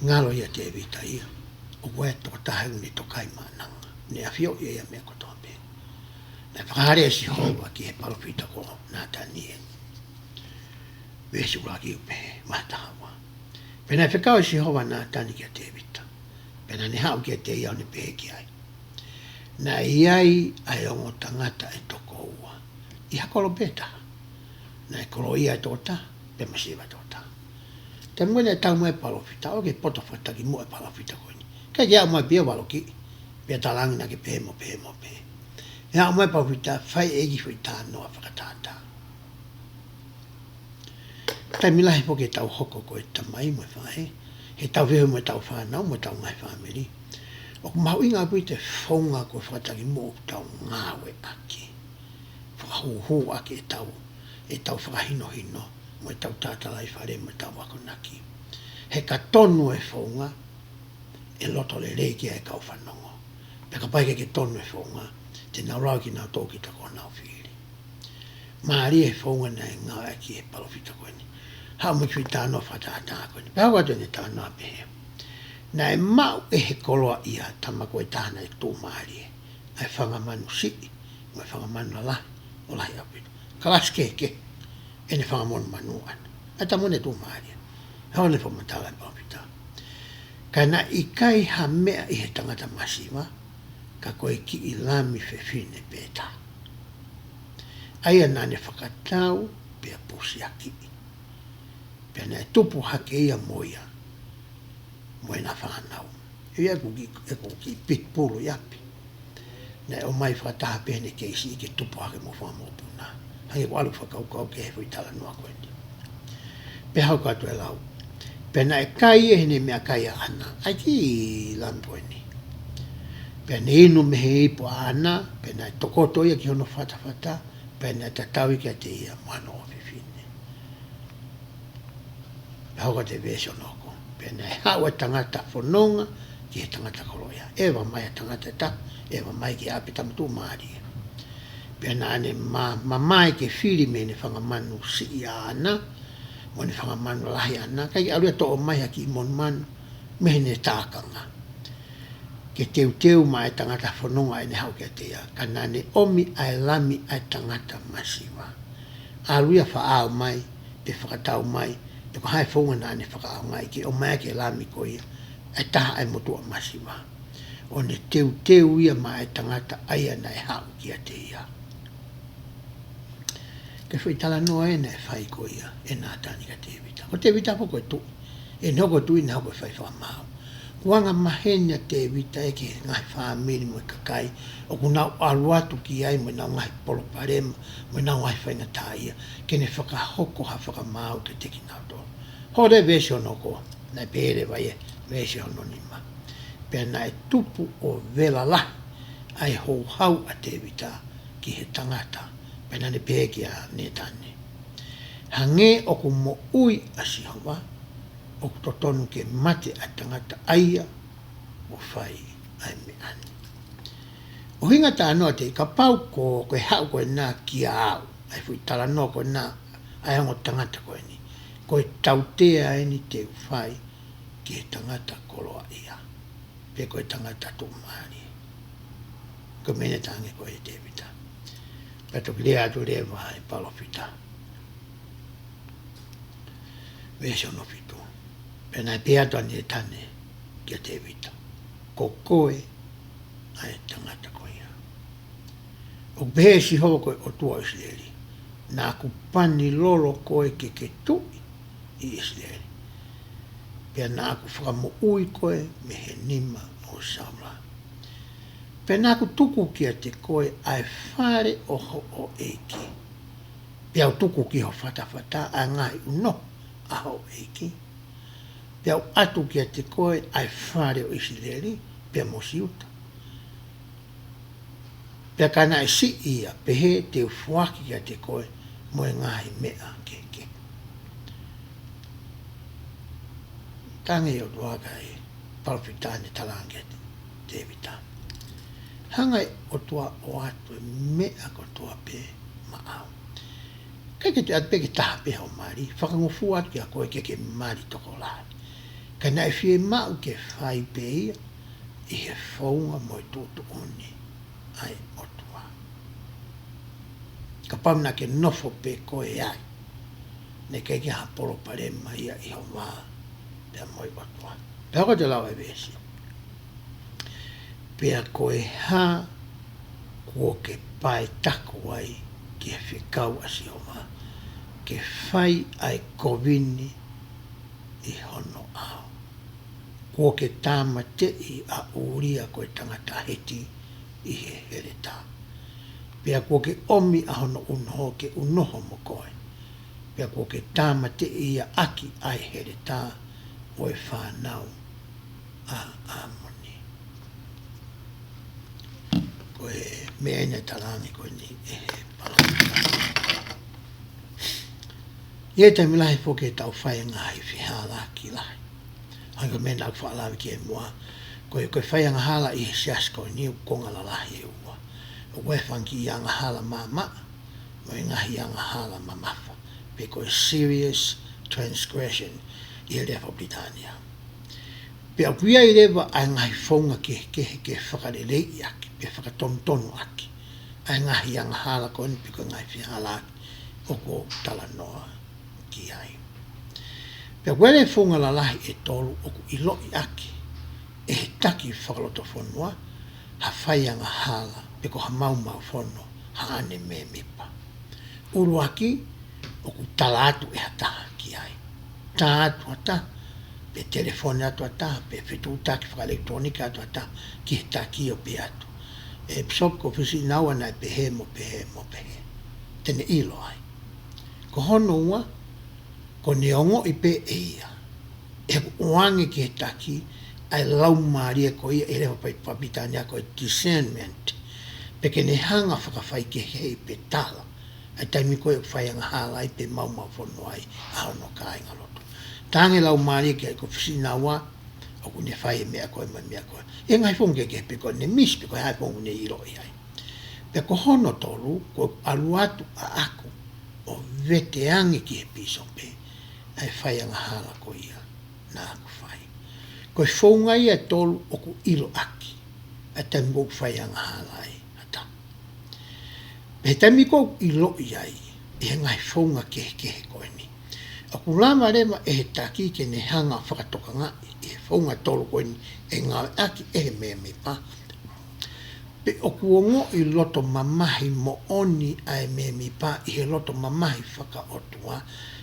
Ngalo ia te vita ia. O koe to tahe uni to kai mananga. Ne afio ia me ko to pe. Na whakare si hoa ki he palopita ko nā tanie. Wesu laki upe matahawa. Pena whekau si hoa nā tani ki a te vita. Pena ne hau ki a te iau ne pehe ki ai. Na iai ai ongo tangata e toko ua. I hakolo peta. Na e kolo ia e tota, pe masiva tota. Te mwene tau moe palopita, o ke poto whataki moe palopita koini. Kai ki au moe pia waloki, pia talangi na ke pehe mo pehe mo pehe. E au moe palopita, whai egi hui tā noa whakatata. Tai milahi po ke tau hoko ko e tamai moe whae. He tau wehu moe tau whanau, moe tau ngai whamiri. O mau inga pui te whaunga ko whataki mo tau ngawe aki. Whakahuhu aki e tau whakahino hino. Moe tau tātalai whare moe tau wakonaki. He ka tonu e whaunga, e loto le reikia e kau whanongo. Peka paike ke tonu e whaunga, te nau rau ki nau tōki tako nau whiri. Maari e whaunga na e ngā aki e palofita koeni. Hau mo tui tāno whatātā koeni. Pea watu ne tāno a pehe. Na e mau e he koloa ia tamako e tāna e tō maari e. Ai whangamanu si, mo e whangamanu la lahi, o lahi apitu. Kalas keke. Ene whangamonu manuan. Ata mone tū maari. Hau le whamatala e palofita. Ka na i kai ha mea i he tangata masiwa, ka koe ki i lami whewhine pētā. Aia nane whakatau pia pusi aki. Pia na e tupu hake ia moia, moe na whanau. Ia kuki pitpulu iapi. Na e o mai whakataha pēne keisi i ke tupu hake mo whamopuna. Hangi walu whakaukau ke he whitala noa koeni. Pe hau katu e lau. Pe na e kai e hene mea kai a ana. Ai ki lampoeni. Pe na inu me he ipo ana. Pe na e tokoto ia ki hono whatawhata. Pe na e tatau ki a te ia moano o whiwhine. Pe hau katu e vesio noko. Pe na e hau e tangata whanonga ki he tangata koloia. Ewa mai a tangata ta. Ewa mai ki apita mtu maari. Pea na ane mai ke whiri me ne whangamanu si i ana, mo ne whangamanu lahi ana, kai aluia to o mai haki i mon manu, me ne tākanga. Ke teu mai tangata whanonga e ne hau ke tea, ka nane omi ai lami ai tangata masiwa. Aluia whaau mai, pe whakatau mai, pe ko hai whaunga na ane whakaau mai, ke o mai ke lami ko ia, ai taha ai motua masiwa. O ne teu ia mai tangata aia na e hau ki a te ia. Ke whi tala noa e ne whai ko ia, e nā tāni ka te vita. Ko te vita poko e tui. E noko tui na hoko e whai whamau. Kuanga mahenia te vita e ke ngai whamiri mo e kakai, o ku nau aluatu ki ai mo nau ngai polo parema, mo nau ngai whainga tā ia, ke ne whakahoko ha whakamau te teki nau tō. Hore vesio noko, nai pere vai e vesio no nima. Pea na e tupu o vela la, ai hou hau a te vita ki he tangata. Pena ne pēki a ne tane. Hange o ku mo ui a sihawa, o ku totonu ke mate a tangata aia, o whai ai me ane. O hinga tā noa te ka pau ko koe hau koe nā ki a au, ai fui tala noa koe nā, ai ango tangata koe ni. Koe tautea e ni te whai, ki he tangata koloa ia. Pe koe tangata tō maari. Ko mene tange koe te vita. Pato ki lea tu lea vai palofita. Vesio no fitu. Pena pia toani e tane kia te vita. Ko koe ai tangata koe ia. O pehe si hoa koe o tua Israeli. Nā ku pani lolo koe ke tui i Israeli. Pea nā ku whakamo ui koe me he nima o Samuela. Pea nā ku tuku kia te koe ai whare o ho o eiki. Pea o tuku ki ho whatawhata a Ngaahi uno a ho eiki. Pea o atu kia te koe ai whare o Israeli, pea mosiuta. Pea kana e si ia pehe te ufuaki kia te koe mo e Ngaahi mea keke. Tange o tuaka e palpitane talange te vita. Hanga o tua o atu e mea ko tua pe maau. Keke te atpeke taha pe ho mari, whakangofu atu kia koe keke mari toko lai. Kana e fie mau ke whai pe ia, i he whaunga mo i tūtu oni ai o tua. Ka pamna ke nofo pe koe ai, ne keke ha polo pare mai ia i ho maa, pea mo i o tua. Pea ko te lau e vesi. Pea koe ha, kuo ke pai taku ai, ki he whikau asi o maa, ke whai ai kovini i hono au. Kua ke tāma te i a uria koe tangata heti i he hereta. Pea kua ke omi a hono unoho ke unoho mo koe. Pea kua ke tāma te i a aki ai hereta o e whanau a amoni. Koe mea ina talangi koe ni e he palanga. Ie te milahi po ke tau whai Ngaahi whihala ki lahi. Hanga mena aku whaalawi ki e mua. Koe whai hala i he siasko ni u konga la lahi e ua. O koe whanki i hala mama, mo i Ngaahi hala mamafa. Pe koe serious transgression i he Refa Britannia. Pe au kuia i rewa ai Ngaahi whaunga ke whakarele i aki, pe whakatontonu aki. Ai Ngaahi hala koe ni pe koe Ngaahi whihala aki, o ko tala noa ki ai. Pea wele whunga la lahi e tolu oku i loi aki, e he taki whakaloto whonua, ha whaianga hala, pe ko ha mau whono, ha ane me mipa. Uru aki, oku talatu e hataha ki ai. Ta atu hata, pe telefone atu hata, pe whitu taki whakalektronika atu hata, ki he taki o pe atu. E psop ko whisi naua nai pehe mo pehe mo pehe. Tene ilo ai. Ko hono ua, ko neongo i pe e ia. E uange ki he taki, ai lau maaria ko ia e rewa papitania ko e discernment. Peke ne hanga whakawhai ke hei pe tala. Ai taimi koe whaianga hala ai pe mau whono ai a hono ka inga loto. Tange lau maaria ki ai ko whisina wa, o ku ne whai mea koe mai mea koe. E ngai whonge ke pe koe ne mis pe koe hai whongu ne iro i ai. Pe ko hono tolu, ko aluatu a aku, o veteangi ki he piso pe. Ai whaianga hala ko ia, nā aku whai. Koe whaunga ia tolu o ku ilo aki, a taimi kou whaianga hala ai, hata. He taimi kou ilo iai, e he ngai whaunga kehe koe ni. A ku lama rema e he taki ke ne hanga whakatoka ngā, e he whaunga tolu koe ni, e ngā aki e he mea me pa. Pe o kuongo i loto mamahi mo oni ai me mi pa, i he loto mamahi whaka otua,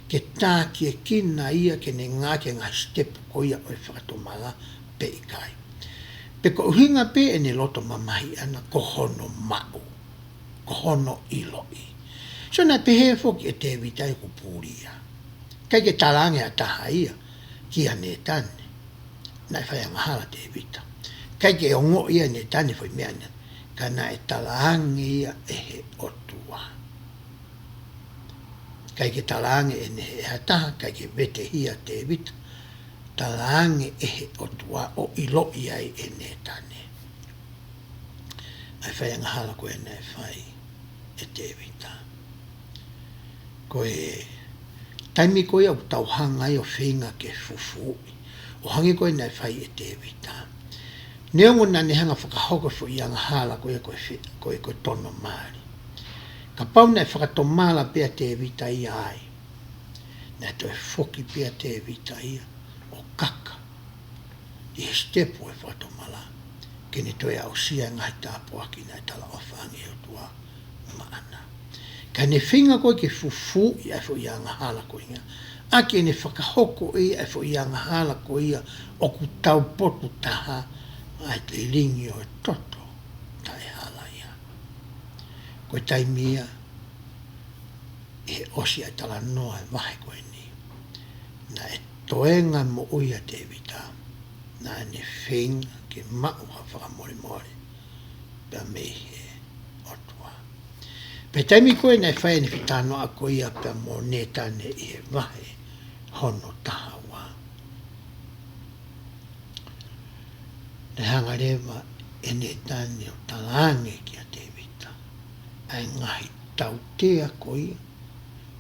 ke tā ki e kina ia ke ne ngā ke ngā step ko ia o e whakatomala pe i kai. Pe ko uhinga pe e ne loto mamahi ana ko hono mau, ko hono iloi. So na pe he foki e te vitai ku pūria. Kai ke talange a taha ia, ki a ne tane, nai whai hala te vita. Kai ke ongo ia ne tane whai mea ne, ka na e talange ia e he otua. Kai ke talange e ne he hataha, kai ke vete hia te vita, talange e he otua o ilo iai e ne tane. Ai whai hala koe nei whai e te vita. Koe, taimi koe au tauhanga i o whinga ke fufui, o hangi koe nei whai e te vita. Neongo na ne hanga whakahoko fu i anga hala koe koe tono maari. Ka pau nei whakatomala pia te vita ia ai. Nei toi foki pia te vita ia, o ka I he stepu e whatomala. Kene toi au sia ngai tāpua ki nei tala whangi o tua maana. Ka ne whinga koe ke fufu i ai fo i anga hala ko inga. A ke ne whakahoko i ai fo i anga hala ko ia o ku tau potu taha ai te ringi o e toto tai hala ia. Koe tai mia e osi ai tala noa e vahe koe ni. Na e toenga mo uia te vita. Na ne whinga ke maua whakamori mori. Pea mehe o tua. Pe taimi koe nei whae ni whitano a koe ia pea mo netane i e vahe hono taha wā. Ne hanga rewa e netane o talange ki a te vita. Ai ngahi tau tea koe ia.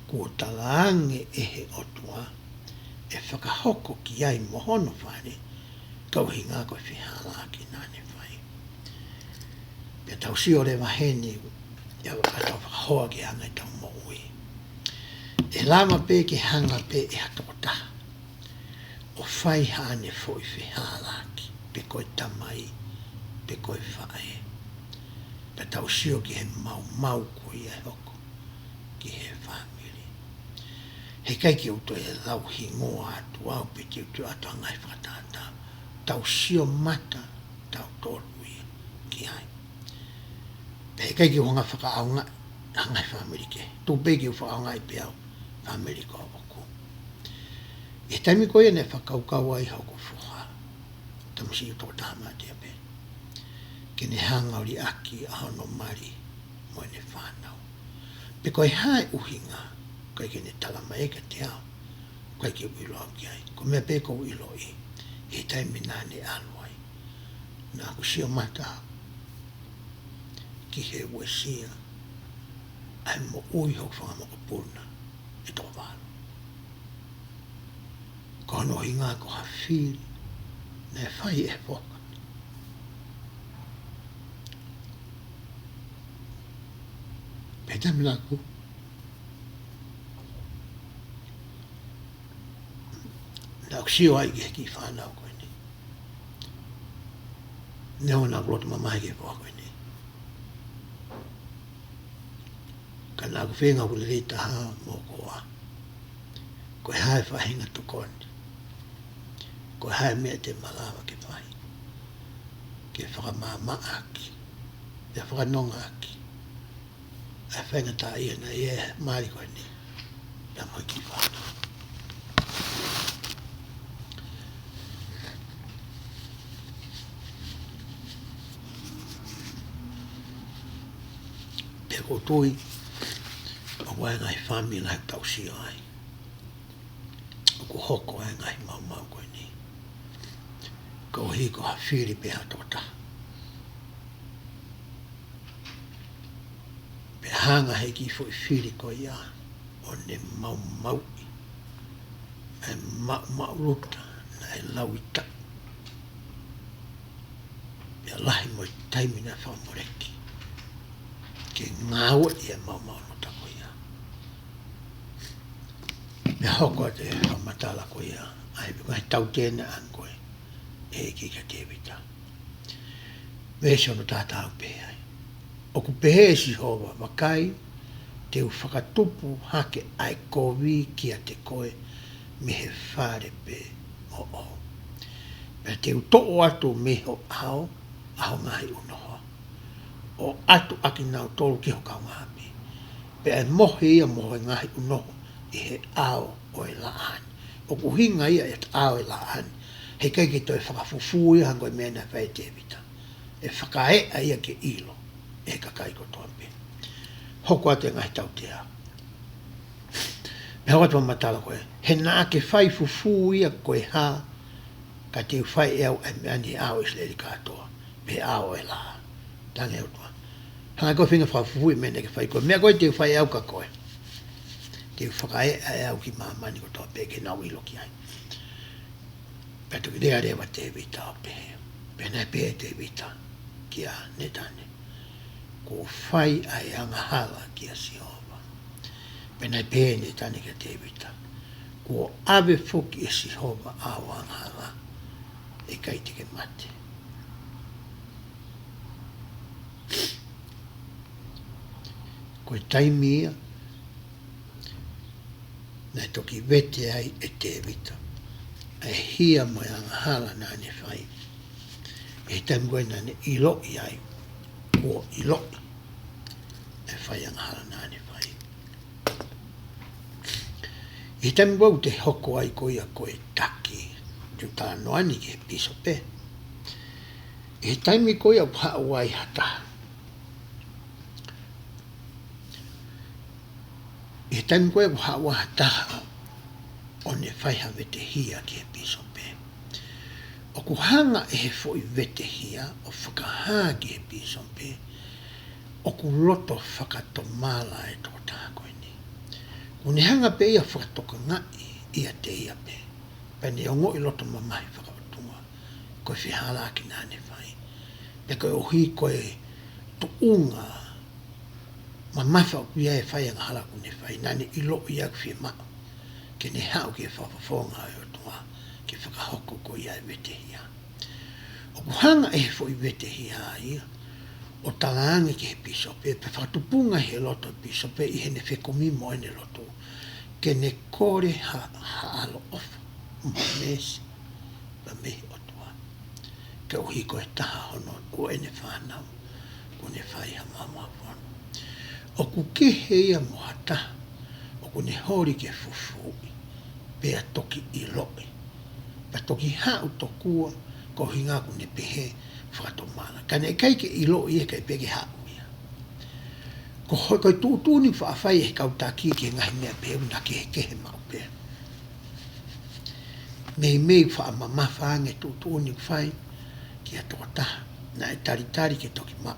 Kua talange e he o tua. E whakahoko ki ai mo hono whare. Kau hinga koe whihala ki nane whai. Pea tau si o rewa hene ia wakatau whakahoa ki hanga i tau mo ui. E lama pe ki hanga pe e hatota. O whai hane fo i whihala ki. Pe koe tamai, pe koe whae. Pea tau si o ki he mau koe e hoko. Ki he whamiri. He kai ki uto e lau hingoa atu au pe ki uto atu angai whakatata. Tau sio mata, tau tolu i ki ai. Pe kai ki honga whakaaunga, hangai whamiri ke. Tu pe ki whakaunga i pe au, whamiri ko awaku. E taimi koe ne whakaukaua i hoko whoha. Tamsi uto tahama te ape. Ke ne hanga ori aki a hono mari mo ne whanau. Pe koe hae uhinga, koe ke ne talama eka te au, koe ke uilo au ki ai. Ko mea pe ko uilo i. He taimi nane aluai. Nā ku sio mata ki he uesia ai mo ui ho whangamoko puna e tō wānu. Ko no hinga ko ha whiri na e whai e whoka. Pe taimi nā ku nā ku sio ai ki he ki whanau koe ni. Neo nā kulotu mamahi ki whoka koe ni. Ka nā ku whenga ku le taha mō koa. Koe hae whahinga tukoni. Koe hae mea te malawa ke whahi. Ke whakamama aki. Ke whakanonga aki. A whenga tā ia na ia maari koe ni. Pea moi ki whanau. Pe ko tui o wai ngai whami ngai tau si ai. O ko hoko ai ngai mau koe ni. Ko hi ko ha whiri pe hatota. Pe hanga he ki fo i whiri ko ia. O ne mau i. E mau ruta na e lauita. Pe lahi mo i taimina whamoreki. Ke ngāua i e mau nota ko ia. Me hoko te whamatala ko ia. Ai pe kai tau tēne an koe. E ki ka te vita. Me se ono tātau pēhai. O ku pehe si hova wakai te u whakatupu hake ai kovi ki a te koe me he whare pe o. Me te u to'o atu me ho ao ngahi unoho. O atu aki nau tolu ki hoka ngapi. Pe ai mohe ia mohe ngahi unoho i he ao o e laani. O ku hinga ia e ao e laani. He kai ki toi whakafufu ia hango e mena whai te vita. E whakae a ia ke ilo. E kakai ko toa pe. Hoko ate ngahi tau te ao. Me hoko atu matala koe. He nā ke whai fufu ia koe ha. Ka te whai eo e meani ao isleri katoa. Me ao e la. Tange utua. Hanga koe whinga whafufu i mena ke whai koe. Mea koe te whai eo ka koe. Te whakae a eo ki mamani ko toa pe ke nau ilo ki ai. Peto ki rea rewa te vita o pehe. Pena pehe te vita ki a netane. Ko whai ai anga hala ki a Sihova. Pena pehe netane ki a te vita. Ko ave fuki e Sihova a anga hala e kai te ke mate. Koe taimia, nei toki vete ai e te vita. E hia mai hala nane whai. E taimu koe nane iloi ai, kua iloi. E whai hala nane whai. E taimu koe te hoko ai koe a koe taki. Tu tā noani ke piso pe. E taimi koe au hao ai hata. E taimi koe au hao hata. O ne whaiha vete hia ke piso pe. O ku hanga e he fo i vete hia, o whakahā ke piso pe. O ku loto whakatomala e tō tākoe ni. Ku ne hanga pe ia whakatoka ngai ia te ia pe. Pene o ngoi loto mamahi whakaotunga. Koe whihala ki nane whai. Pe koe ohi koe tu unga. Mamahi ia e whai anga hala kune whai. Nane ilo ia ki mao. Ke ne hao ke whawhawhonga e o tua. Ke whakahoko ko ia e vete hia. O kuhanga e fo i vete hia ia. O talaangi ke he piso pe. Pe whakatupunga he loto piso pe. I hene whekomimo ene loto. Ke ne kore ha alo ofa. Mesi. Pa mehi o tua. Ke uhi ko e taha hono. O ene whanau. Ko ne whai ha mama wano. O ku kehe ia mohata. O ku ne hori ke fufui. Pea toki i loi. Pa toki hau tokua. Ko hinga ku ne pehe whakatomana. Ka ne kai ke i loi e kai peke hau ia. Ko hoi koi tūtūni whaafai e kautaki ke ngahi mea peo na kehe mau pea. Nei mei whaamama whaange tūtūni whai ki a tōta. Na e taritari ke toki mao.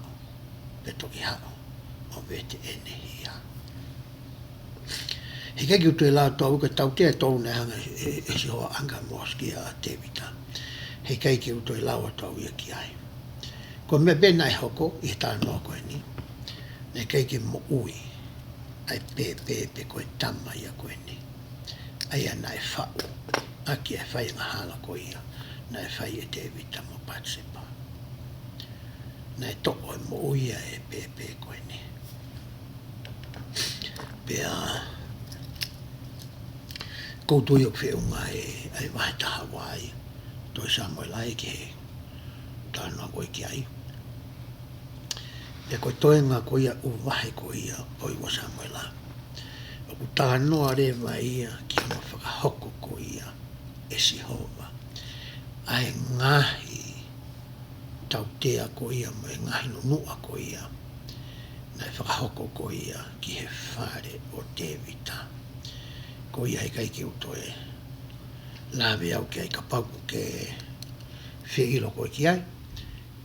Pe toki hao. O vete ene hia. He kei ki utu e lao tōu ka tau tea tōu na hanga e si hoa anga moski a te vita. He kei ki utu e lao tōu ia ki ai. Ko me bena e hoko i tā noa koe ni. Ne kei ki mo ui. Ai pe koe tama ia koe ni. Ai ana e whau. Aki e whai nga hala ko ia. Na e whai e te vita mo patsepa. Na e toko e mo uia e pe koe ni. Pea koutui o whiunga e wahe taha wai. Toi Samuela e ke he. Tāna koe ki ai. Pea koe toe ngā koe ia u wahe koe ia o iwa Samuela. O ku tānoa rewa ia ki ma whakahoko koe ia e Sihova. Ai Ngaahi tau tea koe ia mo e Ngaahi no nua koe ia. Na e whakahoko koe ia ki he whare o te vita. Ko ia e kai ki utoe lawe au ki ai ka pauku ke whiilo koe ki ai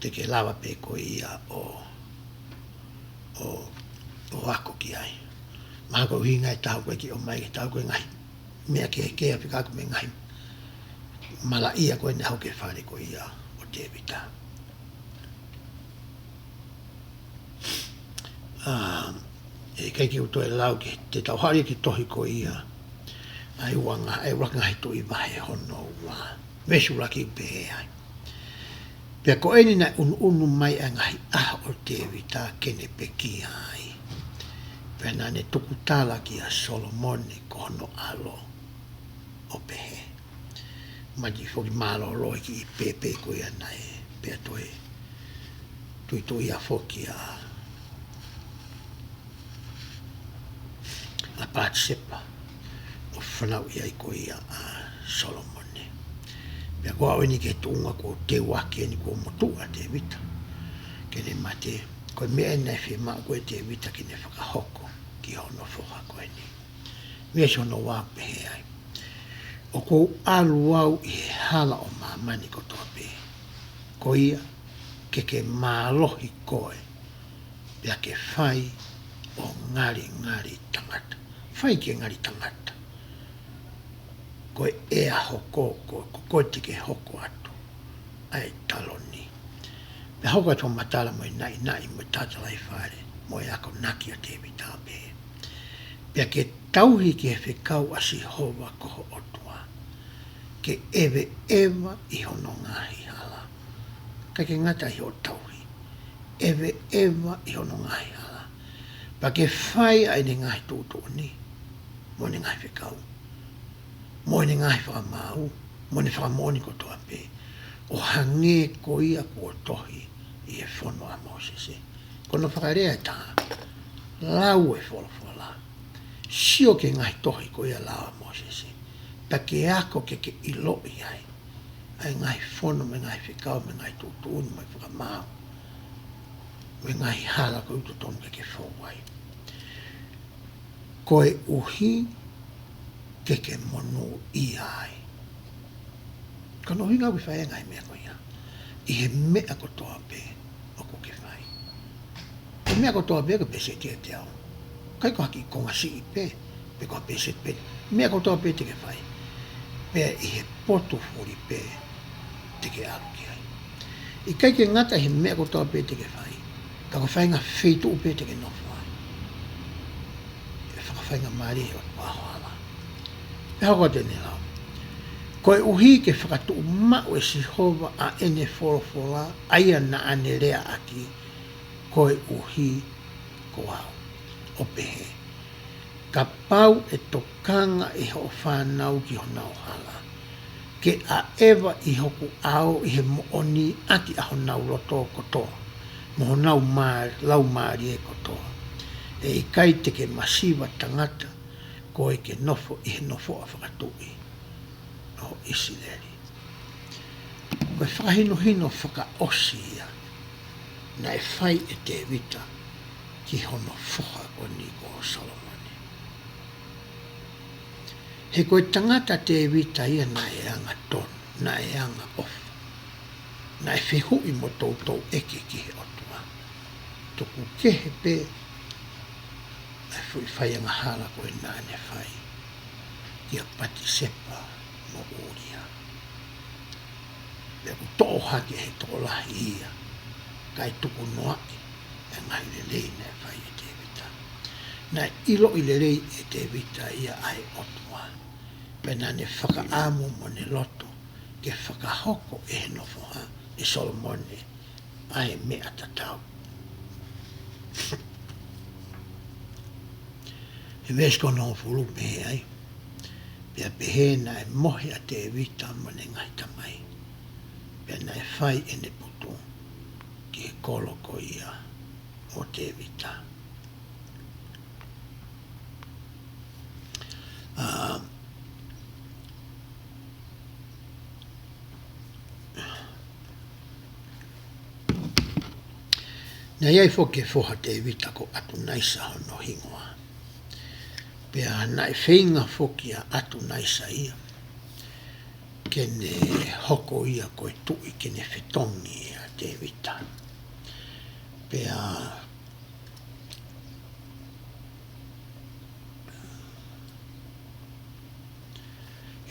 te ke lawa pe koe ia o ako ki ai maha koe hui ngai tau koe ki o mai ki tau koe ngai mea ke kea whikaku me ngai mala ia koe ne hau ke whare koe ia o te vita e kai ki utoe lau ki te tauhari ki tohi koe ia ai wanga ai waka ngai to i vahe hono wa vesu laki pe ai pe ko eni na unu mai ngai o te vita kene pe ki ai pe na ne tukutala ki a Solomon ko no alo o pe ma di fo malo lo ki pe ko ia nai pe to ia fo ki a patsepa whanau i ai ko ia a Solomon. Pea koa oini ke tuunga ko te waki ni ko motua te vita. Kene mate, koe mea nei whi maa koe te vita ki ne whakahoko ki hono whoha koe ni. Mea si hono wā pehe ai. O ko alu au i he hala o mamani ko toa pe. Ko ia, ke mālohi koe. Pea ke whai o ngari tangata. Whai ke ngari tangata. Koe ea hoko, koe tike hoko atu, ai taloni. Me hoko atu matala mo nai mo tatalai whare, mo e ako naki a te vita pe. Pea ke tauhi ke whikau a Sihova koho otua. ke ewe ewa I hono Ngaahi hala. Kai ke ngata I o tauhi. Ewe ewa I hono Ngaahi hala. Pa ke whai ai ne Ngaahi tūtō ni. Mo ne Ngaahi whikau. Mo ne Ngaahi whakamau. Mo ne whakamoni ko toa pē. O hange ko ia ko tohi I e whono a Mosese. Kono whakarea tā. Lau e wholofola. Sio ke Ngaahi tohi ko ia lau a Mosese. Pa ke ako ke ilo I ai. Ai Ngaahi whono me Ngaahi whikau me Ngaahi tūtūni mai whakamau. Me Ngaahi hala ko uto tonu ke whauai. Koe uhi ke monu I ai. Kono hinga ui whae ngai mea koia. I he mea ko toa pē o ko ke whai. He mea ko toa pē ko pese tia te au. Kai ko haki konga si I pē, pe ko pese pē. Mea ko toa pē te ke whai. Pea I he poto furi pē te ke alu ki ai. I kai ke ngata he mea ko toa pē te ke whai. Ka ko whainga whitu upe te ke nofu ai. E whakawhainga maari o wahala. E hoko tēne lau. Koe uhi ke whakatu mau e sihova a ene whorofola aia na ane rea aki koe uhi ko au. O pehe. Ka pau e tokanga e ho whanau ki honau hala. Ke a ewa I hoku au I he mooni aki a honau roto kotoa. Mo honau lau maari e kotoa. E I kai te ke masiwa tangata koe ke nofo I he nofo a whakatui. O Isileli. Koe whakahino hino whaka osi ia. Na e whai e te vita ki hono whoha o ni ko Solomoni. He koe tangata te vita ia na e anga ton, na e anga ofa. Na e whihui mo tautou eke ki he otua. Tuku kehe pē, na e whui whai anga hala koe na ne whai. Kia pati sepa mo uria. Pea ku to'o hake he to'o lahi ia. Kai tuku noaki e ngai lelei na e whai e te vita. Na ilo I lelei e te vita ia ai otua. Pena ne whakaamu mo ne loto ke whakahoko e he nofoha e Solomoni ai mea tatau. He vesi kono o fulu mehe ai. Pea pehe na e mohi a te vita mo ne ngai tamai. Pea na e whai e ne putu ki he koloko ia o te vita. Na iai foke foha te vita ko atu naisa hono hingoa. Pea na e whainga foki a atu naisa ia. Kene hoko ia koe tui kene whetongi a te vita. Pea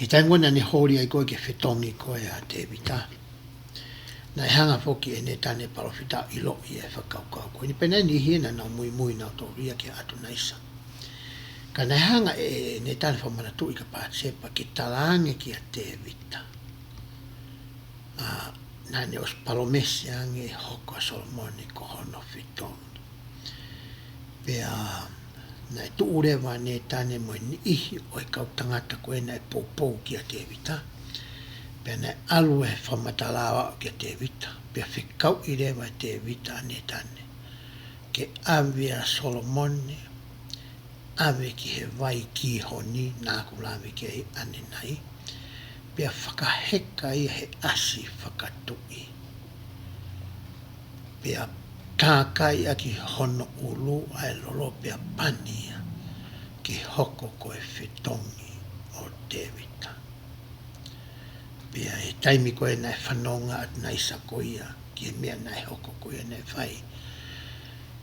I taingwana ne hori ai koe ke whetongi koe a te vita. Na e hanga foki e ne tane parofita ilo I e whakaukau koe. Ni pena ni hiena na mui mui na to ria ke atu naisa. Ka na hanga e ne tane whamanatu I ka pātsepa ki talange ki a te vita. Na ne os palomesi ange hoko a Solomoni ko hono whitongi. Pea na e tuurewa ne tane mo ni ihi o e kautangata koe na e poupou ki a te vita. Pea na alu e whamatalawa ki a te vita. Pea whikau I rewa te vita ne tane. Ke awe a Solomoni, awe ki he vai ki honi, nā kulawe ki ai ane nai. Pea whakaheka I he asi whakatui. Pea tākai a ki hono ulu ai lolo pea pania ki hoko koe whitongi o te vita. Pea e taimi koe nai whanonga at naisa koia ki mea nai hoko koia nei whai.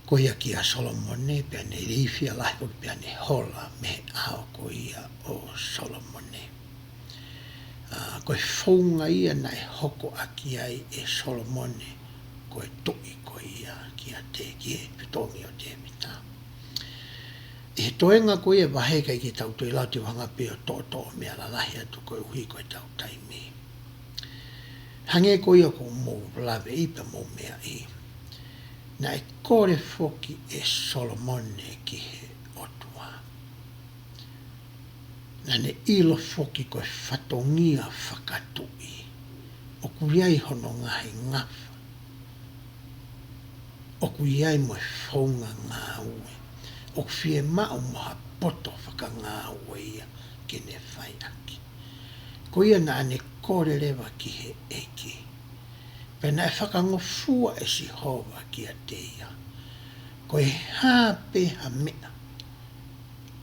Koia ki a Solomoni pea ne rifia lahi pea ne hola me ao koia o Solomoni. Koe whaunga ia nai hoko aki ai e Solomoni koe tui koia ki a te ki e whitongi o te vita. E toenga ko e waheka i ki tau tui lau te wanga peo to mea la lahi atu ko e uhi ko e tau taimi. Hange ko ia ko mō lawe i pa mō mea i. Na e kore foki e Solomone ki he otua. Na ne ilo foki ko e whatongia whakatui. O kuriai hono ngahi ngafa. O kuriai mo e whaunga ngā ue. O fie mao moha poto whaka ngā ue ia ki ne whai aki. Ko ia na ane kore rewa ki he eki. Pena e whakangofua e si hova ki a te ia. Ko e hāpe ha mea.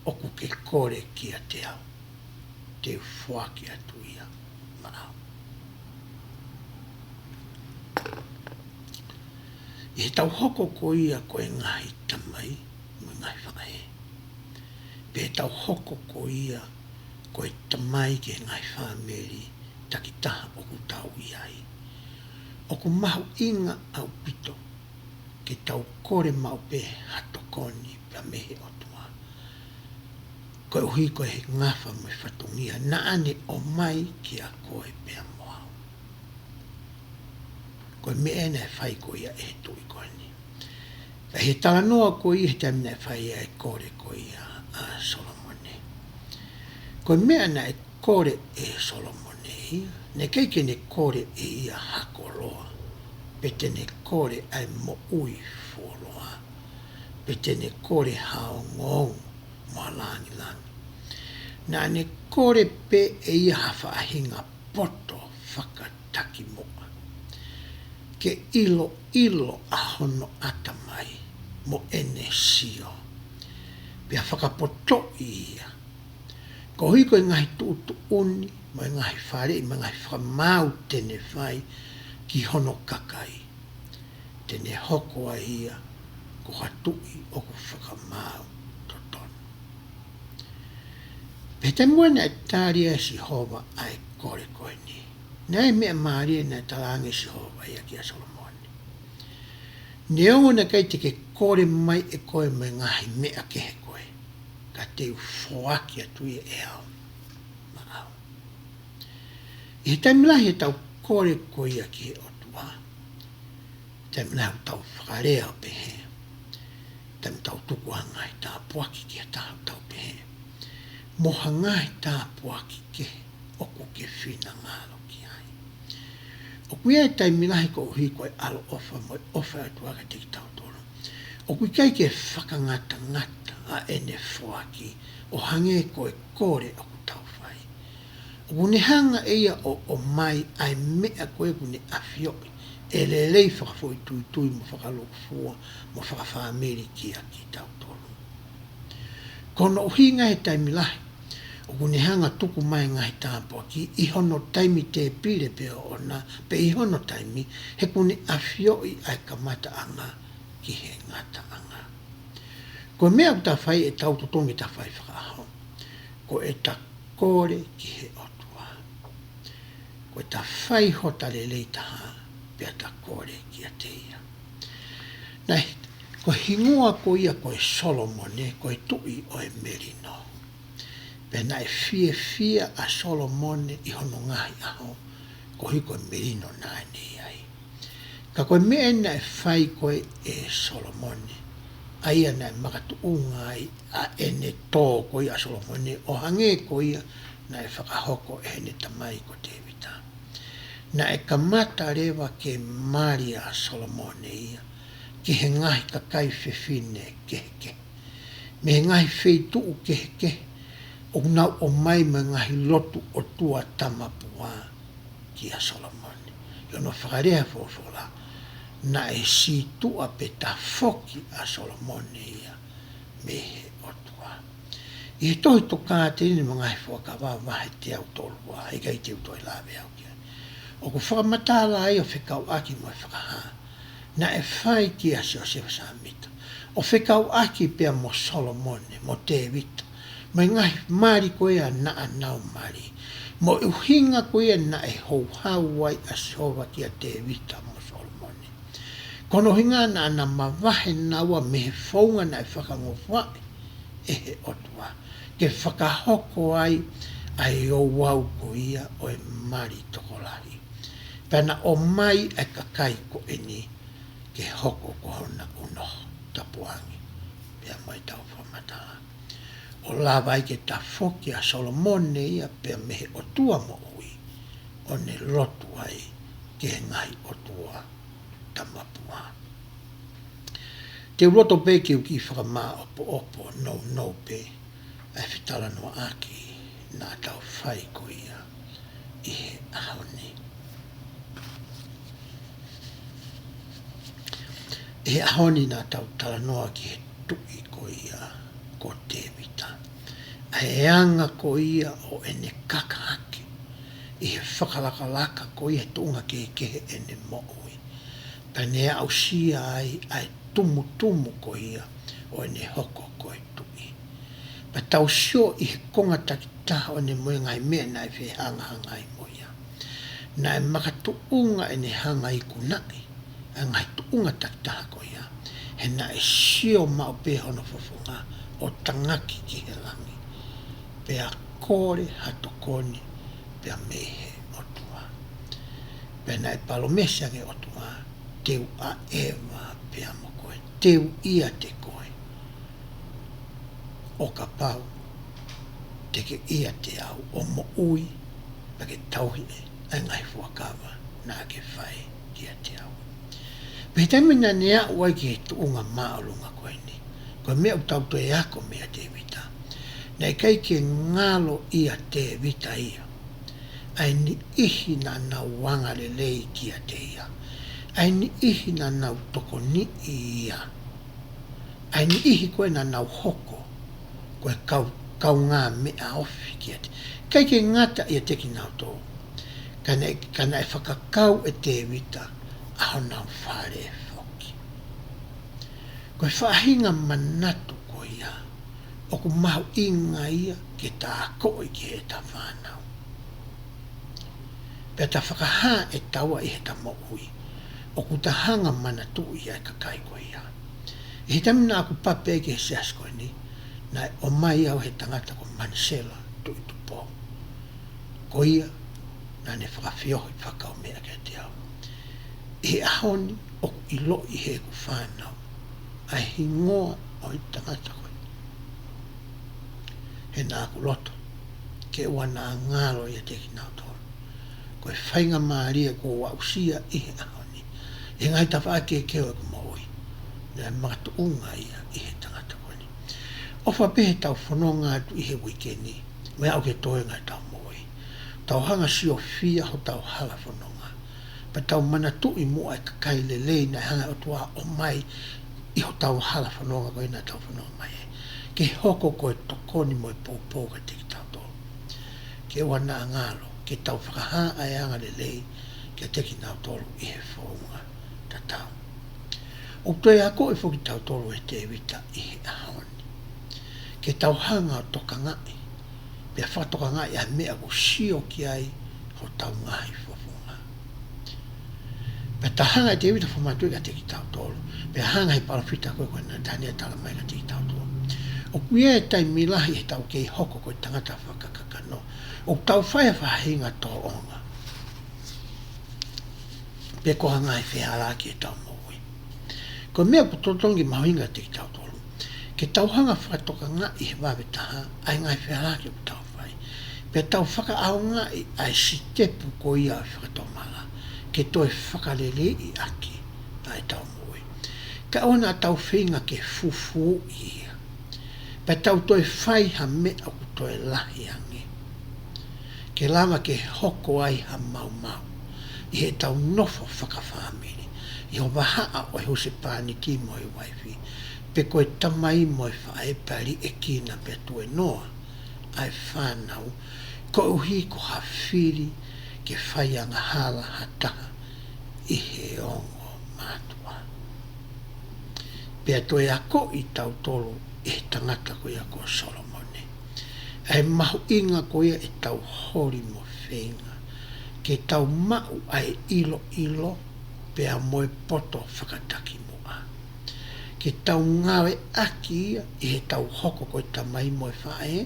Oku ke kore ki a te au. Te ufua ki atu ia. Marau. I he tau hoko ko ia ko e ngahi tamai. Mo ngahi whakahe. Pe he tau hoko ko ia ko e tamai ke ngahi whameri. Taki taha oku tau iai. Oku mahu inga au pito. Ke tau kore mau pe hatokoni pia mehe otua. Ko e uhi ko e ngafa mo e whatungia. Na ane o mai ki a koe pia moa. Ko e me ena e whai ko ia e tui koni. He tala noa ko ia he tamina e whai ia e kore ko ia a Solomone. Ko e me ena e kore e Solomone. Ne keike ne kore e ia hakoloa. Pete ne kore ai mo ui fuoloa. Pete ne kore hao ngong mo langi langi. Na ne kore pe e ia hafa ahinga poto whakataki moa. Ke ilo ahono atamai mo ene sio. Pea whakapoto ia. Ko hui koe ngahi tuutu uni, mo e ngahi whare, mo ngahi whamau tene whai ki hono kakai. Tene hoko a ia, ko hatui o ko whakamau totono. Pete moena e tāria e si hova ai kore koe ni. Nei mea maaria na talangi si hova ia ki a Solomone. Ne ongo na kai te ke kore mai e koe me ngahi mea kehe koe. Ka te ufoaki atu i e au. Marau. I he taimilahi e tau kore koe ia ki he otua. Taimilahi tau whakarea o pehe. Taimilahi tau tuku hangai tā puaki ki a tau pehe. Moha ngai tā puaki ke oku ke whina ngalo ki ai. O kuia e taimilahi ko uhi koe alo ofa mo ofa atua ka teki tau toro. O kui kai ke whakangata ngata a ene whoaki o hange koe kore o kutau whai. O kune hanga eia o mai ai mea koe kune awhioi e lelei whakafoi tui mo whakalokufua mo whakawhameri ki a ki tau toro. Kono uhinga he taimilahi o kune hanga tuku mai ngahi tāpua ki ihono taimi te pile pe o na pe ihono taimi he kune awhioi ai kamata anga ki he ngata anga. Ko mea ku ta whai e tau totongi ta whai whakaho. Ko e ta kore ki he otua. Ko e ta whai hota lelei taha pia ta kore ki a teia. Nei, ko hingua ko ia ko e Solomone, ko e tui o e merino. Pea na e fie a Solomone i hono ngahi aho, ko hi ko e merino nai ni ai. Ka koe mea na e whai koe e Solomone. Aia na makatu ungai a ene tō ko ia Solomone o hange ko ia na e whakahoko e hene tamai ko te wita. Na e kamata rewa ke Maria Solomone ia ki he ngahi kakai whiwhine keheke. Me he ngahi wheituu keheke o nau o mai me ngahi lotu o tua tamapua ki a Solomone. Yo no whakarea fōwhola. Na e si tua pe ta foki a Solomone ia me he otua. I he tohi to kātini mga he whakawa wahe te au tolua, he kai te utoi lawe au kia. O ko whakamatala ai o whekau aki mo e whakaha. Na e whai ki a seo sewa sa mita. O whekau aki pia mo Solomone, mo te wita. Mai ngahi mari koe a na anau mari. Mo uhinga koe na e hou hauai a sova ki a te wita mo Solomone. Kono hinga na ana mawahe naua me he whaunga na e whakangowhai. he otua. Ke whakahoko ai o wau ko ia o e mari tokolahi. Pena o mai e kakai ko eni ke hoko ko hona uno tapuangi. Pea mai tau whamatala. O la vai ke ta foki a Solomone ia pea mehe o tua mo ui. O ne lotu ai ke ngai o tua tamapua. Te uroto pe ki uki whakama opo no pe. Ai whitala no aki nā tau whai ko ia i he ahoni. I he ahoni nā tau tala noa ki he tui ko ia ko te wita. Ai anga ko ia o ene kakahaki. I he whakalakalaka ko ia tunga ke ene mo'ui. Pene au sia ai tumu ko ia o ene hoko ko e tui. Pa tau sio i he konga takitaha o ne moe ngai mea nai whi hanga i moia. Nai makatuunga e ne hanga i kunai, a ngai tuunga takitaha ko ia. He nai sio mao pe hono fofonga o tangaki ki he langi. Pea kore hatokoni, pea mehe otua. Pea nai palomesiange otua, teu a ewa pea mo koe, teu ia te koe. O ka pau, te ke ia te au, o mo ui, pa ke tauhine, ai ngai fuakawa, nā ke whai kia te au. Pehitamina nea uai ki he tuunga maolunga koe ni, koe mea utauto e ako mea te vita. Nei kai ke ngalo ia te vita ia, ai ni ihi na nau wanga le lei kia te ia, ai ni ihi na nau toko ni ia, ai ni ihi koe na nau hoko, koe kau ngā mea ofi ki ate. Kai ke ngata ia teki nau tō. Kana e whakakau e te vita, aho nau whare e whoki. Koe whahinga manatu ko ia, o ku mahu inga ia ke tā koi ki he ta whanau. Pea ta whakaha e taua i he ta mo'ui, o ku ta hanga manatu ia e kakai ko ia. I he tamina aku pape ke he seas koe ni, nai o mai au he tangata ko Mansela tu i tupo. Ko ia, na ne whakawhiohi whakau mea ke te au. I ahoni o ilo i he ku whanau, ai hingoa o i tangata koe. He nā ku loto, ke ua nā ngālo i a teki nau tōru. Koe whainga maaria ko wausia i he ahoni. E ngai ta whaake keo e ku maui, nai makatu unga ia i he tangata koe ni. O whapehe tau whanonga atu i he wikeni, mea au ke toe ngai tau moi. Tau hanga si o fia ho tau hala whanonga. Pa tau mana tu i mua e kakai le lei nai hanga o tua o mai i ho tau hala whanonga koe nai tau whanonga mai e. Ke hoko koe tokoni mo e pōpō ka teki tau tōru. Ke wana ngalo, ke tau whakaha ai anga le lei, ke teki nau tōru i he whaunga ta tau. O toi ako e whoki tau tōru e te evita i he ahoni. Ke tau hanga o toka ngai, pia whatoka ngai a mea ko sio ki ai ho tau Ngaahi whafunga. Pia ta hanga i te evita whamatu ka teki tau tōru, pia hanga i parafita koe koe na tania tala mai ka teki tau tōru. O kuia e tai milahi e tau kei hoko koe tangata whakakakano, o tau whaia whahinga tō onga. Pia koha ngai whiharaki e tau mōi. Ko mea putotongi mahinga teki tau tōru. Ke tau hanga whakatoka ngā i he wawe taha, ai ngai whiharaki o tau whai. Pia tau whaka au ngā i ai si tepu ko ia o whakatomala, ke toi whakalele i aki, ai tau mōi. Ka ona tau whinga ke fufu ia. Pia tau toi whai ha mea o toi lahi ange. Ke lama ke hoko ai ha mau mau, i he tau nofo whakawhamiri, i ho wahaa o he huse pāni ki mo i waifi, pe koe tamai mo i whae pari e kina pe tue noa, ai whanau, ko uhi ko hawhiri ke whaianga hala hataha i he ongo mātua. Pea toi ako i tau tolo e tangata ko ia ko Solomone. Ai mahu inga ko ia e tau hori mo whenga, ke tau mau ai ilo pea moe poto whakataki mua. ke tau ngawe aki ia, i he tau hoko koe tamai mo e whae,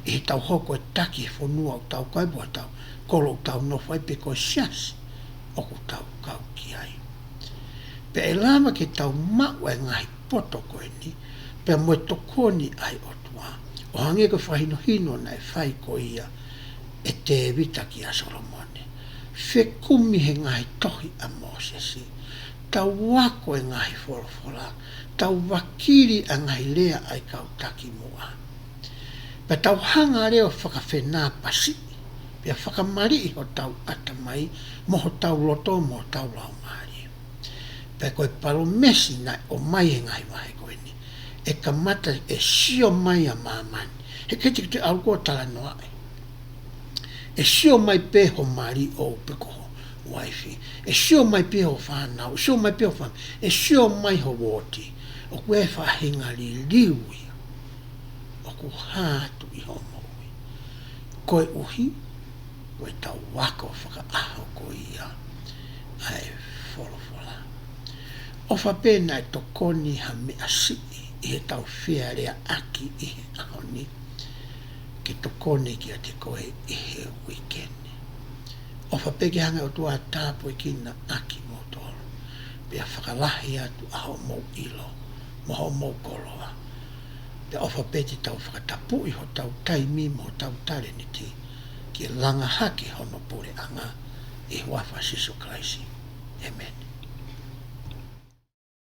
i he tau hoko e taki e whonua o tau kaibua tau, kolo tau no whai pe koe siasi, o ku tau kau ki ai. Pe e lama ke tau mau e ngahi poto koe ni, pe mo e tokoni ai o tua, o hange ko whahino hino na e whai ko ia, e te vita ki a Solomone. Fe kumi he ngahi tohi a Mosesi, tau wako e ngahi wholofola, tau wakiri a ngahi lea ai kau taki mua. Pe tau hanga reo whakawhenā pasi, pia whakamari i ho tau atamai, moho tau loto, moho tau lau maari. Pe koe palo mesi nai o mai e ngahi wahe koe ni, e kamata e sio mai a mamani, he keti kute alkoa tala noa ai. E sio mai peho mari o pekoho waifi, e sio mai peho whanau, e sio mai peho whanau, e sio mai ho woti, o kue whahinga li liwi, o ku hātu i homo ui. Koe uhi, koe tau wako whaka aho ko ia, ai wholofola. O whapena e tokoni ha mea sii, i he tau whia rea aki i he ahoni, ke tokoni ki a te koe i he weekend. O whapeke hanga o tua tāpoi ki na aki mo tolo. Pea whakalahi atu aho mou ilo, moho mou koloa. Pea o whapete tau whakatapu i ho tau taimi mo tau tare ni ti, ki langa hake hono pure anga i wafa Sisu Kraisi. Amen.